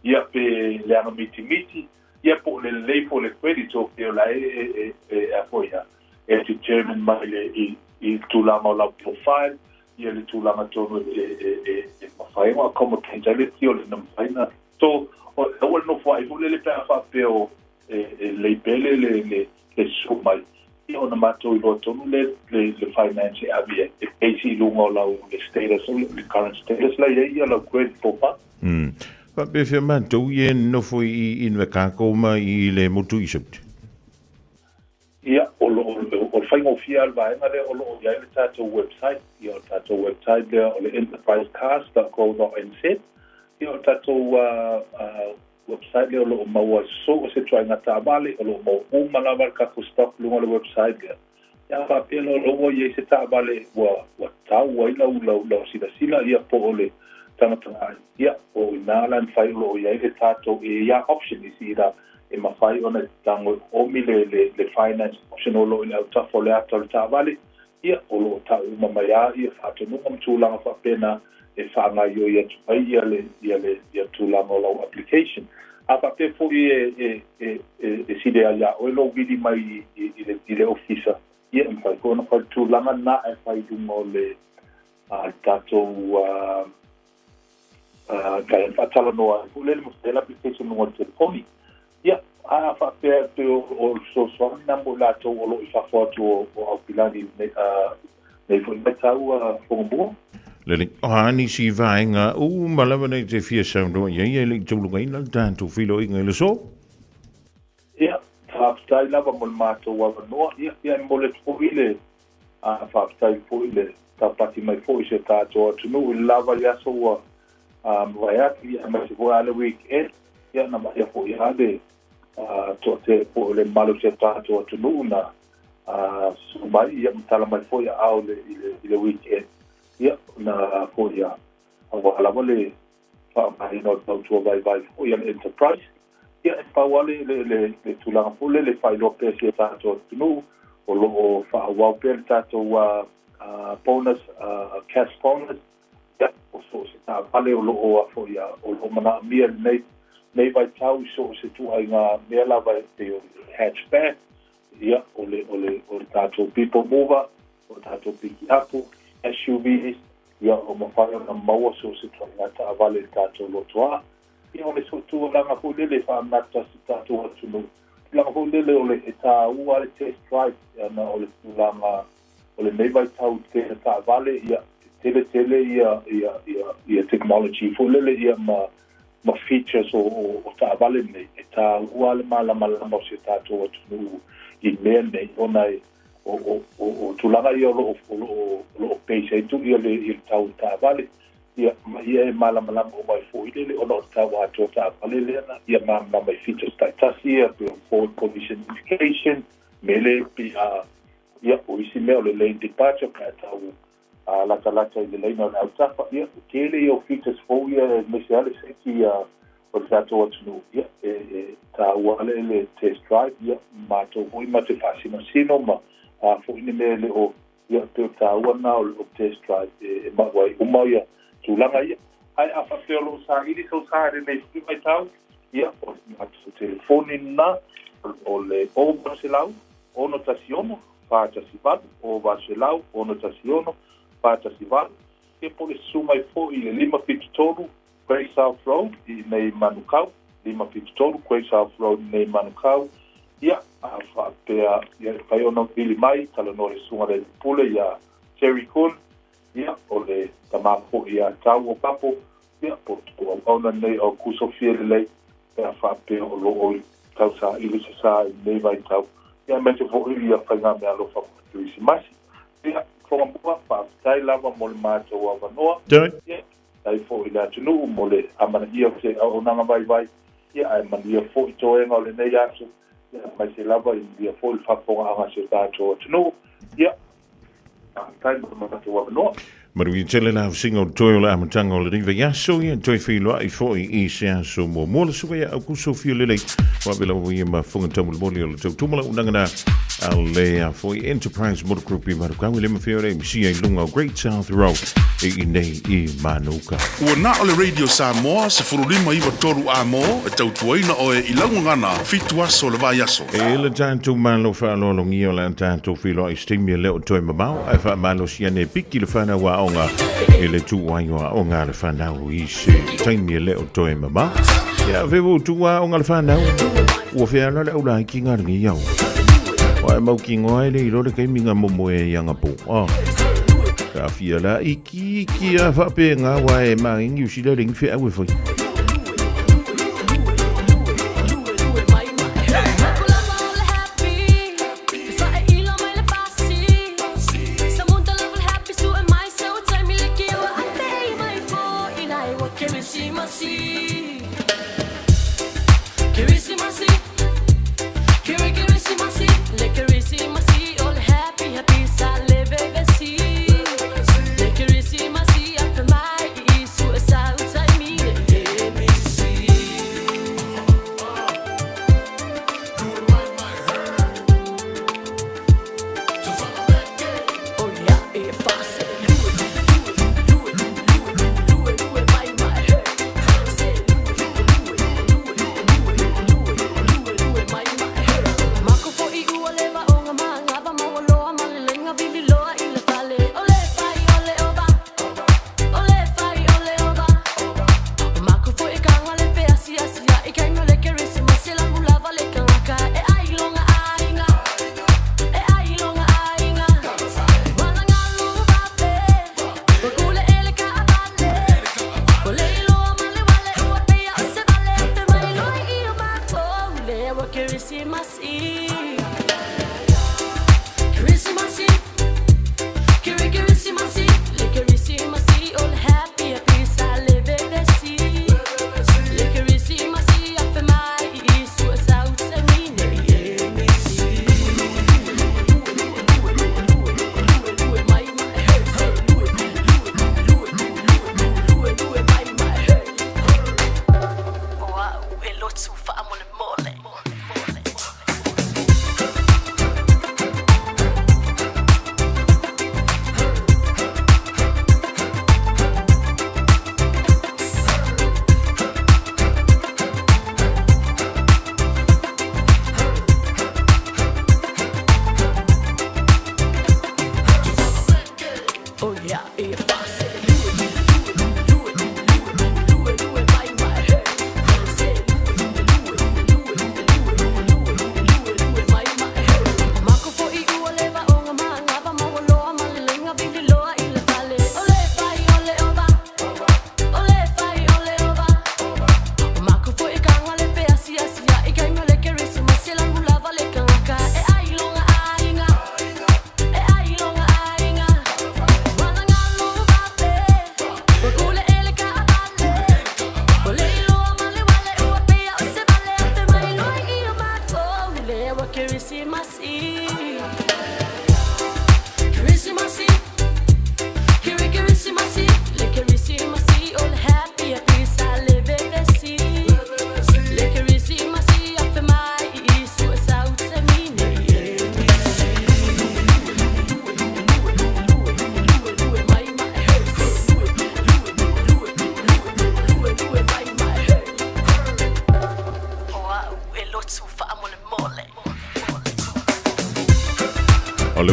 ia pe le ana miti ia po le for le credit o pe la apoia e determine mai le tulanga la profile ia le tulanga tono mawhainga como kentaliti o le na mawhainga to o no fai le pe fa pe o le pele le sumai ia ona matou I loa tonu le finance avia e eisi lunga o lau le status le current status la ia lau credit popa pa pe fia matou ie no foi I inwe kako ma I le motu I subti ia o whaingofia al vaenga le o loo iai le tātou website, ia o tātou website le o le enterprisecast.co.nz, ia o tātou website le o loo maua so o se tuainga tāwale, o loo mau umalawa kako stock lunga le website le. Ia whapea lo loa iai se tāwale wa tau waila lau sila ia po o le tangatanga ia o inalan whai lo iai le tātou e ia option isi ira e mawhai ona tango omi le finance option o lo ina au tafo le ato le tāwale ia o lo tau mamaya ia whatonunga mtulanga whapena e whaanga io ia tupai ia tūlanga o lau application. A whapea fo e sidea ia o lo vidi mai i le officer. Ia mfai kona whai tūlanga na e whai dungo le tātou kai whatala noa e pulele mo stela application nunga telefoni. Ia, a whapea te o so swami nambo lātou o lo i whawhatu o au pilani nei fwoi mai tau whongambua. Lele, ni si vaenga malawa nei te fia saundo iai le tūlunga ina tātou whilo inga le so? Ia, whaaputai lava mo le mātou awa noa, ia mo le tōile whaaputai fōile, tāpati mai fōi se tātou atunu, i lava ia so ua mwaiati, ia mai se fōi ale weekend, ia na mai a fōi ade, tō te fōi le malo se tātou atunu na sumai, ia mtala mai fōi au le weekend, ia na fōi a walawa le whaamahi no tautua vai fōi an enterprise, ia e pauale le tūlanga pule le whailo pēsia tātou tunu o loo whaawau pēr tātou bonus, cash bonus, ia o so se tā pale o loo a fōia o loo mana mia nei vai tau so se tua i ngā mea lawa e o hatchback, ia o le tātou people mover, o tātou piki apu, SUVs, ia o mawhai o na maua so se tua i ngā tā vale tātou lotoa, ia o le sotua langa hulele whaamata si tātou atunu. Langa hulele o le e tā ua le test drive, ana o le tūlanga, o le nei vai tau te tā vale, ia tele ia technology. Hulele ia ma features o tā vale nei, e tā ua le malama o se tātou atunu i mea nei, ona e o tūlanga ia o lo peisa i tu ia le tau tā vale. Ia e malama o mai fōile o no tawa ato tā palele ana, ia malama mai features taitasi, ia pe forward collision indication, mele pi ia o isi mea o le lane departure, ka tau lata i le lane o au tapa, ia kele i o features fōia mese ale seki o le tātou atunu, ia tā uale le test drive, ia mātou hoi ma te whasimasino ma fōine mea le o ia te tā uana o test drive, e mawai umaia tūlanga ia. Ai a whapea lo sāgiri sau sāre nei whitu mai tau. Ia, o atu telefoni na, o le oba se lau, ono tasi ono, whātasi vadu, oba se lau, ono tasi ono, whātasi vadu. Ke pole sumai fo i le 552 Grey South Road i nei Manukau, 552 Grey South Road i nei Manukau. Ia, a whapea, ia kai ono vili mai, tala no le sunga le pule, ia Terry Kuhn, ia o le tamako ia tau o papo ia po o ona nei o kuso fiele ia whapea o loo i tau sa ili se sa nei vai tau ia mete fo ia whainga mea lo whapatu isi masi ia whangambua whaatai lava mo le mātou a wanoa ia tai fo i le atunu mo le amana ia se o nanga vai ia ai mania fo i toenga o le nei aso ia mai se lava i ia fo i whaponga anga se tātou atunu ia tai mo mātou a wanoa. Marui tele la singa o toi o le amatanga o le riva yaso ia toi whiloa i fōi i se aso mo mola suwa ia au kuso fio lele wa vela o ia ma whunga tamu le moli o le tau tumala unangana a le a fōi Enterprise Motor Group i marukau i le mawhiore misi ai lunga o Great South Road i nei i Manuka. Ua na o le Radio Samoa se furulima iwa toru a mo e tau tuaina o e ilangu ngana fitu aso le vai aso. E le tātou malo whaalolongi o le tātou whiloa i stimia leo toi mamau ai wha malo siane piki le whana wa onga e le tuai o onga le whanau i se taimia leo toi mamau. Ia vewo tua onga le whanau ua whiana le aula ki ngaringi iau. Wa mau ki ngoai le iro le keiminga momo e ianga po. Ka fia la iki a whapenga wa e maringi usila ringi whi awe whai.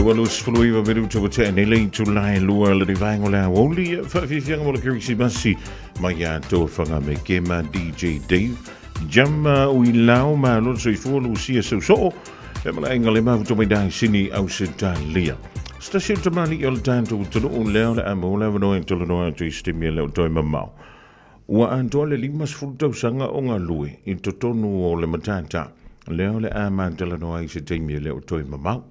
Walus fluiva veru to te nele to lai lua le vangola only fa fi fianga mo kirisi basi maya to fanga me kema DJ Dave jamma ui lao ma lo so fu lu sia so so e ma engale ma to me dai sini Australia stasio to mani il tanto to no leo la amola no to no to stimule to mama wa antole limas futo sanga onga lui in to tonu o le matata leo le amantela no ai se temile to mama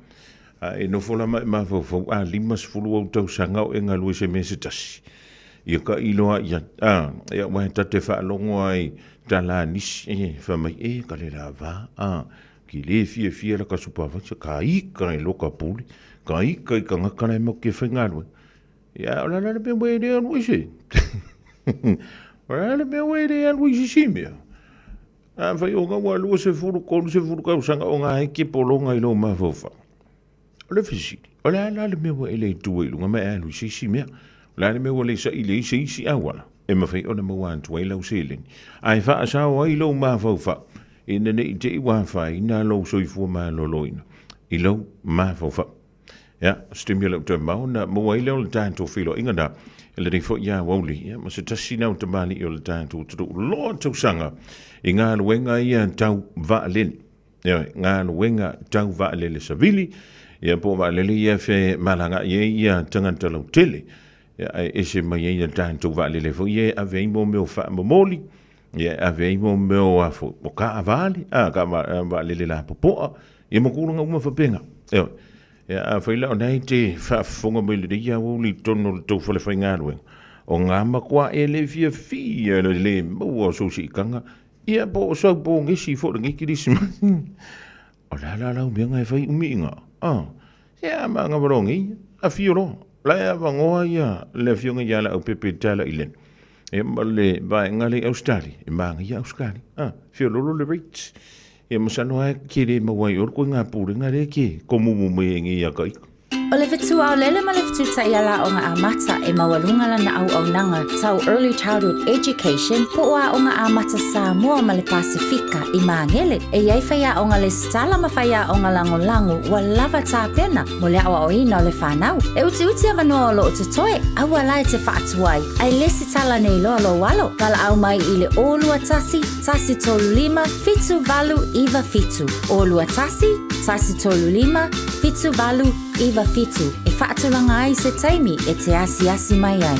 e no fola ma fo a limas fulu o tau sanga o enga lui se mese tasi ia ka iloa ia ia wa tate fa longo ai tala nis fa mai e ka le lava ki le fie la ka supa va ka i ka lo ka puli ka i ka ngaka na mo ke fenga lu ia ola na be we de an wisi ola na be we de an wisi simia fa yo ga wa lu se fulu ka sanga o nga ki polonga ilo ma fofa le fisi ola la le me we le tu lu nga ma lu si mea la me we le sa ile si awala e ma fai ona mo wan tu lo selin ai fa sa wa ilo ma fofa in ne te wa fa ina lo so fu ma lo loina ilo ma fofa ja stimulate to ma na mo wa ilo tanto filo ingana ele ni fo ya woli ja ma se tasina to mani ilo tanto to lo to sanga inga wenga ia tau va len ja nga wenga tau va le savili ia po va le ia fe malanga ia tanganta lo tele ia e se mai ia tanto va le fo ia ave mo me fa mo moli ia ave mo me o fo o ka avali ka va le la popo ia mo kulunga uma fa penga ia fa ila ona te fa fonga mo le ia o li tono to fo le fa ngalwe o nga ma kwa ele fia le mo so si kanga ia po so po ngisi fo ngiki disima o la me nga fa uminga ia ma nga brongi a fioro la ya vangoa ia le fionga ia la o pepe tala ilen e male ba ngale Australia e ma ia Australia fiolo le rich e mo sano a kire mo wai or ko nga pure nga re ki komu mo me ngi ia kai O le fitu au lele ma le fitu ta iala o ngā amata e mawalunga lana au nanga tau Early Childhood Education po ua o ngā amata Samoa ma le Pasifika i Māngele e iai whaia o ngā le stala ma whaia o ngā lango wa lava tā pena mo le awa o ina o le whanau. E uti avanoa o lo o te toe, aua lai te whaatuai, ai lesi tala nei loa lo walo, kala au mai i le olua tasi tolu lima, fitu valu iwa fitu. Olua tasi tolu lima, fitu valu iwa fitu. E whaatulanga ai se taimi e te asi mai ai.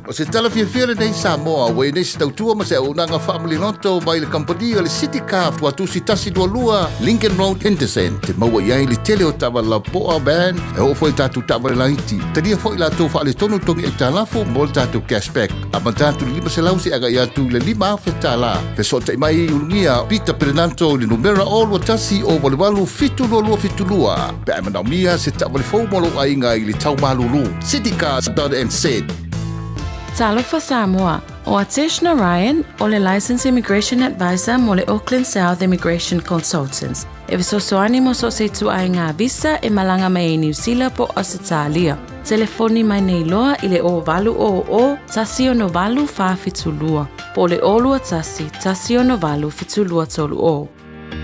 O se talawhiawhia nei Samoa, wei nei se tautua ma se unanga whaamilinoto mai le kampani o le City Car tuatusi tasi lua Lincoln Road Henderson. Te maua iai le tele o tawa la poa band e o foi tatu tawa le laiti. Tania foi la tau whaale tonu tongi e talafo mo le tatu cashback. A man tatu lima se lausi aga i atu le lima awhe tala. Pe so te mai ungia Peter Perenanto le numera o lua tasi o walewalu fitu lua. Pe a manaumia se tawa le fōmolo ainga i le tau malulu. citycars.nz. Talofa Samoa, o Atishna Ryan, o le Licensed Immigration Advisor mo le Auckland South Immigration Consultants. E visosoani mo so se tu ai ngā visa e malanga mai e New Zealand po Australia. Telefoni mai nei loa i le o valu o tasi o no valu wha fitulua. Po le olua tasi o no valu fitulua tolu o.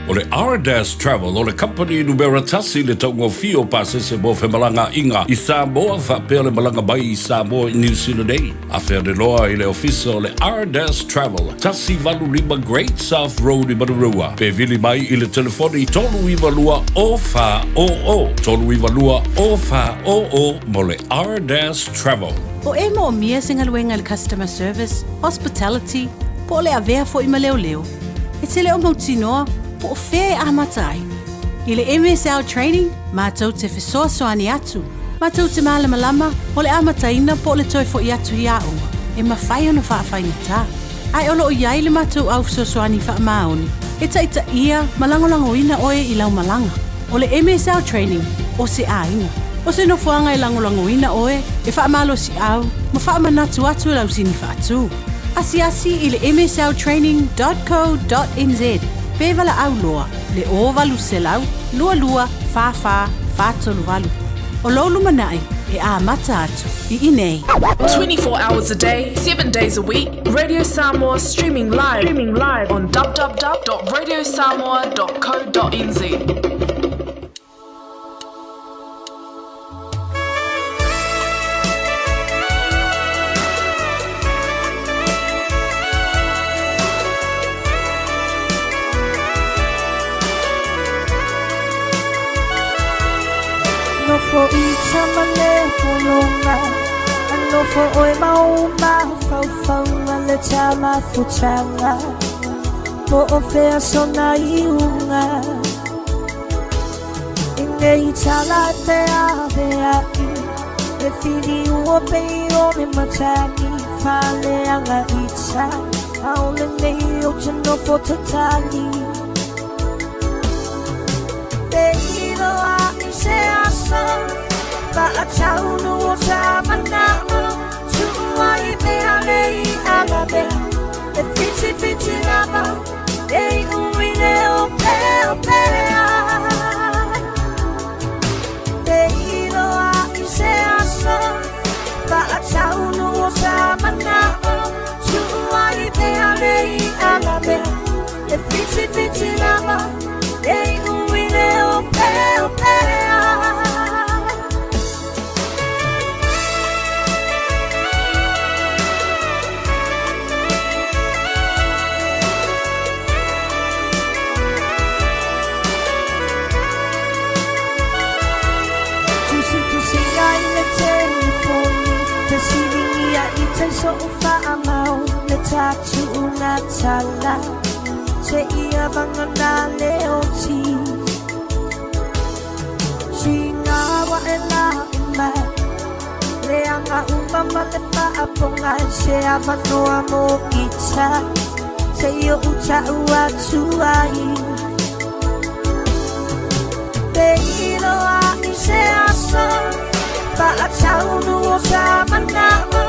O le R-Dash Travel o le company numera tasi le taungo fio pasese mo fe malanga inga i Samoa whapea le malanga bai i Samoa i New Zealand Day. A whea de loa i le ofisa o le R-Dash Travel tasi valu lima Great South Road i Marurua. Pe vili mai i le telefoni tolu iwa lua o wha o. Tolu iwa lua o wha o mo le R-Dash Travel. O e mo mia singaluenga le customer service, hospitality, po le avea fo i maleo. E tele o mautinoa po fe amatai. I le MSL training, mātou te whesoasoani atu. Mātou te malama o le amataina po le toi fo i atu i aunga. E mawhai ono whaafainya tā. Ai olo o iai le mātou au whesoasoani wha maoni. E taita ia malangolango ina oe i lau malanga. O le MSL training, o se ainga. O se nofuanga i langolango ina oe, e wha malo si au, ma wha manatu atu lau sini wha atu. Asi i le msltraining.co.nz. Pevala au loa, le o valu selau, lua, fa, tolu valu. O lolu manai, e a mata atu, I inei. 24 hours a day, 7 days a week, Radio Samoa streaming live on www.radiosamoa.co.nz. For each amane pulunga ano for oi mauma faufaunga le chama fuchanga po ofea sona iunga inge itala te avea e fili uope o me matani fale anga itcha aule nei o chino for tatali te hiro a se asa ba a tau no sa manao tu ai me alei alabe e fiti lava e umine o pe te hiro a se asa ba a tau no sa manao tu ai me alei alabe e fiti lava e umine o pe so fa amau le tatu una tala se ia bangana leo ti singa wa ela ma le anga umama le pa aponga se avanoa mo icha se yo ucha ua tuai te ilo a se asa pa a tau no sa manao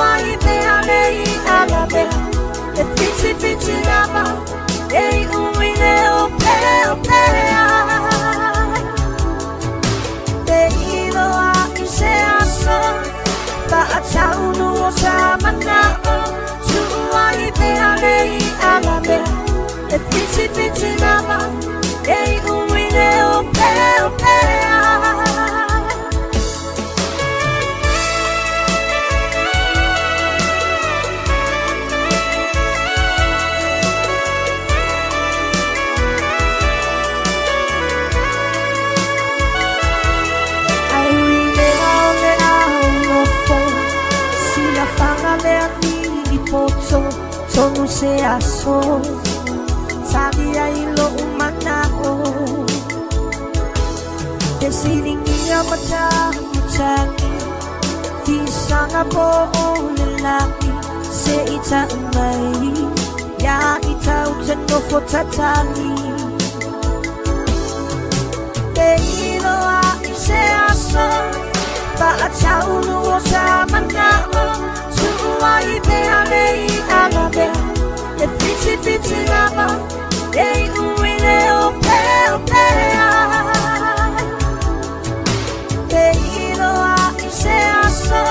ai me alei alabe e fiti lava e umine o pe te e piti piti lava e uine o pea Tonu se aso Sabia ilo umanao Te siningia macani Tisanga po o lalaki Se ita umay Ya ita utendo fo tatali Te ilo a se aso Ba a taunu o sa manao Tuai be alei alabe E piti piti lava E uine o pea Te ilo a se aso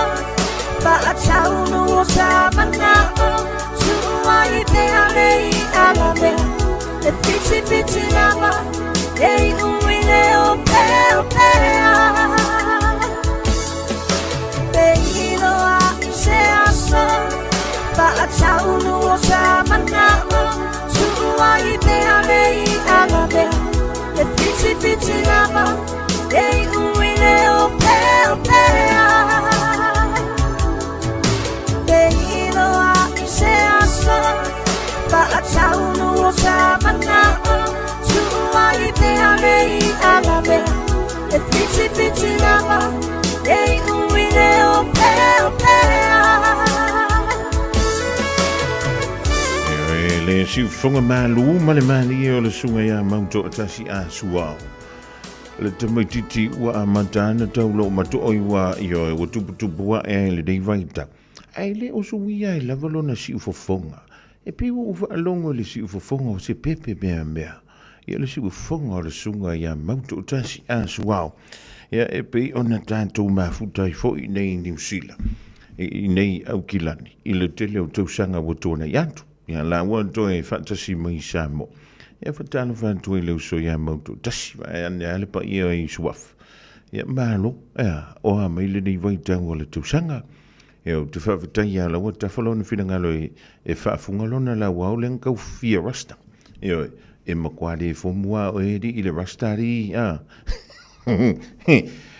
Ba a taunu o sa manao Tuai be alei alabe E piti piti lava E uine o pea Te ilo a se aso Ba a taunu o sa manao Tuai be alei alabe E piti piti lava E uine o pea Te ilo a se aso Ba a taunu o sa manao Tuai be alei alabe E piti piti lava E uine o pea Le siu fonga malu male mani o le sunga ya mauto atasi a suao. Le tamaititi ua a matana taulo mato oi wa io o tupu wa e le dei vaita. Ai le o suia e lavalo na siu fofonga. E pe o ufa alongo le siu fofonga o se pepe mea mea. Ia le siu fonga o le sunga ya mauto atasi a suao. Ia e pe ona tātou mafuta i fo i nei New Zealand. I nei au kilani. I le tele o tausanga o tōna iantu. Ia la ua toe fatasi mai Samoa. Ia fatala fatu i leo so ia mautu tasi vai ane ale pa ia i suaf. Ia malo, o a mai le nei waitau o le tausanga. Ia o te whawhatai ia la ua tawhalona whingalo e whaafungalona la ua o le ngau fia rasta. Ia e makwade e fomua o eri i le rasta ri.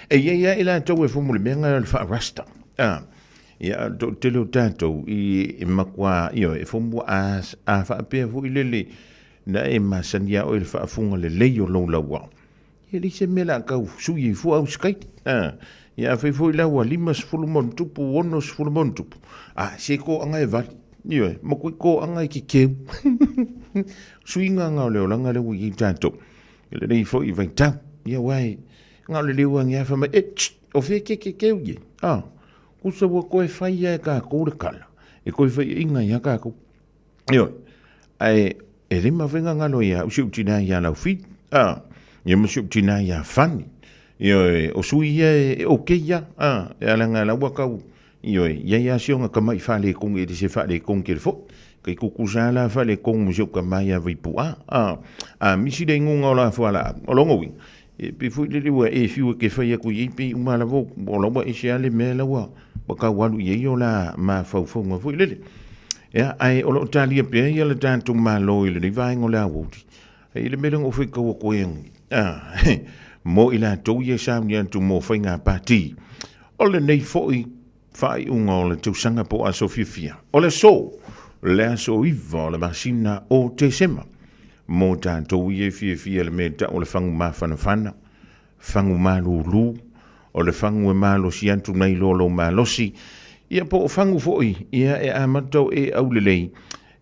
E ia ila tau e fomu le menga le wha rasta. Ia te leo tātou i makwa e fomu a whaapea fu i lele na e masania o il whaafunga le leio lau laua. Ia li se mela kau sui fu au skait. Ia whai fu i laua 5 tupu, 1 tupu. Se ko anga e vali. Ia, makui ko anga i ki keu. Sui nga ngau leo langa leo i tātou. Ia le nei fu i vai tau. Ia wai, ngau le leo angia whama o whee ke keu ye. Kusa wa koe whai e ka kore kala. E koe whai inga ia ka kou. Ia, e rima whenga ngalo ia usiu tina ia lau whit. Ia masiu tina ia whani. Ia, o sui ia e oke ia. E alanga lau wakau. Ia sionga ka mai whale kong e se whale kong ke fo. Kai kukusa la whale kong musio ka mai a vipu. Misi de ngunga o la whala. O longo wing. E pe fui le lewa e fiu ke whai aku i pe umala vo. O lawa e se ale me lawa. Waka walu i o la ma faufonga fui lele. Ia, ai o lo talia pe ia le tātou malo i le ni vaenga o le awoti. I le melong o whika o koengi. Mo i la tau ia sauni antu mo whainga pati. O le nei foi whai unga o le tausanga po a sofifia. O le so, le aso iwa o le masina o te sema. Mo tātou ia fia le meta o le whangu mawhanawhana. Whangu malulu. O le whangu e malo si antu nei lolo malosi. Ia po o whangu foi, ia e amatau e au lelei.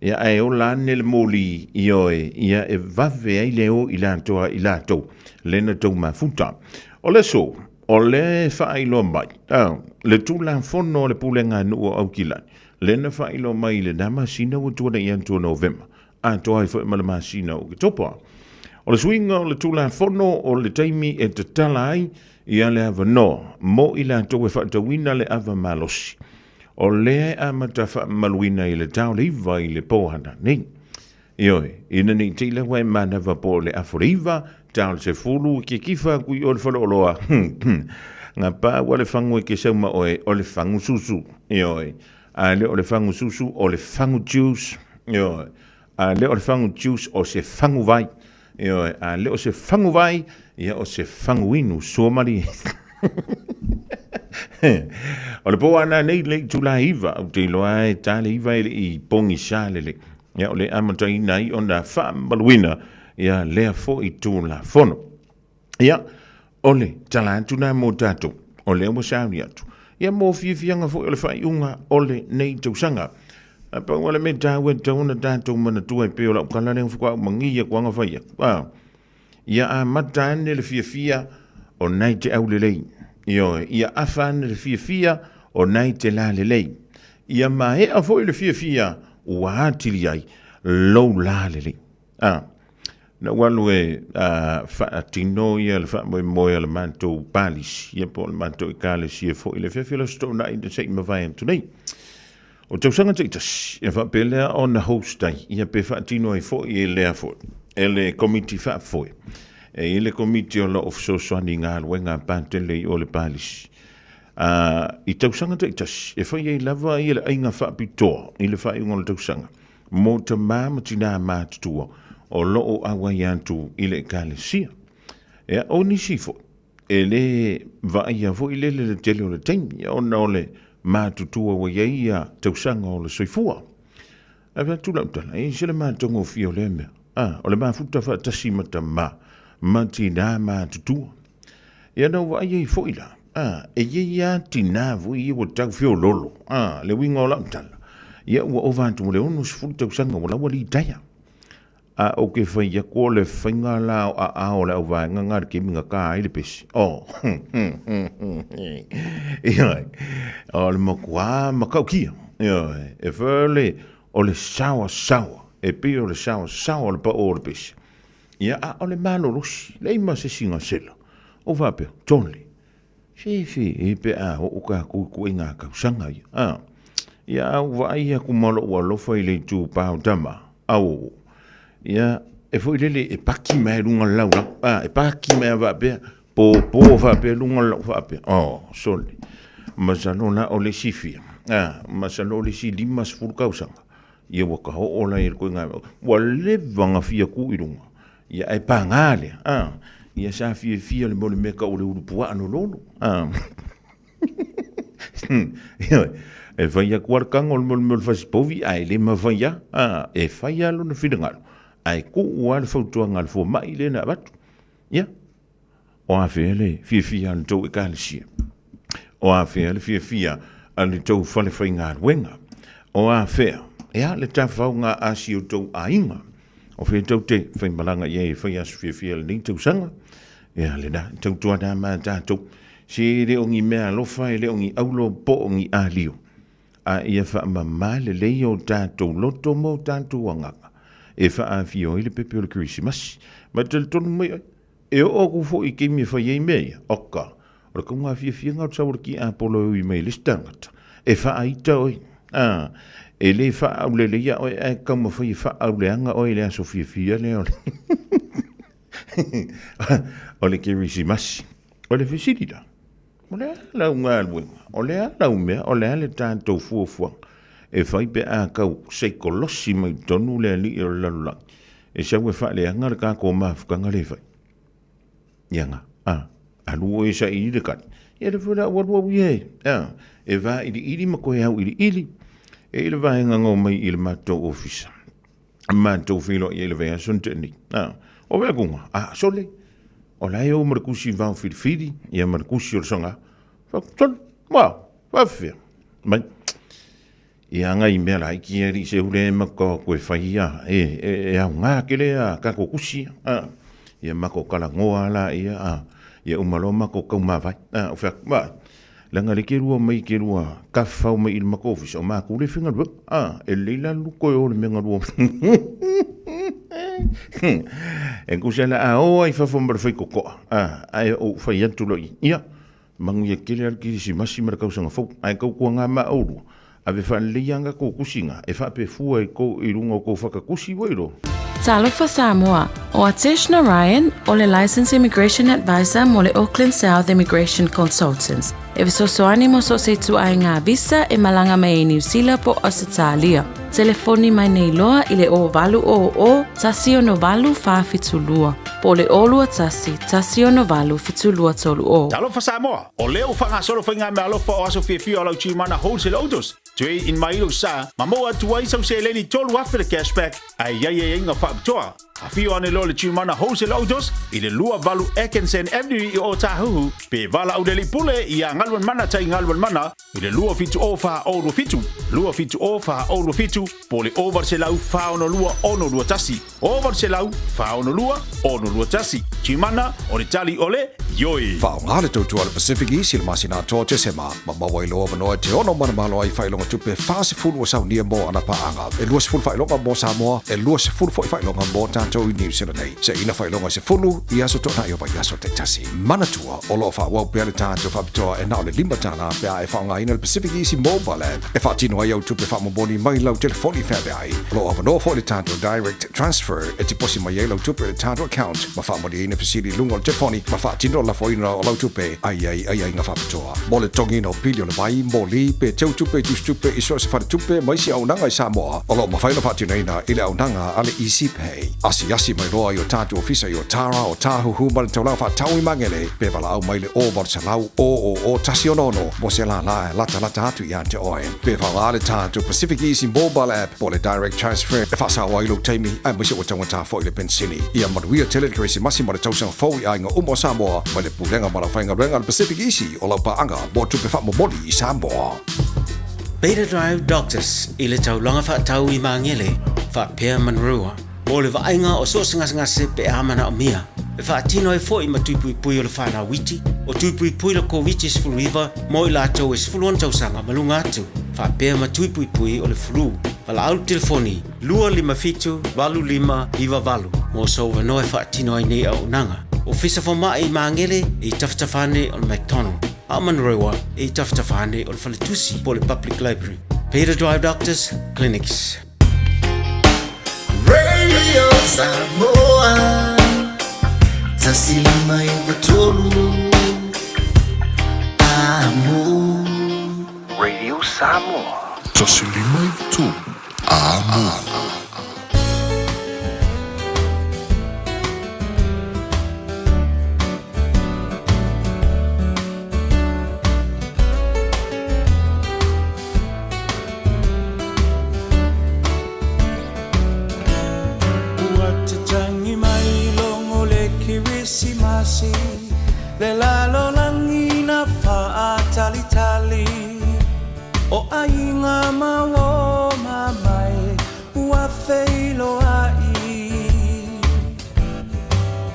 Ia e o lane le moli i oe, ia e vave ai leo i lātoa i lātou. Lena tau mafuta. O le so, o le whailo mai. Le tūla whono o le pulenga nua au kilani. Lena whailo mai le nama sina o tuana i antua Novemba. Toa i whae malama sina o ke topa. O le swinga o le tūla whono o le taimi e te tala ai, ia le ava no, mo i lātou e whaatawina le ava malosi. O lea a matafa maluina i le tau le iwa i le pohana. Nei, Ioi, ina ni tila wai mana va po le aforiva, tal se fulu ke kifa kui o le whalooloa. Ngā pā wa le whangu e ke sauma oe o le whangu susu. Ioi, a le o le whangu susu o le whangu juice. Ioi, a le o le whangu juice o se whangu vai. Ioi, a le o se whangu vai, ia o se whangu inu suomari. O le po ana nei le tula iwa, au te loa e tale iwa i pongi sale le. Ia o le amatai nai o na whaambaluina, ia lea fo i tūla fono. Ia, ole, tala atu nā mō tātou, o lea mo sauri atu. Ia mō whiawhianga fo i le whai unga ole nei tausanga. Pa wale me tāua tauna tātou mana tua i peo lau kala leo whukua mangia kuanga whaia. Ia a matane le whiawhia o nei te au le lei. Ia afane le whiawhia o nei te la le lei. Ia mahe a fo i le whiawhia ua atili ai lou la le lei. Na walu e whaatino ia le whaamoe le mantou palis. Ia po le mantou i kāle sia fo i le whiawhia sto na i te sei mawai am tunei. O tausanga teitas, ia whaapelea o na hostai, ia pe whaatino i fo i e lea fo. E le komiti whaafoe. E le komiti o la ofisoswani ngā luenga pātele i o le palis. I tausanga teitas, e whai e lava i le ainga whaapitoa, i le whai unga le tausanga. Mō ta māma tina mātutua, o loo awa iantu i le kāle sia. E o nisi fo, e le vai a fo i le tele o le teimi, o na o le mātutua wa ia tausanga o le soifua. A wha tula utala, e se le mātongo fio le mea. O le māfuta whaatasi mata ma tina mātutua. E anau wa ia i fo ila. E ia tina vui i wa tau fio lolo. Le winga o la utala. Ia ua o vātu le onu sifuri tausanga wala wali taia. O ke whai ia ko le whainga lao a ao le au vāenga ngāre ke minga kā i le pesi. Iai, o le makua makau kia. Iai, e whale o le sawa, e pe o le sawa le pa o le pesi. Ia a o le malo rosi, le ima se singa sela. O vāpea, tonle. Fefe, e pe a o ka kua ngā kausanga ia. Ia au vai a kumalo ua lofa i le tū pāu tama. Au, ia, e fo i lele e paki mea lunga laura. E paki mea vāpea, po vāpea lunga lau vāpea. Sole. Masalo na o le sifia. Masalo le si limas furkausanga. Ia waka ho ola i koe ngā. Wa le vanga fia ku i runga. Ia e pangale. Ia sa fia le mole meka o le urupua ano lolo. Ia, e vai a kuarkanga o le mole fasipovi, ai le mawai a, e whai alo na whiringalo. Ai ku ua le whautua ngā le fua mai le na abatu. Ia, o a whea le fia anu tau e kāle sia. O a whea le fia anu tau whale whai ngā ruenga. O a whea, e a le tawhau ngā asi o tau a inga. O whea tau te whai malanga ia e whai asu fia le ni tau sanga. E a le na, tau tua nā mā tātou. Se le ongi mea lofa e le ongi aulo po ongi a lio. A ia wha mamā le leo tātou loto mo tātou anganga. E wha a fio i le pepe o le Christmas. Ma tele tonu mai, e o ku fo i keimi e whai ei mea, oka. O le kaunga fia ngau tsawara ki a polo i mei le stangata. E wha a ita oi. E le wha au le lea oi, e kauma whai wha au le anga oi le aso fia le ole. O le Christmas. O le fisirida. O lea lau ngā luenga, o lea lau mea, o lea le tātou fuafuang. E whai pe a kau seikolosi mai tonu lea li o lalulang. E sau e wha lea ngā raka ko mafukanga le whai. Ianga, alu o e sa iri de kani. Ia le whura warua ui e. E wha iri makoe au iri. E ile wha henga ngau mai ile mātou ofisa. Mātou whilo i ile whea sunte ni. O wea kunga, sole. O lai o markusi vau whiriwhiri, ia markusi o sanga. Whakutol, whawhia. Mai, ia ngai mea lai ki eri se ure mako koe whaia, e au ngā kele a kako kusi, ia mako kalangoa la ia umalo mako kaumawai, o whiak, langa le kerua mai kerua, ka whau mai il mako ofisa, o mako ure whinga rua, e leila luko e o le menga rua. En kusela a o ai fa fombar foi kokoa ai o fai atu loi ia mangu ia kele al ki si masi mar kausa nga fo ai kau ko nga ma oru ave whanleianga ko kusinga, e whapefua i ko i runga ko whakakusi wairo. Talofa Samoa, o Ateshna Ryan, o le Licensed Immigration Advisor mo le Auckland South Immigration Consultants. E visosoani mo so se tu ai ngā visa e malanga mai New Zealand po Australia. Telefoni mai nei loa i le o valu o tasi o no valu whawhitulua. Po le olua tasi o no valu fitulua tolu o. Talofa Samoa, o leo whangasolo whainga me alofa o aso whiawhia o lau tumana wholesale autos. Tui in mailo sa, ma moa tuai sau se leni tolu awhira cashback, ai iai inga whaapitoa. A whio ane lo le tumana wholesale autos, i le lua valu Atkinson Avenue i o Tahuhu, pe vala au deli pule i a ngalwan mana tai ngalwan mana, i le lua fitu o wha olu fitu. Lua fitu o wha olu fitu, po le over se lau wha ono lua ono lua tasi. Over se lau wha ono lua ono lua tasi. Tumana o le tali ole, yoi. Wha o ngale tautua le Pacific East il masina toa te sema, ma mawa i loa manoa te ono mana malo ai whailonga tupe whaase fulu o sau nia mo ana paanga. E lua se fulu whailonga mo Samoa, e lua se fulu whailonga mo tātou i New Zealand nei. Se ina whailonga se fulu i aso tona i o vai aso te tasi. Manatua o loa wha wau pia le tātou whapitoa e nao le lima tāna pia e whaonga ina le Pacific East mobile app. E whaatino ai au tupe whamoboni mai lau telefoni whape ai. Loa manoa fo le tātou direct transfer e tiposi mai e lau tupe le tātou account. Ma whamoni ina pisiri lungo le telefoni ma whaatino la foina o lau tupe ai ngā whapitoa. Mo le tongi no pili o le vai mo li pe tau tupe tus tupe i soa se whare tupe mai si aunanga i Samoa. O lo ma whaina whaatino ina i le aunanga ale Easy Pay. Asi mai roa i o tātou ofisa i o Tara o Tahuhu ma le taulau whaatau i mangele pe wala au mai le o var se lau o tasi ono mo se la lata atu i ante oe. Pe wala ale tātou Pacific Easy mobile app po le direct transfer e whasa o ailu teimi ai misi o tangata fo i le pensini. Ia manuia tele kresi masi ma le tausanga fau i ainga umo Samoa ma le pulenga ma la whainga renga le Pacific Easy o lau paanga mo tupe wha momoli i Samoa. Beta Drive Doctors i le taulanga whaatau i mangele whapea manrua. Mo le vainga o so ngase pe amana o mia. E whaatino e fo i matupui pui o le whana witi. O tupui pui le COVID sfuluiva mo i lātou e sfuluan tausanga malunga atu. Whapea matupui pui o le flu. Wala au telefoni, lua lima fitu, walu lima, iwa walu. Mo so wanoe whaatino ai nei au nanga. O fisa whama i mangele i taftafane o le McDonald. A Manrewa i taftafane o le Whaletusi po le Public Library. Beta Drive Doctors Clinics. Radio Samoa Tasilima i Batolu Amo Radio Samoa Tasilima i Batolu Amo Le lalo langina fa tali o ainga mawo mamai ua feilo ai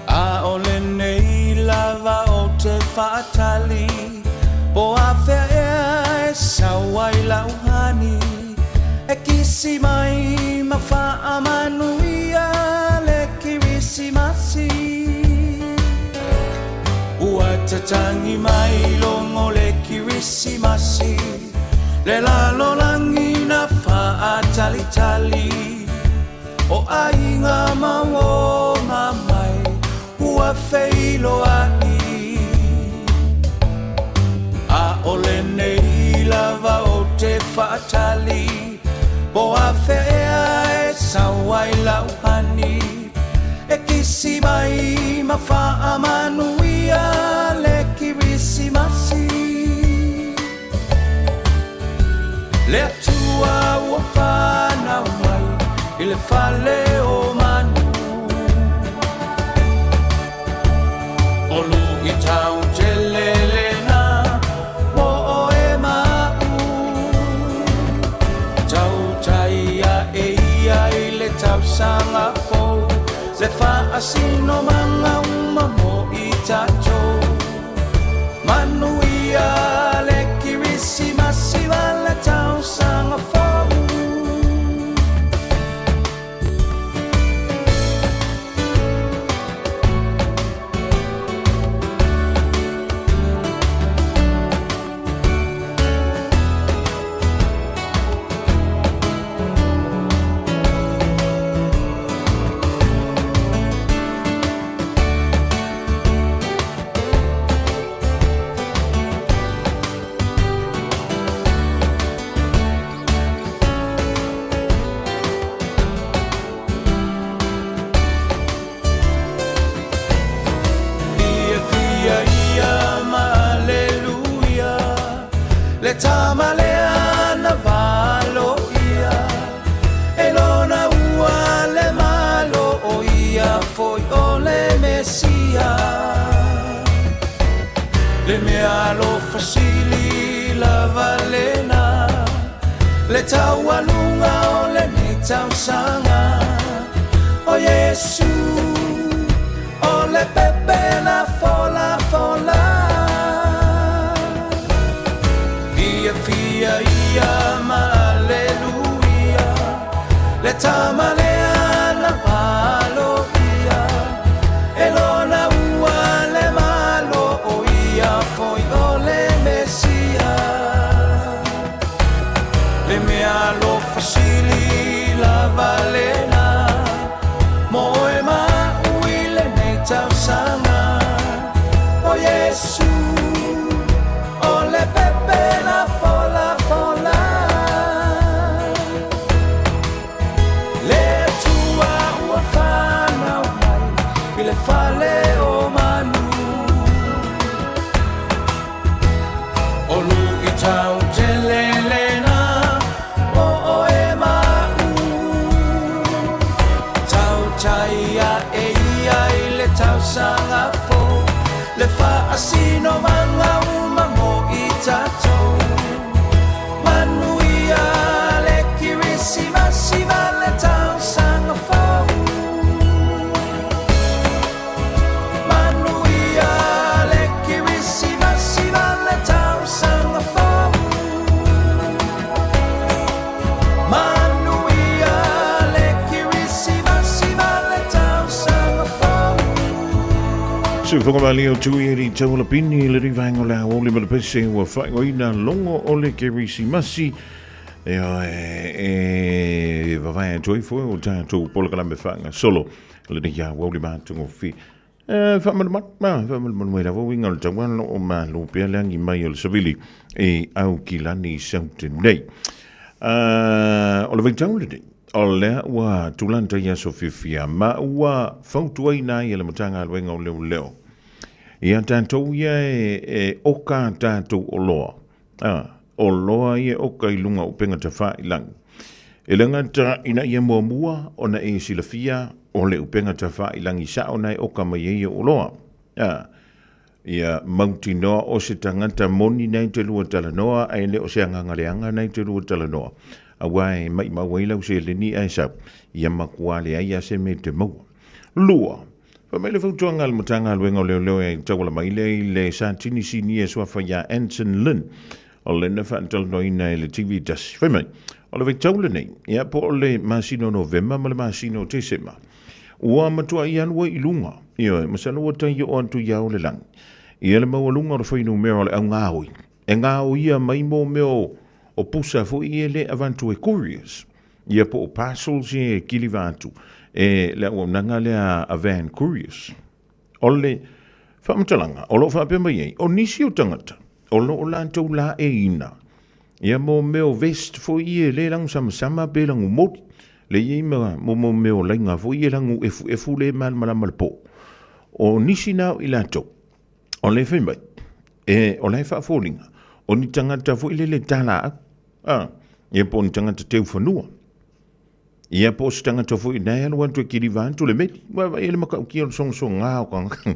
a ole nei lava o te fa tali o a fea e sawai lauhani e kisi mai ma fa amanuia le kirisi masi Tatangi mai longo le kirisimasi Le lalo langina fa tali O ainga mawo mamai Ua feilo ai A ole nei lava o te fa tali Bo a fea e sawai lauhani E kisi mai ma fa amanuia le kirisimasi Le atua ua whana mai I le whale o manu Olu i tau te lelena mo o e mau Tau taia e ia I le tau sanga fou Le whaasino manga uma mo I tatou Manuia le kirisimasi wale tau sanga fau le tama lea na valo ia e lona ua le malo o ia foi o le Mesia le mea lo fasili la valena le taualunga o le ne tausanga o Yesu o le pepe la fola fola via via ia ma alleluia le tamalea la palo ia e lona ua le malo o ia foi o le Mesia le mea lo fasili la valena moe ma uile nei tausanga o Yesu o le pepe la fola fola le tua ua whana mai i le fale o manu o lu i tau te lelena o e mau tau taia e ia i le tau sanga fo le fa asino manga uma mo i tatou manuia le kirisi masiva le tau sanga fo manuia le kirisi masiva le tau sanga fo manuia le kirisi masiva le tau sanga fo Se whakamali o tui eri taula pini le rivango la o le malapese ua whaingoina longo o le kerisimasi e vavai atoi fo o tātou polakala me whanga solo le ne ia wau le mātungo fi whamalamat mai la wawinga o le tawano o ma lupea langi mai o le savili e au ki lani sauten nei o le vaitau le nei o lea ua tulanta ia so fifia ma ua whautuai nai e le matanga aluenga o leo leo ia tātou ia e oka tātou o loa. O loa ia oka i lunga o penga ta wha i lang. E langata ina ia mua mua o na e silafia o le upenga ta wha i lang i sa o na e oka mai ia o loa. Ia mauti noa o se tangata moni nei te lua talanoa ai le o se angangaleanga nei te lua talanoa. Awai mai mawailau se le ni ai sa ia makuale ai a se me te maua. Lua. Pamele fautuanga al matanga luenga o leo leo e tawala maile le santini sini e swafa ya Anson Lynn o le na whantal noina e le TV das. Whaimai, o le veitaula nei, ia po o le masino November ma le masino Tesema. Ua matua i anua i lunga, ia masana ua tai o antu iau le lang. Ia le maua lunga o whainu mea le au ngāoi. E ngāoi ia mai mo meo o pusa fo i le avantu e couriers. Ia po o parcels e kili vātu. E le o nanga le a van couriers. O le whamatalanga, o lo whapema iei, o nisi o tangata, o lo o lantou la e ina. Ia mo meo vest fo i le lang sama pe langu moti, le iei mo meo lainga fo i langu efu le malmalama le po. O nisi nao i lantou, o le whemai, e o le whaafolinga, o ni tangata fo i le tala ia po ni tangata teu whanua. Ia po se tangata fo i nei anu antu e kiri vantu le meti. Wa ele makau ki on song ngā o kanga.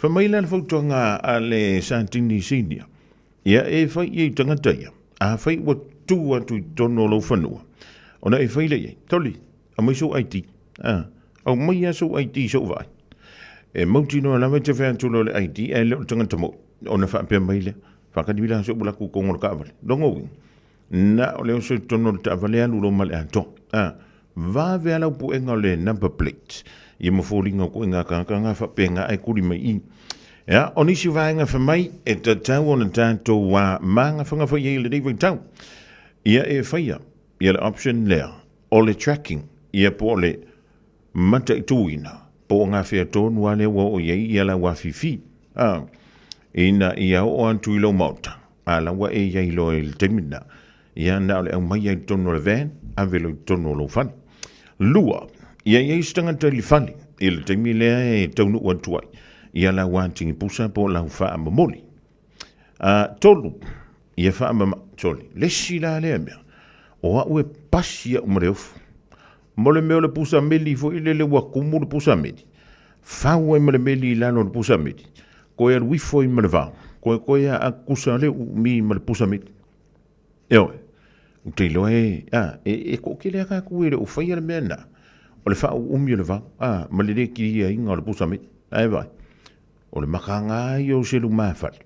Whamaila na whautuanga a le Santini Sinia. Ia e whai i tangata ia. A whai wa tū atu i tono lau whanua. Ona e whai le iei. Toli, a mai so IT. Au mai a so IT so vai. E mauti no alawe te whai atu lo le IT. E leo tangata mo. Ona whaapea mai le. Whakadibila so bulaku kongolo ka avale. Dongo wing. Na o leo se tono ta valea lulo male ato. Va vea lau pu enga le number plate. Ia mafolinga ko inga kanga whapenga ai kuri mai i. Ia, o nisi vaenga whamai e ta tau o na tātou wa maanga whanga whai le rei tau. Ia e whaia, ia le option lea, o le tracking, ia po le mata i tūina, po ngā whea tōnu a lea o iei ia la wafifi. Ina ia o antu i lo mauta, a la wa e iei lo il temina. Ia na le au mai ai tono le van, a velo tono lo fani. Lua, ia iei stanga te li fani, il temi lea e taunu ua tuai. Ia la wantingi pusa po la ufa mamoli. Tolu, ia wha mama toli. Lesi la lea mea. O a ue pasi a umareufu. Mole meo le pusa meli fo ile le wakumu le pusa meli. Whau e mele meli lano le pusa meli. Koe al wifo i mele vau. Koe a kusa le umi mele pusa meli. Eoe. Te loa e ko kele a kaku le ufai ale mea na. O le whau umi le vau. Mele le ki a inga le pusa meli. Ai vai. O le makanga i o se lu mawhali.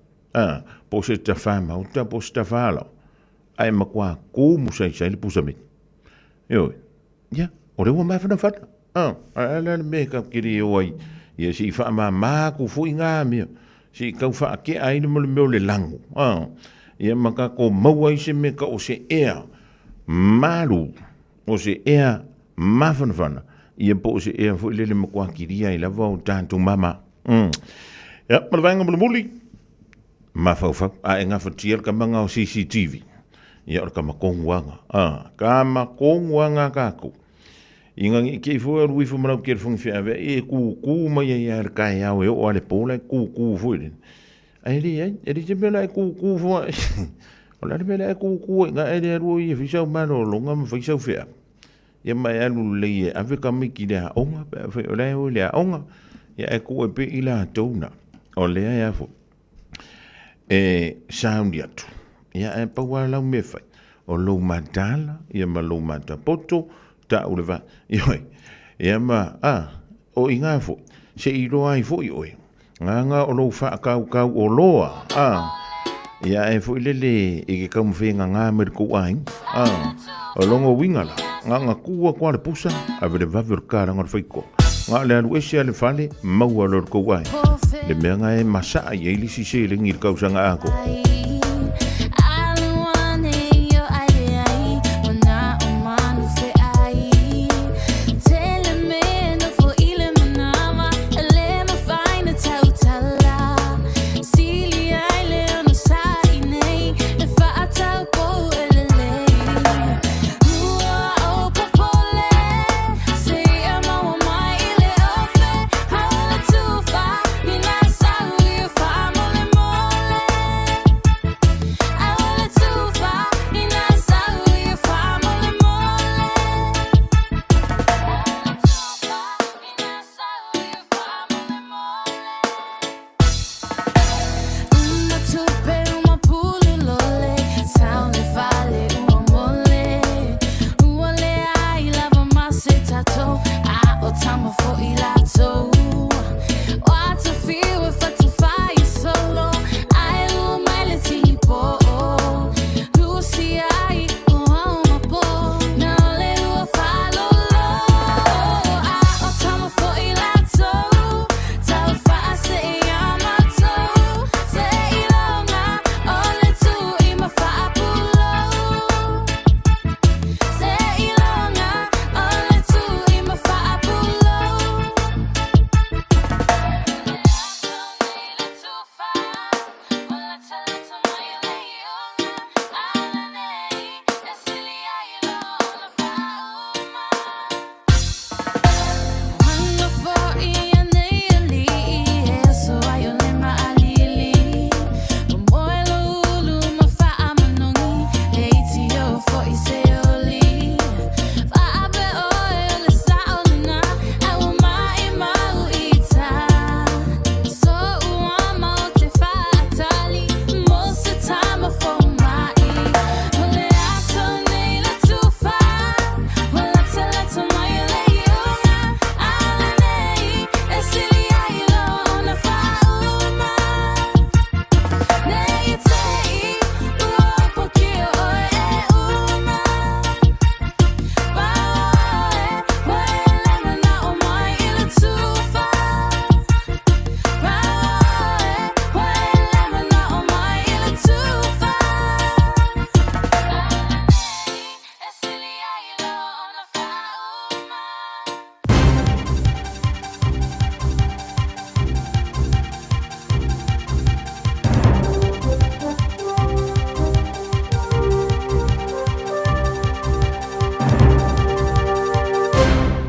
Po se ta whama o ta po se ta whalau. Ai makua ko musai sai le pusa meli. Eoe. Ya, o le ua mawhana whata. Ala me ka kiri o ai. Ia si wha ma ku fu inga mea. Si kau wha ke aina mo le meo le langu. Ia maka ko maua i se me ka o se ea maru. O se ea mawhana. Ia po o se ea fu ilele makua kiri ai lava o tātou mama. Ia, malawanga mo le muli. Mawhau. A e ngā whatia ka manga o CCTV. Ia o ka makonguanga. Ka makonguanga kako. Inga ngi ke fo ru fu mana ke fu fi ave e ku ma ya ka ya o ale pola ku fu ni ai ri je bela ku fu o la bela ku nga e ru i fi sa ma no lo ngam fi sa fi ya ma ya lu le ave ka mi ki da o ma fe o la o le o ya e ku e pe ila tona o le ya fo sound ya tu ya e pa wa la me fa o lo matala ya ma lo mata poto ta uleva ioi ia ma o inga fo se i roa i fo ioi nga o lo fa ka o loa ia e fo lele e ke kam fenga nga mer ko ai o longo wingala nga kuwa kwa le pusa a vele va ver kara nga faiko nga le alu ese ale fale mau lo ko ai le menga e masa ai ili si se le ngir kausa nga ako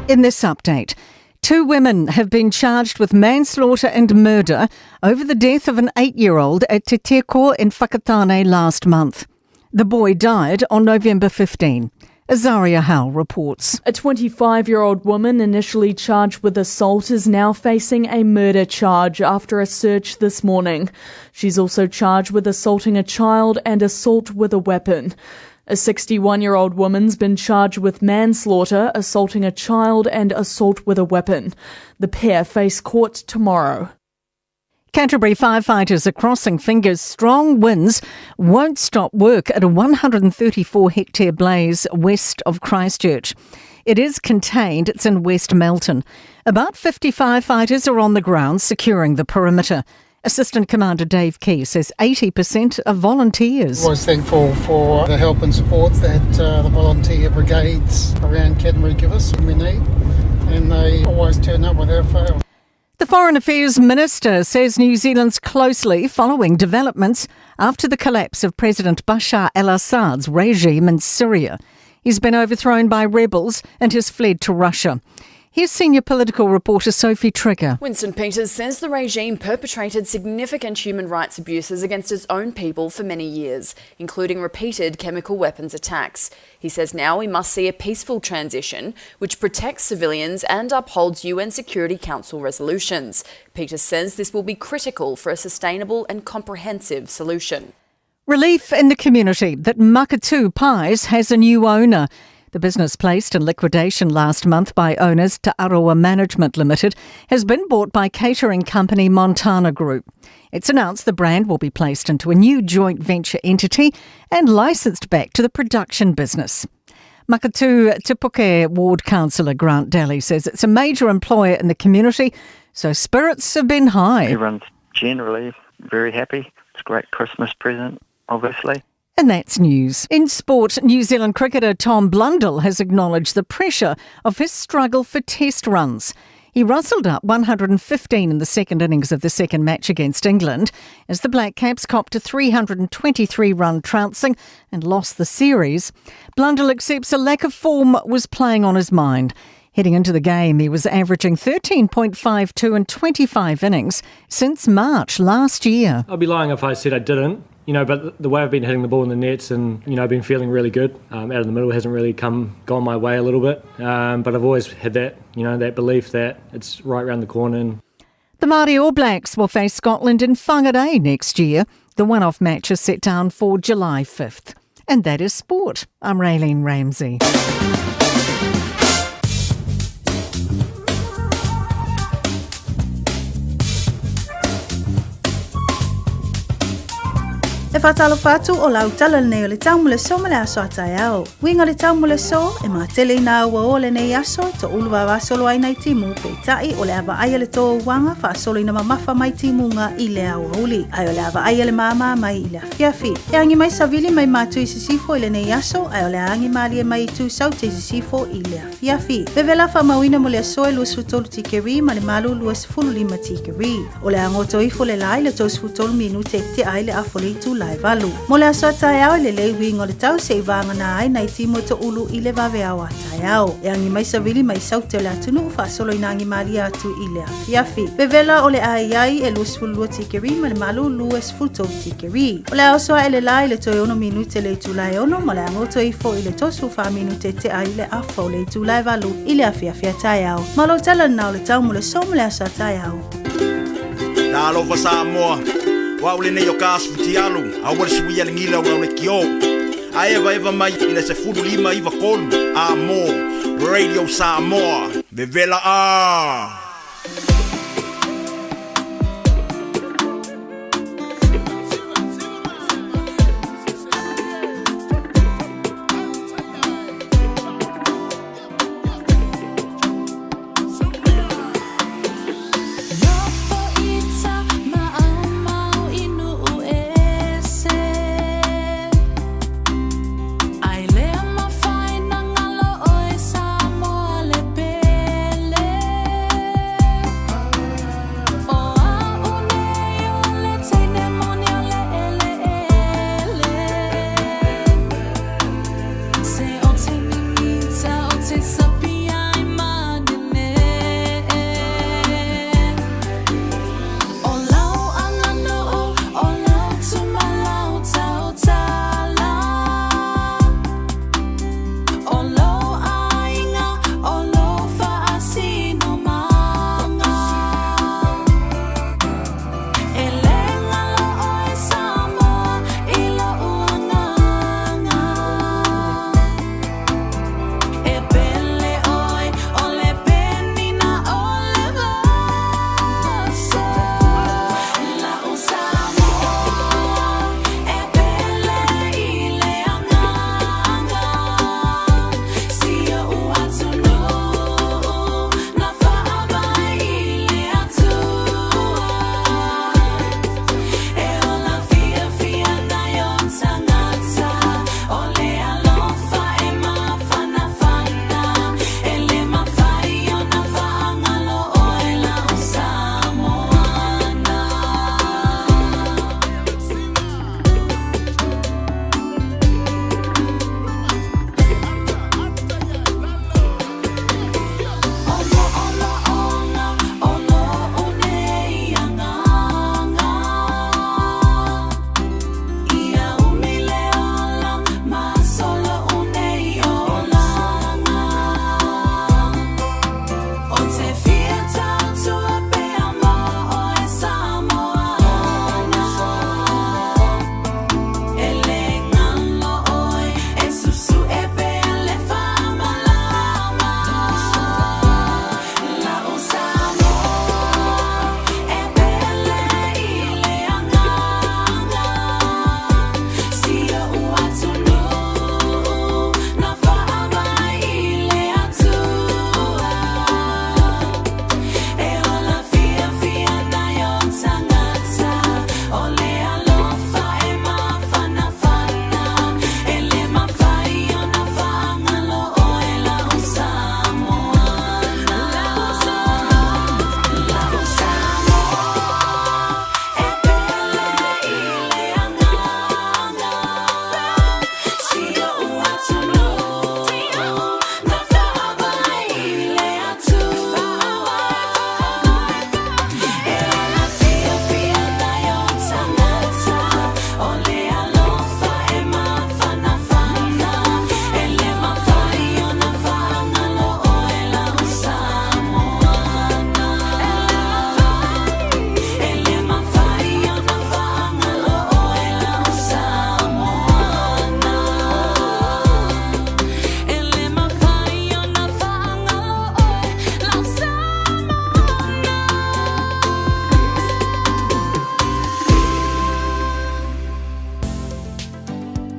In this update, 2 women have been charged with manslaughter and murder over the death of an 8-year-old at Te Teko in Whakatane last month. The boy died on November 15. Azaria Howell reports. A 25-year-old woman initially charged with assault is now facing a murder charge after a search this morning. She's also charged with assaulting a child and assault with a weapon. A 61-year-old woman's been charged with manslaughter, assaulting a child and assault with a weapon. The pair face court tomorrow. Canterbury firefighters are crossing fingers strong winds won't stop work at a 134-hectare blaze west of Christchurch. It is contained. It's in West Melton. About 50 firefighters are on the ground securing the perimeter. Assistant Commander Dave Key says 80% are volunteers. I'm always thankful for the help and support that the volunteer brigades around Canterbury give us when we need, and they always turn up without fail. The Foreign Affairs Minister says New Zealand's closely following developments after the collapse of President Bashar al-Assad's regime in Syria. He's been overthrown by rebels and has fled to Russia. Here's senior political reporter Sophie Trigger. Winston Peters says the regime perpetrated significant human rights abuses against its own people for many years, including repeated chemical weapons attacks. He says now we must see a peaceful transition which protects civilians and upholds UN Security Council resolutions. Peters says this will be critical for a sustainable and comprehensive solution. Relief in the community that Makatu Pies has a new owner. The business placed in liquidation last month by owners Te Aroa Management Limited has been bought by catering company Montana Group. It's announced the brand will be placed into a new joint venture entity and licensed back to the production business. Makatu Te Puke Ward Councillor Grant Daly says it's a major employer in the community, so spirits have been high. Everyone's generally very happy. It's a great Christmas present, obviously. And that's news. In sport, New Zealand cricketer Tom Blundell has acknowledged the pressure of his struggle for test runs. He rustled up 115 in the second innings of the second match against England as the Black Caps copped a 323-run trouncing and lost the series. Blundell accepts a lack of form was playing on his mind. Heading into the game, he was averaging 13.52 in 25 innings since March last year. I'd be lying if I said I didn't. But the way I've been hitting the ball in the nets and, I've been feeling really good. Out of the middle hasn't really gone my way a little bit. But I've always had that, that belief that it's right around the corner. The Māori All Blacks will face Scotland in Whangarei next year. The one-off match is set down for July 5th. And that is sport. I'm Raylene Ramsey. E whatalo whatu o lau tala nei o le taumule so me le aso atai au. Winga le taumule so e mātele ina ua o le nei aso to uluwa wasolo ai nei timu pe tai o le ava aia le tō wanga whaasolo ina mamafa mai timu nga i le au auli. Ai o le ava aia le mama mai i le afiafi. E angi mai savili mai mātu i sisifo i le nei aso, ai o le angi mali e mai i tu sau te sisifo i le afiafi. Bevela wha mawina mo le aso e luas futolu tikeri ma le malu luas fulu lima tikeri. O le angoto ifo le lai le tos futolu minu te ai le afoli tu lai valu. Mo le aso atai au le leiwi ngole tau se ivanga na ai nai timo to ulu i le vave au atai au. E angi mai savili mai sau te le atunu fa solo ina angi mali atu i le afiafi. Bevela o le ai e luas fulu tikeri ma le malu luas futo tikeri. O le aso e le lai le toi ono minute le tu lai ono ma le angoto ifo i le tosu fa minute te ai le afo le tu lai valu i le afiafi atai au. Malo tala na o le tau mo le so mo le aso atai au. Talo fa Samoa. Wa ule nei o kasu ti alu, a wale sui ale ngila ua ule kio. A eva mai ina se furu lima iwa kolu, a mo, Radio Samoa, Vevela a.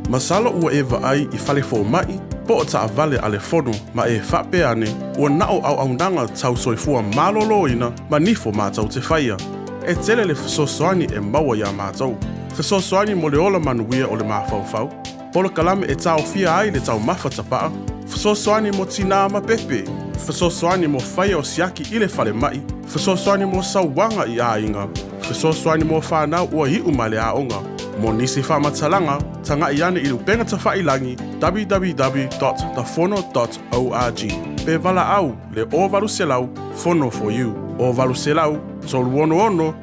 Masalo ua e vaai I fale fo mai, po o taa vale ale fono ma e whape ane, ua nao au au nanga tau soifua malolo ina ma nifo mātau te whaia. E tele le whasosoani e maua ia mātau. Whasosoani mo le ola manuia o le mawhauwhau. Polo kalame e tau fia ai le tau mawhatapaa. Whasosoani mo tina ma pepe. Whasosoani mo whaia o siaki I le whale mai. Whasosoani mo sauwanga I a inga. Whasosoani mo whanau ua hiu ma le aonga. Mo nisi whamatalanga, tanga I ane I lupenga ta whailangi www.thefono.org. Pe vala au le o valu selau, fono for you. O valu selau, tolu ono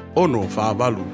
whaavalu.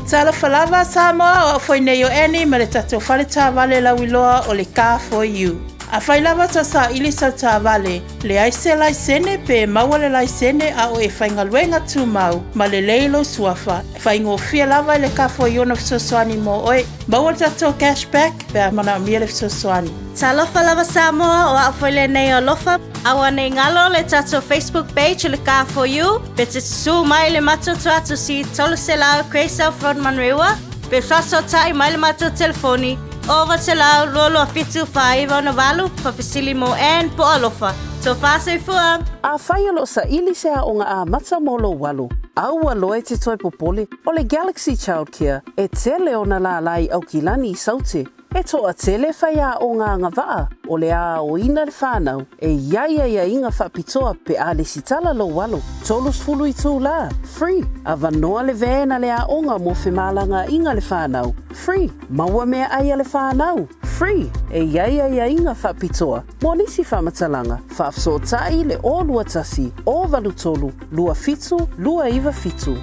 Tala falava Samoa o foi nei o eni ma le tatou whale tā vale lauiloa o le Car for You. A whai lava ta sa ili sa tā vale, le aise laisene pe maua le laisene a o e whaingaluenga tū mau, ma le leilo suafa. Whaingofia lava I le Car for You na fisosoani mo oe, maua le tatou cashback pe a mana mia le fisosoani. Talofa lava Samoa o afoile nei o lofa. Awa nei ngalo le tato Facebook page le Car for You. Pe te su mai le mato tuatu si tolo se lao Craysel Front Manrewa. Pe faso tai mai le mato telefoni. Ova se lao lolo a fitu whaiva na walu pa fisili mo en po alofa. So fase fua. A whaialo sa ili se a onga a mata molo walu. Aua loe te toi popole o le Galaxy Childcare. E tele o na la lai au kilani I saute. E toa tele whai a o ngā ngawaa, o le a o ina le whānau, e ia inga whapitoa pe a le sitala lo walo. Tolus fulu I tū la, free. A vanoa le vēna le a onga mo whemalanga inga le whānau, free. Maua mea aia le whānau, free. E ia inga whapitoa. Mo nisi whamatalanga, whaafsotai le o lua tasi, o valu tolu, lua fitu, lua iwa fitu.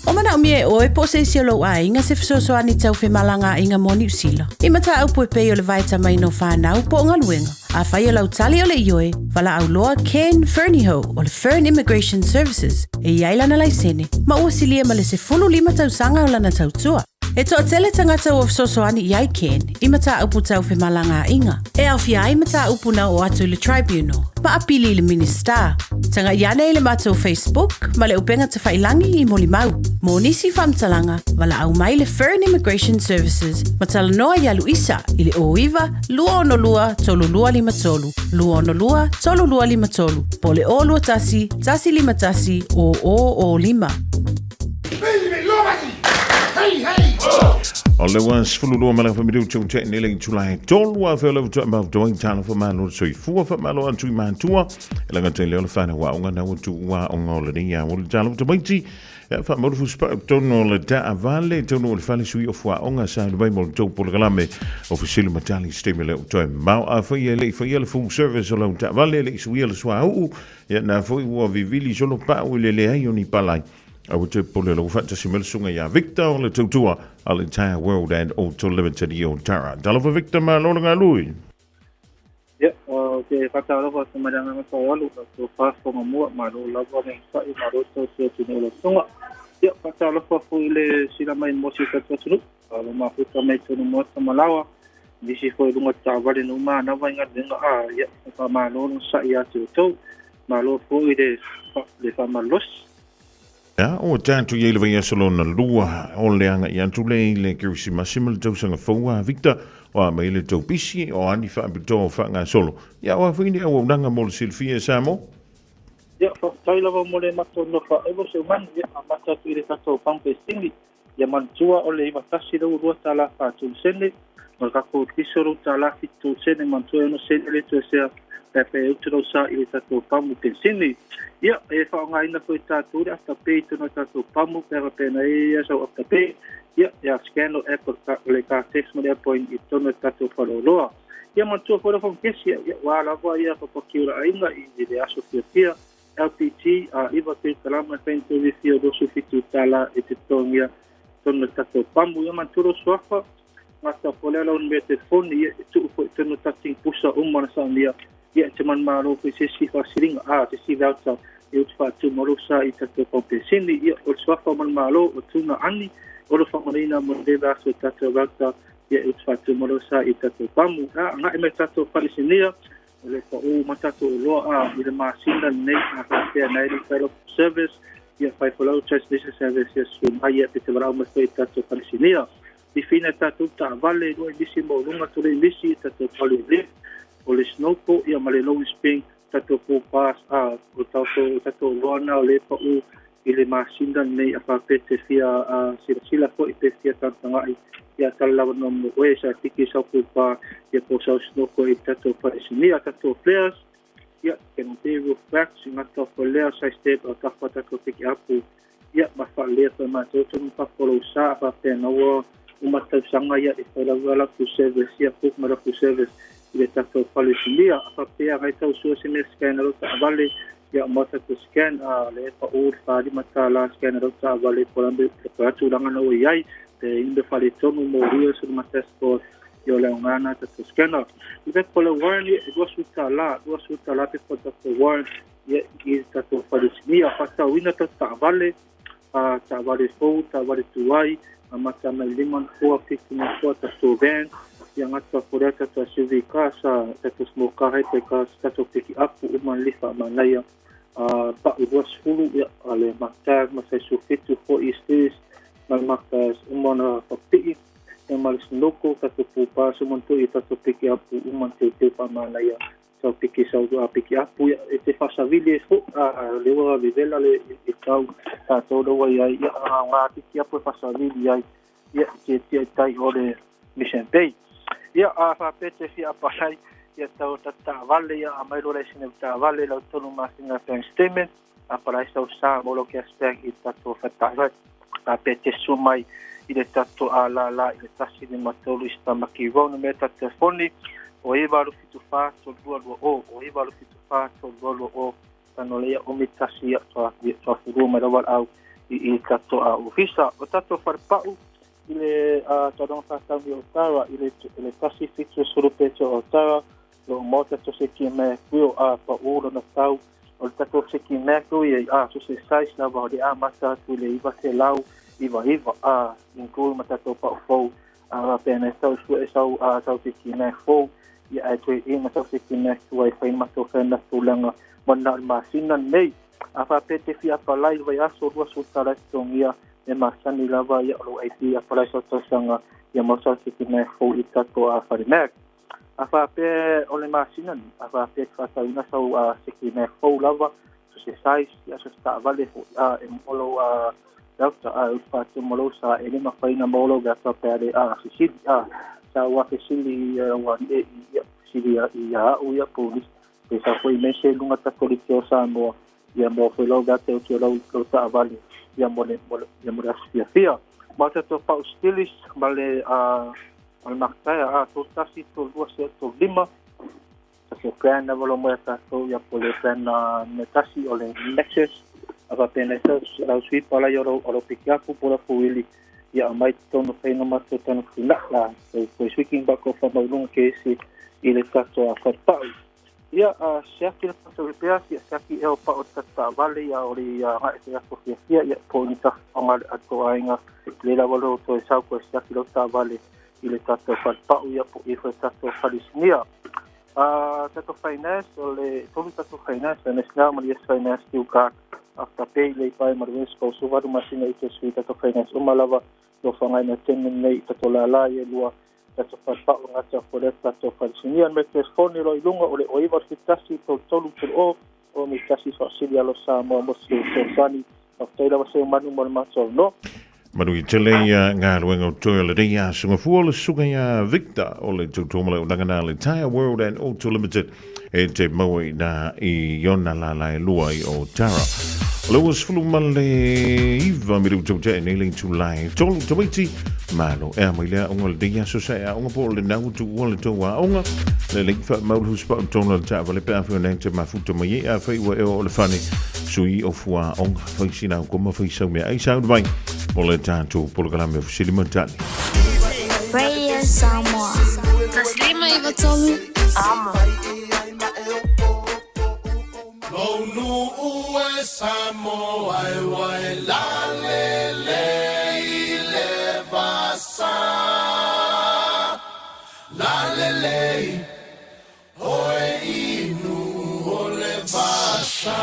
O mana o mie oe po se isi lo a inga se fisosoani tau whemalanga inga moni usila. I mata au poe pei o le vaita mai no whanau po ngā luenga. A whai o lau tali o le ioe, wala au loa Ken Ferniho o le Fern Immigration Services. E iailana lai sene, ma ua silia ma le se 15 tau sanga o lana tau tua. E toa tele tangata o fisosoani I ai Ken, I mata upu tau whemalanga inga. E au fia ai mata upu na o atu le tribunal, ma apili le minister. Tanga iane le mata o Facebook, ma le upenga te whailangi I moli mau. Mo nisi whamtalanga, wala au mai le Fern Immigration Services, ma tala noa ia Luisa, I le oiwa, lua ono lua, tolu lua lima tolu. Lua ono lua, tolu lua lima tolu. Po le o lua tasi, tasi lima tasi, o lima. O le was fululu mala fa midu chu che ne le chulai tolwa fa le tu ma doing tana fa manu so fu fa malo an tu man tua la ga te le fa na wa nga na tu wa onga le ni ya wo jalo to baiti fa mo fu spa tono le da avale tono le fa le sui o fa onga sa le mo to por galame officiel matali stimule to ma fa ye le full service lo da vale le sui le swa u ya na fo wo vivili solo pa u le ai oni palai I would put a little fat to Sunga ya Victor le tutua all entire world and auto limited yo tara. Dalova Victor malonga lui. Yeah, okay, fata lova sumadanga so walu so fast for mo malo lava men sa I malo so se tino sunga. Yeah, fata lova fu le sila mai mo si ka tsuru. Alo ma fu ka mai tunu mo sa malawa. Disi fo lunga tawale no ma na va nga denga yeah, fa malo sa ya to malo fu ide le fa malos. Ja, o tanto ye le solo na lua o le anga I antu le kirisi masimil tau sanga foua Victor o mai le tau pisi o ani fa bito fa nga solo. Ya o fini o nanga mo Silvia Samo. Ya fa tai lava mo le mato no fa evo se man ya mata tu ile tato pampe singi ya mantua o le vatasi do ro tala fa tu sende mo ka ko kisoro tala fitu sende mantua no sende le tu se pepe utro sa ile tato pampe singi. Ya, e fa nga ina ko tatu afta pe to no tatu pamu pero pena e so afta pe ya scan e por le ka text mo le point I to no tatu fa lo ya man tu for fon kesia ya wala va ya ko kiura ainga I de aso fia LPT iva te kalama tento vi fio do su fitu tala e te tongia to no tatu pamu ya man tu ro swafa masta polela un bete fon ya tu ko to no tatu pusa umma sa lia ya teman malo ko se si fa siringa te si dauta e o fa tu morosa I tatu pompe sindi ya o swafa man malo o tuna ani o lo fa marina mo de da so tatu dauta ya o fa tu morosa I tatu pamu nga e me tatu palisinia le fa o matato lo I le masinda nei na fa pe nei fellow service ya fa follow translation service ya so mai ya te brau mo fe tatu palisinia I fina tātou tāwale no i lisi maulunga tole i lisi tātou pale lift o le snowpo ia ma le low spring tātou pōpās o tātou loana o le pa'u i le māsinda nei a whapete fia sila fo i te fia tantangai ia talawa no mo oe sa tiki sau pōpā ia po sau snowpo i tātou parisinia tātou flares ia kena te roof racks i ngata o lea sa step o tawha tātou piki apu ia ma whalea pa mātou tonu papolo sa a whapena umatau sanga ia e whailawala ku service ia pukmara ku service i le tātou parisinia a whapea gai tau suasine scanner o ta avale ia mata to scan le pa ur fali mata la scan ro ta vale polambe pa tu langa no iai te inde fali tomu mo rio sur mata sport yo le ngana to scan i ve pola warni do suta la pe po to warn ia i ta to fali nia pa ta wina to ta vale fo ta vale tuai mata mai limon fo fikina fo ta to van yang atau pura tata SUV kasa tata smoka hai te kas tata piki apu uman lifa manaya pak uas fulu ya ale maktar masai sufitu fo istis mal maktas uman papi yang malis loko tata pupa sumontu tata piki apu uman te pa manaya so piki sau piki apu ya te fasavili fo lewa vivela le itau tata do ya nga piki apu fasavili ya te tai ore mission bay ia a whapete fi apahai ia tau tata vale ia a mairo le sine tata vale lau tonu masinga bank statement a parai sau sa molo ke aspect i tato whatai a pete sumai i le tato a la i le tasi ni matolu ista maki rona me tato foni o iwa rufitu wha to lua o iwa rufitu wha to lua o tano lea omitasi ia toa furuma rawal au i tato a ufisa o tato wharpau ile tadong fatau di Ottawa ile tasi fixo surupe to Ottawa lo mota to se kime kuo pa uro na tau o tato se kime ko ye so se size na ba de masa tu le iva se lau iva include mata to pa fo pena so so se kime fo ya ai e mata se kime tu ai fa ma to fenda tu langa mana masina nei apa pete fi apa lai vai aso ro so tara tongia e masani lava ia lo IT a para so sanga ia mosa ki me fo ita to a farimek afa pe ole masina afa pe fata una so se ki me fo lava so se size ia so sta vale fo e molo doctor fa to molo sa e ma faina molo ga pa pe si sa wa ke sili wa e sili ia o ia police pe sa foi me se lunga ta polizio sa mo ia mo fo lo ga te o lo ta vale ia mole fia mata to pa stilis male al makta to tasi to luase to lima se plan na volo mo ta to ia pole plan na metasi ole nexus ava pena so la sui pala yo ro pikiapu pora fuili ia mai to no pena mato tan fina la so switching back of maulung kesi ile tato a farpa ia siaki le paso repea siaki e o pa o tata vale ia ori nga e te ako fia ia po ni ta onga ato ainga le la valo to e sau ko siaki lo ta vale ile tato farpa ia po e foi tato falisnia tato finance o le tolu tato finance na sna maria finance tu ka after pay le pai marves ko suvaru masina ite sui tato finance o malava lo fanga na temen nei tato la ia lua tato farpa o ngata fore tato falsinia me te foni lo ilunga ole o iwa fitasi to tolu o mi tasi so silia lo sa mo se sani o tela va se manu mo maso no Manu i tele ngā ruenga o toi le reia sunga fuola suga ia Victor o le tautomala o nangana le Tire World and Auto Limited e te maui na i yona la lai lua i o Tara. Le was fulu male iwa miru taute e neiling tu lai tolu tawaiti malo e amailea onga le reia so sa onga po le nau tu ua le toa onga le lingfa maulu huspa o tona le tawa le pea fio nang te mafuta mai e a whaiwa e o le whane sui o fua onga whaisina o koma whaisau mea ai saudu mai o le tātou polokalame o Silima Tani. Radio Samoa. Taslima iwa tolu. Ama. Lonu ue Samoa e wai la le le vasa. La le oe inu o le vasa.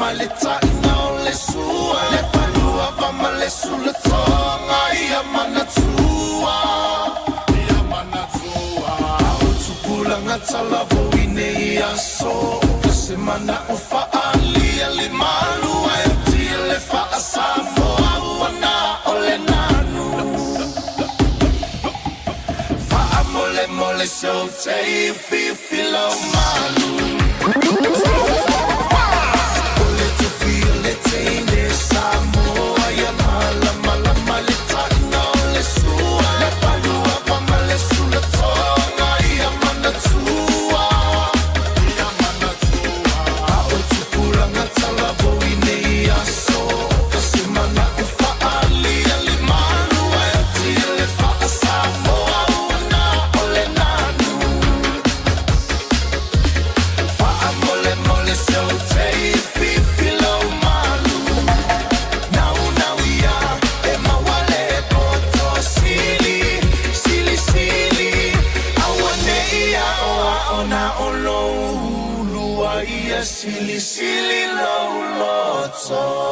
maleta ina o le sua le panua va male sulle tonga ia manatua o tupula ngata la voine ia so se mana o faali le malu e tile fa asamo wana ole nanu fa mole mole so te filo malu Silly, silly, low, low,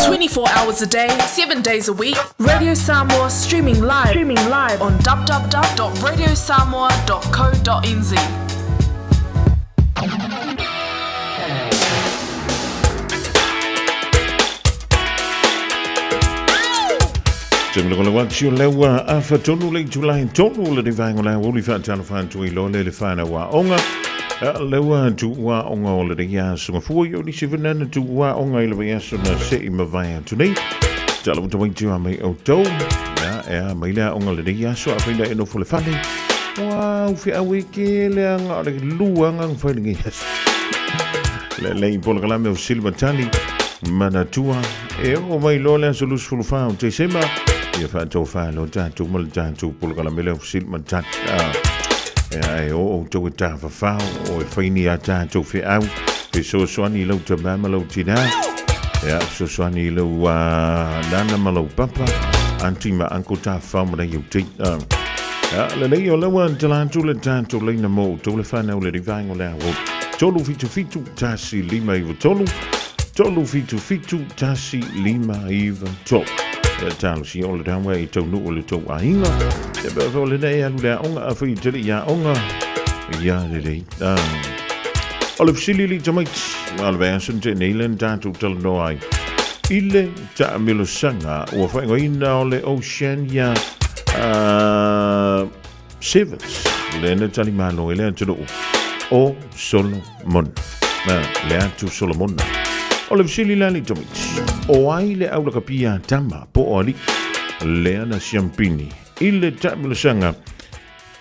24 hours a day, 7 days a week. Radio Samoa streaming live on www.radiosamoa.co.nz. Jumla kola watch lewa afa tonu le July tonu le divang la woli fa tano fan tu ilo le fana wa onga lewa tu wa onga le ya so fu yo ni sivana tu wa onga le ya so na se ma vai tu nei talo tu wing tu mai o to ya mai la onga le ya so afenda eno fu le fane wa fi a wiki le nga le luanga fa ngi le pol kala me silva tali mana tua e o mai lo le so lus fu fa te sema ia fa to fa lo ta tu mal ta tu pul kala mele sil man ta e o to ta fa o fa ni ata tu fi au fi so ni lo ta ma lo tina ya so ni lo wa dana ma lo papa anti ma anko ta fa ma you ti ya le nei o le wan ta tu le ta tu le na mo tu le fa na le divang o le o tolu fitu ta si lima i tolu fitu ta si lima i to talo si ole dawa I tau no ole tau ainga e ba ole nei alu le onga a fui tele ya onga ya le ole fsili jamai al vensen te neilen tatu tel no ai ile ta milo sanga o fa ngoina ole Oceania Sevens le na tali malo ele tulu o Solomon le atu Solomon ole fsili lali jamai o ai le au la kapia tama po oli le ana champini ile tamlo sanga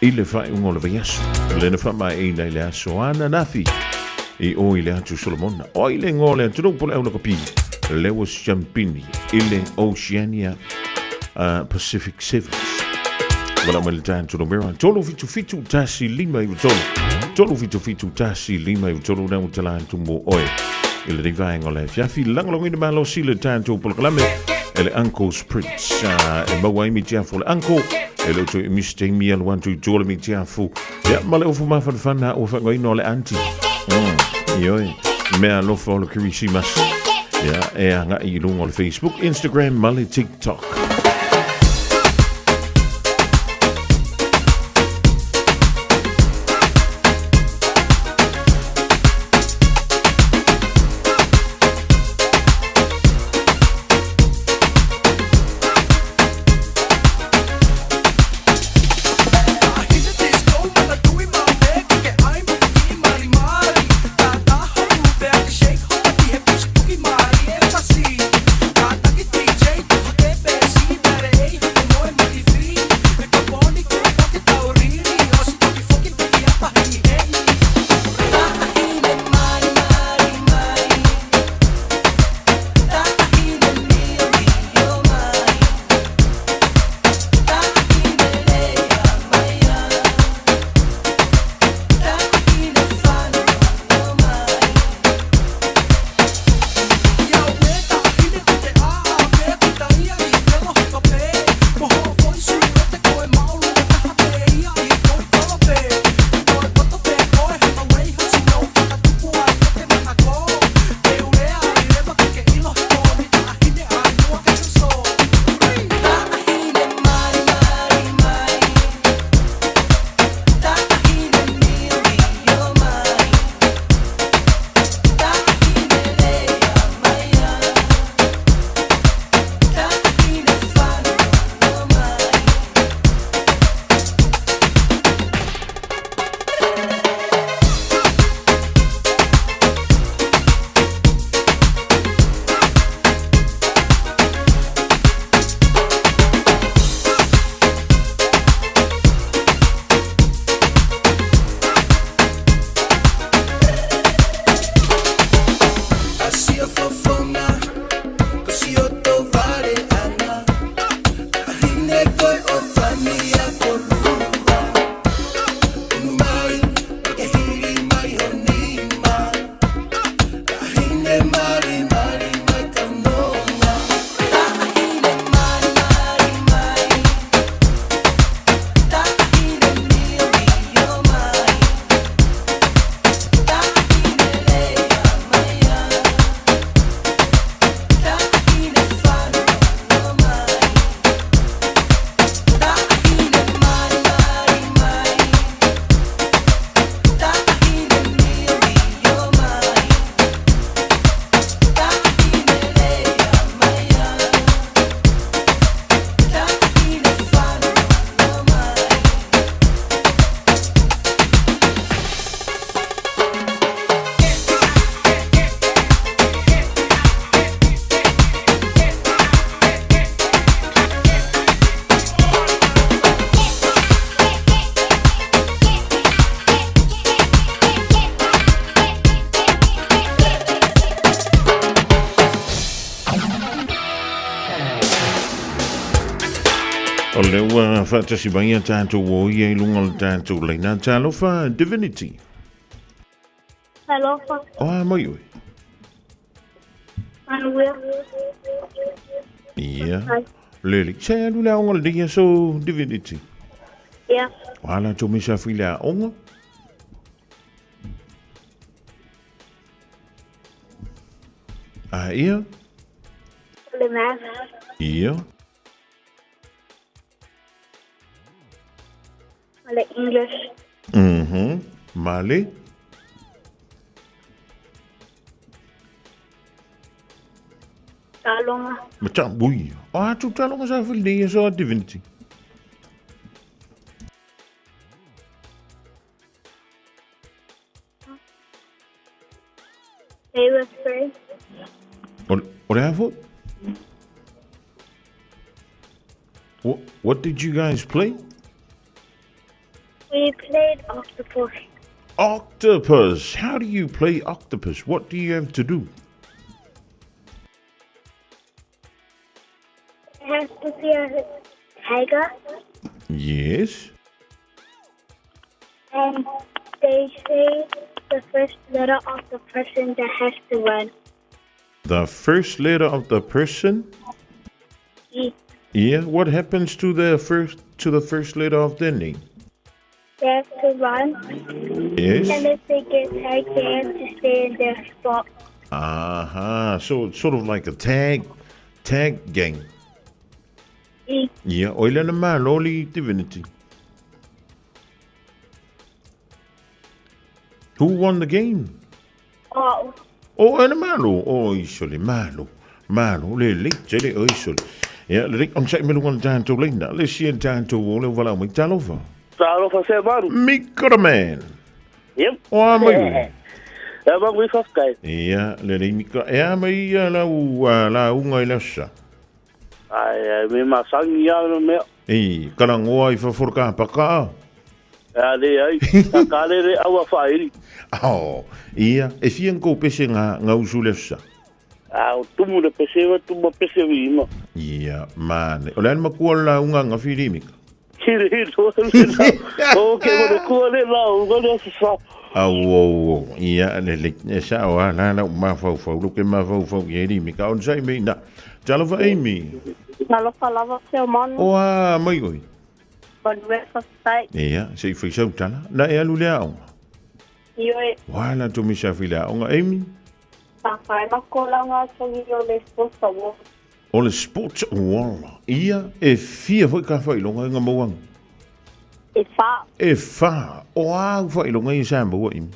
ile fa un ole vias le na fa mai ina le aso ana nafi e o ile atu Solomon o ile ngole tu po le au la kapia le was champini ile Oceania Pacific Sevens wala mal tan tu no mera tolo fitu tasi lima I tolo fitu tasi lima I tolo na utala tu mo oi il divang ole fiafi langlong in malo sile tanto proclame ele uncle's prince e mawai mi tiafu le uncle ele to miste mi al want to jole mi tiafu ya male ofu ma fan na ofu ngai no le anti yo me alo fo le kirisimas ya e anga I long on Facebook Instagram male TikTok Shake, O le ua whaatasi mai a tātou o ia I lunga le tātou leina tālofa Divinity. Alofa. O a mai oi. Manuel. Ia. Lele. Sai alu le aonga le dia so Divinity. Ia. Wala tō misa fui le aonga. A ia. Le math. Ia. Le English. Male. Talonga. Mata bui. Ah, tu talonga sa fui dia so Divinity. They were free. What happened? What did you guys play? We played octopus. Octopus. How do you play octopus? What do you have to do? It has to be a tiger, Yes. and they say the first letter of the person that has to run. The first letter of the person? E. Yeah. What happens to the first letter of their name? They have to run. Yes. And if they get tagged, they have to stay in their spot. So it's sort of like a tag game. E. Yeah. Oila na maloli Divinity. Who won the game? Oh. Oh, ana malo. Oh, isole malo. Malo le tele o isole. Ja, le on sai me lunga tanto linda. Le si tanto le vala mo talova. Talova se baru. Microman. Yep. O mai. Ja, maar we gaan kijken. Ja, le micro. Ja, mai la unga ilassa. Ai, me ma sang ya no me. Kala ngoa I fa forka paka. Ja, ai. Ka le awa fairi. Oh, ia, e fian ko pese nga usulessa. O tumu le pese tumu pese vima. Ia, mane. Ole an makuala unga nga filimika. Kiri to. Okay, mo ko le la, ngo le sa. Au, ia, le sa wa la ma fa lu ke ma fa ye ni mi ka on sai me na. Talo fa Amy. Talo fa lava se man. O a mai oi. But we fa sai. Ia, se fa so tala. Na e alu le au. Ioi. Wala to mi sa fila o nga Amy. Pa fa ma ko la nga so ni le sports award. O le sports wala. Ia, e fia foi ka fa ilonga nga mawang. E fa. O a fa ilonga I sa mo Amy.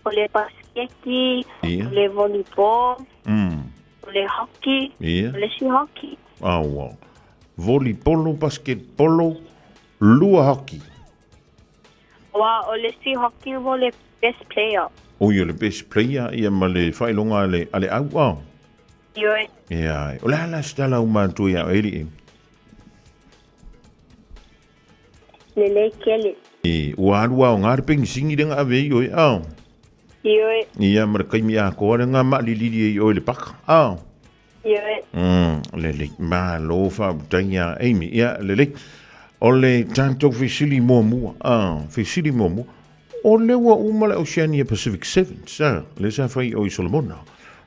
O le basketi, Ia. o le volleyball, o le hockey, Ia. o le si hockey. Wow. Volleyball, basketball, lua hockey. Wa o le si hockey o le best player. O yo le best player ia ma le failonga ale au. Ioi. Ia, o la stala o mantu ia eli. Le kele. O alua o ngar ping singi denga ave yo au. Ioi. Ia ma kai mi a ko nga ma li o le pak. Au. Ioi. Le ma lo fa tanya Amy ia le o le tanto fisili momu. Fisili momu. O le wa umale Oceania Pacific Seven, sa le sa fai o Solomona.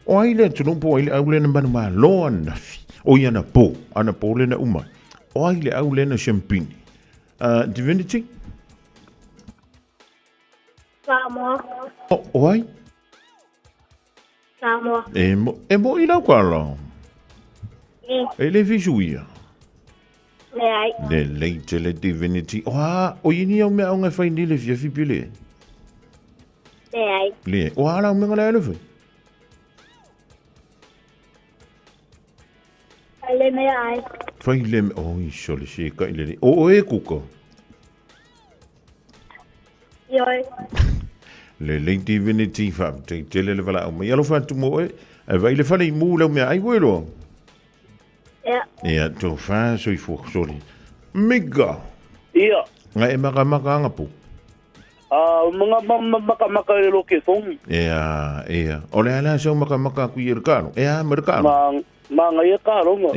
O ai le tulumpo ai le au le na ma lo anafi. O ia na po, ana po le na uma. O ai le au le na champagne. Divinity? Samoa. O ai? Samoa. E mo ila kwala. E le visuia. Le ai. Le le Divinity. O ini au me au nga fai ni le fiafi pile. Le ai. Le, o ala me ngala ele fai. Le me ai. Fai le, iso le se ka ile. O e kuka. Ioi. Le Divinity fa te le vala o me alo fa tu mo e vai le fa le mu le me ai welo. Ia, to fa so I fu soli. Mega. Ia. Nga e maka nga pu. Mga maka lo ke fong. Ia. Ole ala so maka ku ir kano. Merkano. Mga ia ka ronga.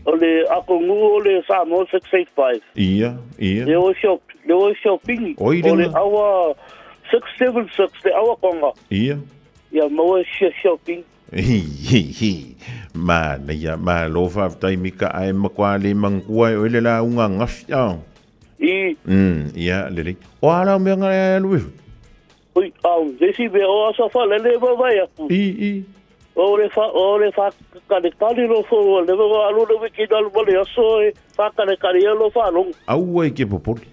O le ako ngu o le Samoa 685. Ia. Le o shopping. O le awa 676 le awa konga. Ia. Ia maua shopping. Mana ia ma lo fa tai mika ai makwa le mangkua o le la unga ngaf ya. Ia le. O ala me nga lu. Oi, desi be o sa fa le ba vai aku. O le fa ka de kali lo fo le ba alu le ki dal bo le so fa ka de kali lo fa long. Au e ke popoli.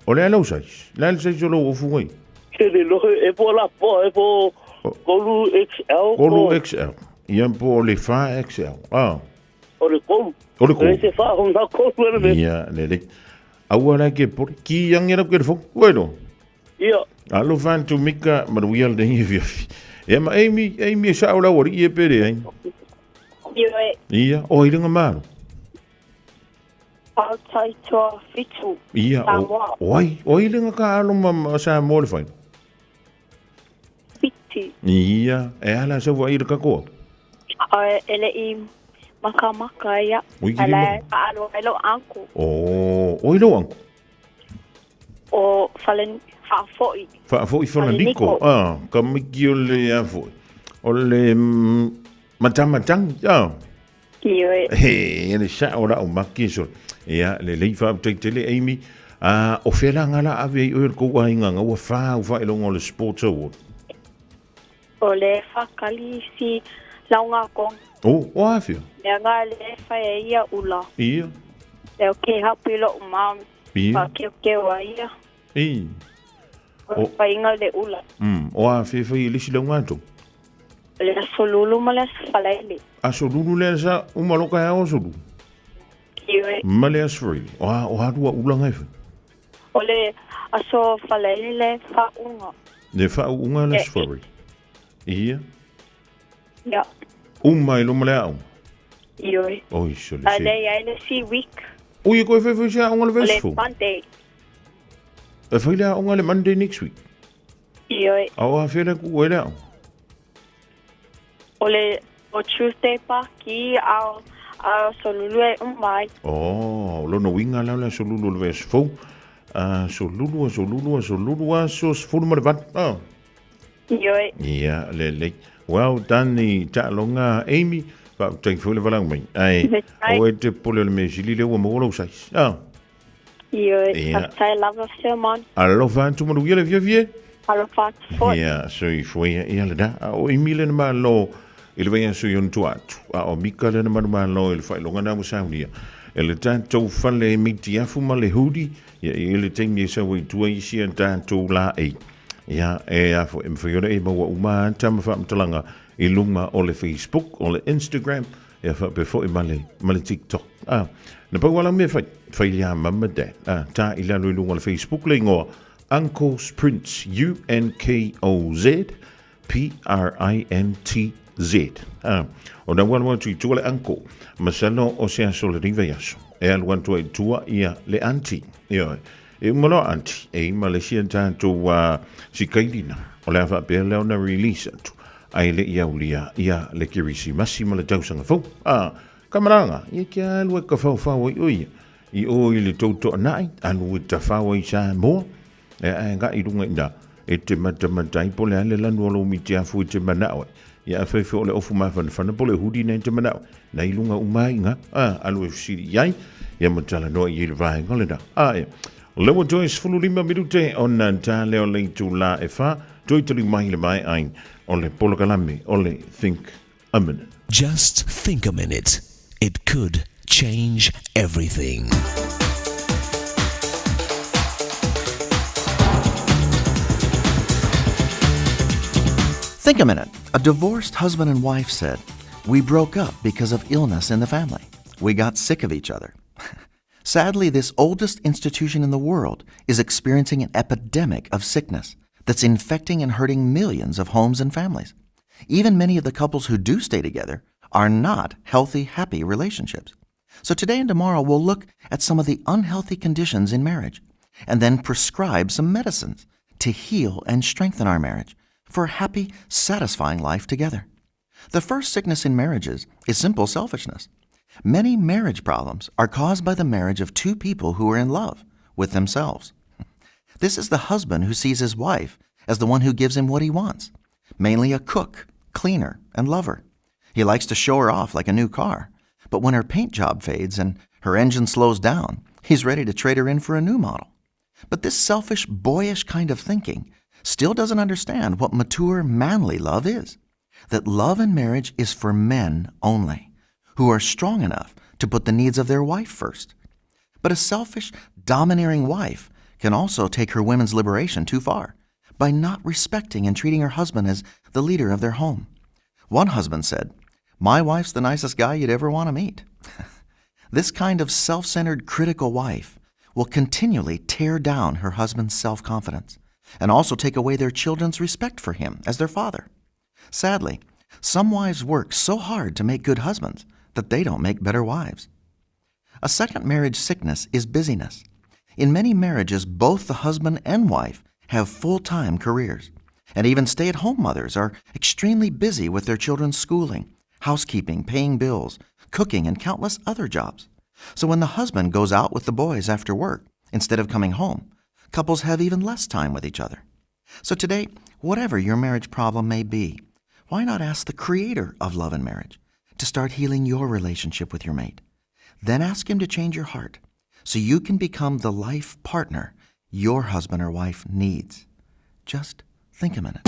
O le ala usai. La le sai lo fu ngai. Ke le lo e po la po e po Kolu XL. Kolu XL. Ia po le fa XL. O le kolu. O le kolu. Se fa honda kolu le. Ia le. Au ala ke por ki yang era ke fo. Bueno. Ia. Alo fan tu mika maruia le ngi. E ma Amy sa ola ori e pere ai. Ia, o i ringa maro. Au tai toa fitu. Ia, o i ringa ka alo ma sa mole fai. Piti. Ia, e ala sa wa i rika koa. Ele i maka ia. Ala alo anku. O i lo anku. O falen Fa'afoi. Fa'afoi Falaniko. Kamiki o le afoi. O le matamatang. Kiwe. Ele sa ora o maki so. Ia le leifa tele Amy. O fela ngala ave o ko wa inga wa fa ilongo le sports award. O le fakali si launga kong. O afio. Le nga le fa ia ula. Ia. Le ke hapilo umam. Ia. Ke wa ia. O painga le ula. O a fe lisi le ngato. Le solulu mala falaile. A solulu le sa umaloka ya o solu. Kiwe. Male asfri. O a dua ula ngai. O le aso falaile le fa unga. Le fa unga le asfri. Ia. Ja. Mai lo male au. Ioi. Oi so le. Ale si week. O ye ko fe sa unga le vesfo. Le Monday. E fai lea onga le Monday next week. Ioi. Au a fere ku e lea. O Tuesday pa ki au solulu e umai. Lo no winga la la solulu le vesfo. Solulu so sfulu ma le vat. Ioi. Ia le. Well done ni ta longa Amy. Pa thank you le valang mai. Ai. O e te pole le me sili le wa mo lo sais. I love a sermon. Alo fan tu mo le vie. Alo fa. Ia, so I foi ia le da. O Emile ma lo ele vai so yon tu atu. O Mika le ma lo ele fai longa na mo saunia. Ele tanto fale miti afu ma le hudi. Ia ele tengi sa we tu ai si tanto la e. Ia afu em foi e mo uma tam fa mtalanga I lunga o le Facebook o le Instagram. Ia fa before ma le TikTok. Na pa wala me fai ya mama de. Ta ila lo lunga le Facebook le ngoa Uncle's Prince UNKOZ PRINTZ. O na wala tu le uncle. Masalo o se so le riva yaso. E al wantu tua ia le auntie. Ia. E malo auntie e Malaysian tanto si kailina. O le fa pe le ona release tu. Ai le ia ulia ia le kirisi massima le tausanga fo. Kamaranga, ia kia alua ka whau i oi le tauto nai, anu ta whau i sa mo, nga I runga inda, e te mata I pole ale lanu alo mi te afu I te manao, ia awhewhi ole ofu mawhana pole hudi nei te manao, na I lunga umai nga, alu e fsiri iai, ia matala noa I le vahe ngalena, lewa Joyce fulurima mirute o na ta leo leitu la e wha, toitari mai le mai ain, ole polo kalame, ole think a minute. Just think a minute. It could change everything. Think a minute. A divorced husband and wife said, "We broke up because of illness in the family. We got sick of each other." Sadly, this oldest institution in the world is experiencing an epidemic of sickness that's infecting and hurting millions of homes and families. Even many of the couples who do stay together are not healthy, happy relationships. So today and tomorrow we'll look at some of the unhealthy conditions in marriage and then prescribe some medicines to heal and strengthen our marriage for a happy, satisfying life together. The first sickness in marriages is simple selfishness. Many marriage problems are caused by the marriage of two people who are in love with themselves. This is the husband who sees his wife as the one who gives him what he wants, mainly a cook, cleaner, and lover. He likes to show her off like a new car, but when her paint job fades and her engine slows down, he's ready to trade her in for a new model. But this selfish, boyish kind of thinking still doesn't understand what mature, manly love is. That love in marriage is for men only, who are strong enough to put the needs of their wife first. But a selfish, domineering wife can also take her women's liberation too far by not respecting and treating her husband as the leader of their home. One husband said, "My wife's the nicest guy you'd ever want to meet." This kind of self-centered, critical wife will continually tear down her husband's self-confidence and also take away their children's respect for him as their father. Sadly, some wives work so hard to make good husbands that they don't make better wives. A second marriage sickness is busyness. In many marriages, both the husband and wife have full-time careers, and even stay-at-home mothers are extremely busy with their children's schooling, housekeeping, paying bills, cooking, and countless other jobs. So when the husband goes out with the boys after work, instead of coming home, couples have even less time with each other. So today, whatever your marriage problem may be, why not ask the creator of love and marriage to start healing your relationship with your mate? Then ask him to change your heart so you can become the life partner your husband or wife needs. Just think a minute.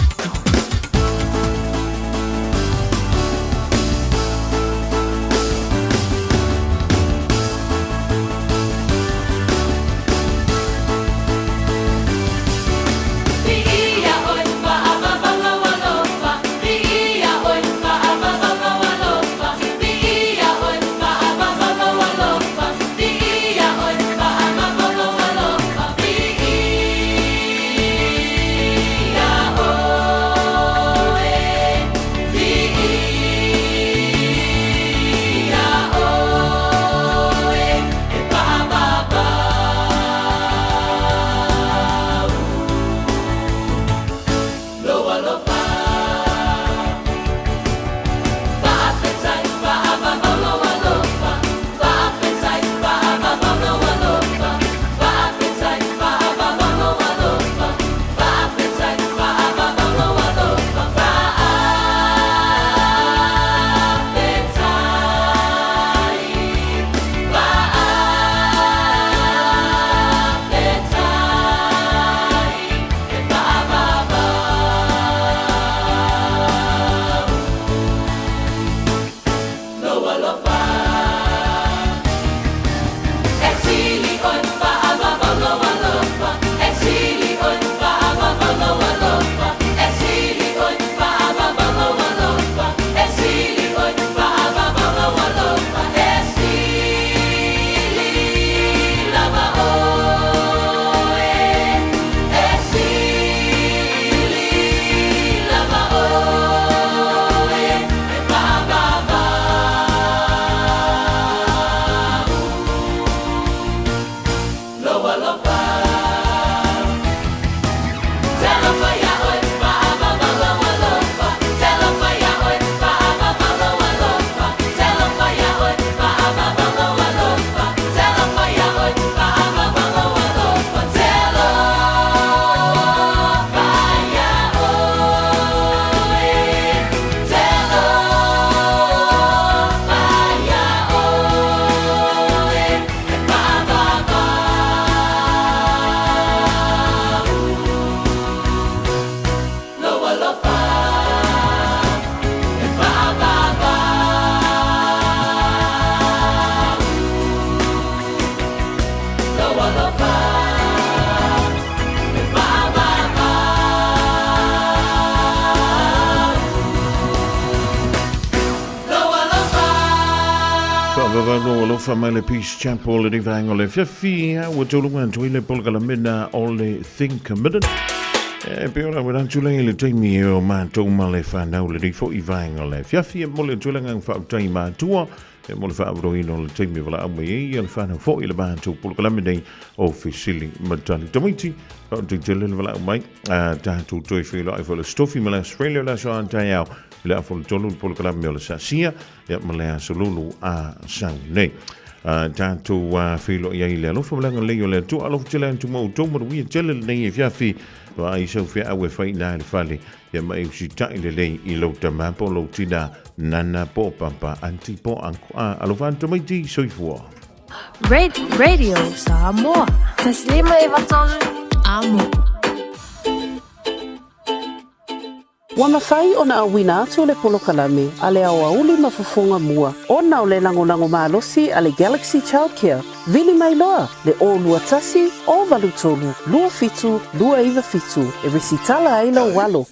Fa mai le Peace Chapel le rivanga le fiafia ua tolunga tui le polkala mena o le Think a Minute. E pe ora wera tūlanga le taimi e o mātou ma le whanau le rifo I vanga le fiafia mo le tūlanga ngā whautai mātua mo le whaabroino le teimi wala au mai ia le whanau fo i le mātou polokalame nei o Fisili Matali Tamiti o te tele le wala au mai tātou toi whilo ai whala stofi ma le Australia la so antai au le a whala tolu polokalame o le Sasia ia ma le a solulu a sau nei tātou whilo ia i le alofa malanga leo le tu alofa tele antu mau tōmara wia tele le nei e fiafi wa ai sau fia au e whai nā le whale ia ma eu si tai le lei i lau tamapo lau tina nana po pampa anti po anko alofa antamai soifua Radio Samoa. Taslima Ivatolu Amo. Wana fai ona awina atu le polokalame ale awa uli mafufunga mua. Ona o le lango malosi ale Galaxy Childcare. Vili mai loa le o lua tasi o valutolu. Lua fitu, lua iwa fitu. E risitala aila walo.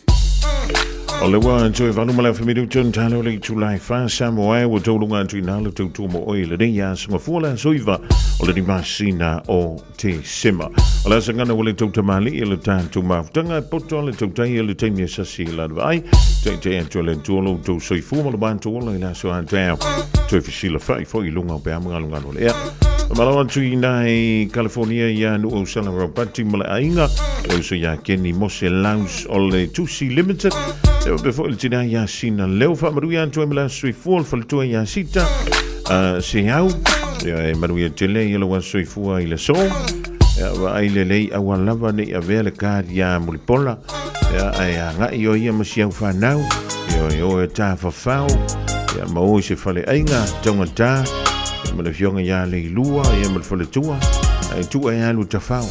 O le wā enjoy whanu mala whamiru tūn tālo le tūlai whā Samoa o tōlunga atu i nālo tau tūmo oi le rei a sunga fuala soiva o le ni masina o te sema. O le asangana o le tau tamali e le tātou mawtanga poto le tau tai e le teimia sasi e la ai te antua le tūlo tau soifu ma le bantu o le la so antau tui fisila whai fo i lunga o pe amanga lunga no le ea. Malawan tui nai California ia nu o sala rapati ma le ainga e uso ia Kenny Mose Lounge o le Tusi Limited before il tina ya sina leo fa maruia antu mala sui full fa tu ya sita se au ya maruia tele ya lo sui fua ile so ya va ile lei awa lava ne ya vele card ya mulipola ya ya nga yo ya masiau fa nau yo ta fa fau ya mo se fale ainga tonga ta ma le fionga ya le lua ya ma fale tua ai tu ya lu ta fau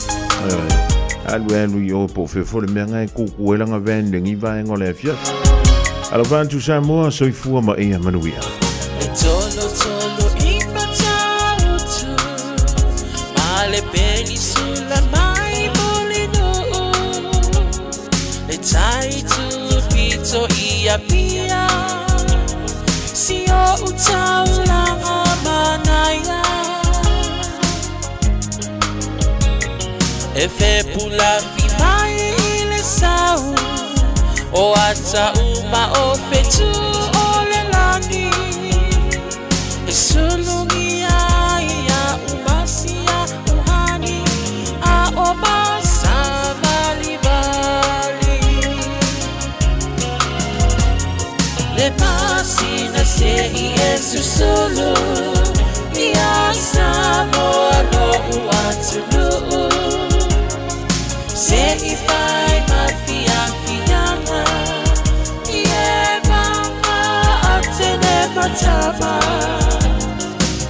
alu yo po fe fo le menga ku kuelanga vende ngi va ngole fia alo van tu Samoa so ifua ma ia manuia Tolo impata utu male penisula mai molino le tai tu pito ia pia si o utaula manaya e fe pula fi mai le sau o ata uma o fetu o le lani e sulungi ia umasia uhani a o masa bali le masina se i esu solo ia Samoa no uatulu se i fai mafia fianga ie mama atene matama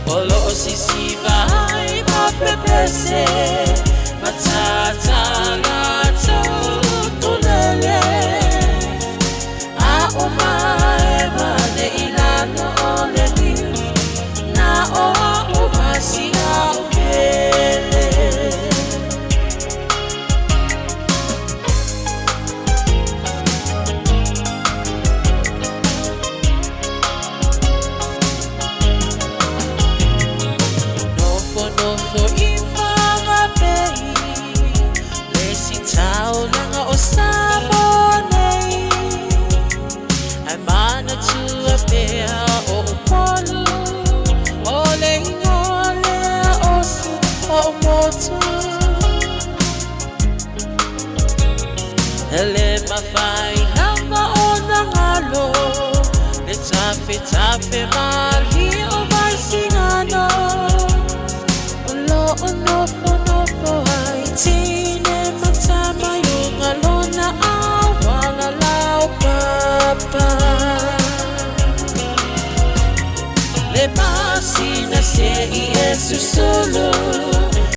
olo sisi vai ma pepese matata lato tulele a umae mane ilano ole ni na o umasi a uvele ele mafai nanga ona ngalo le tafe mali o vai singano lo no ai tine matama yo ngalona awala lao papa le masina se i esu solo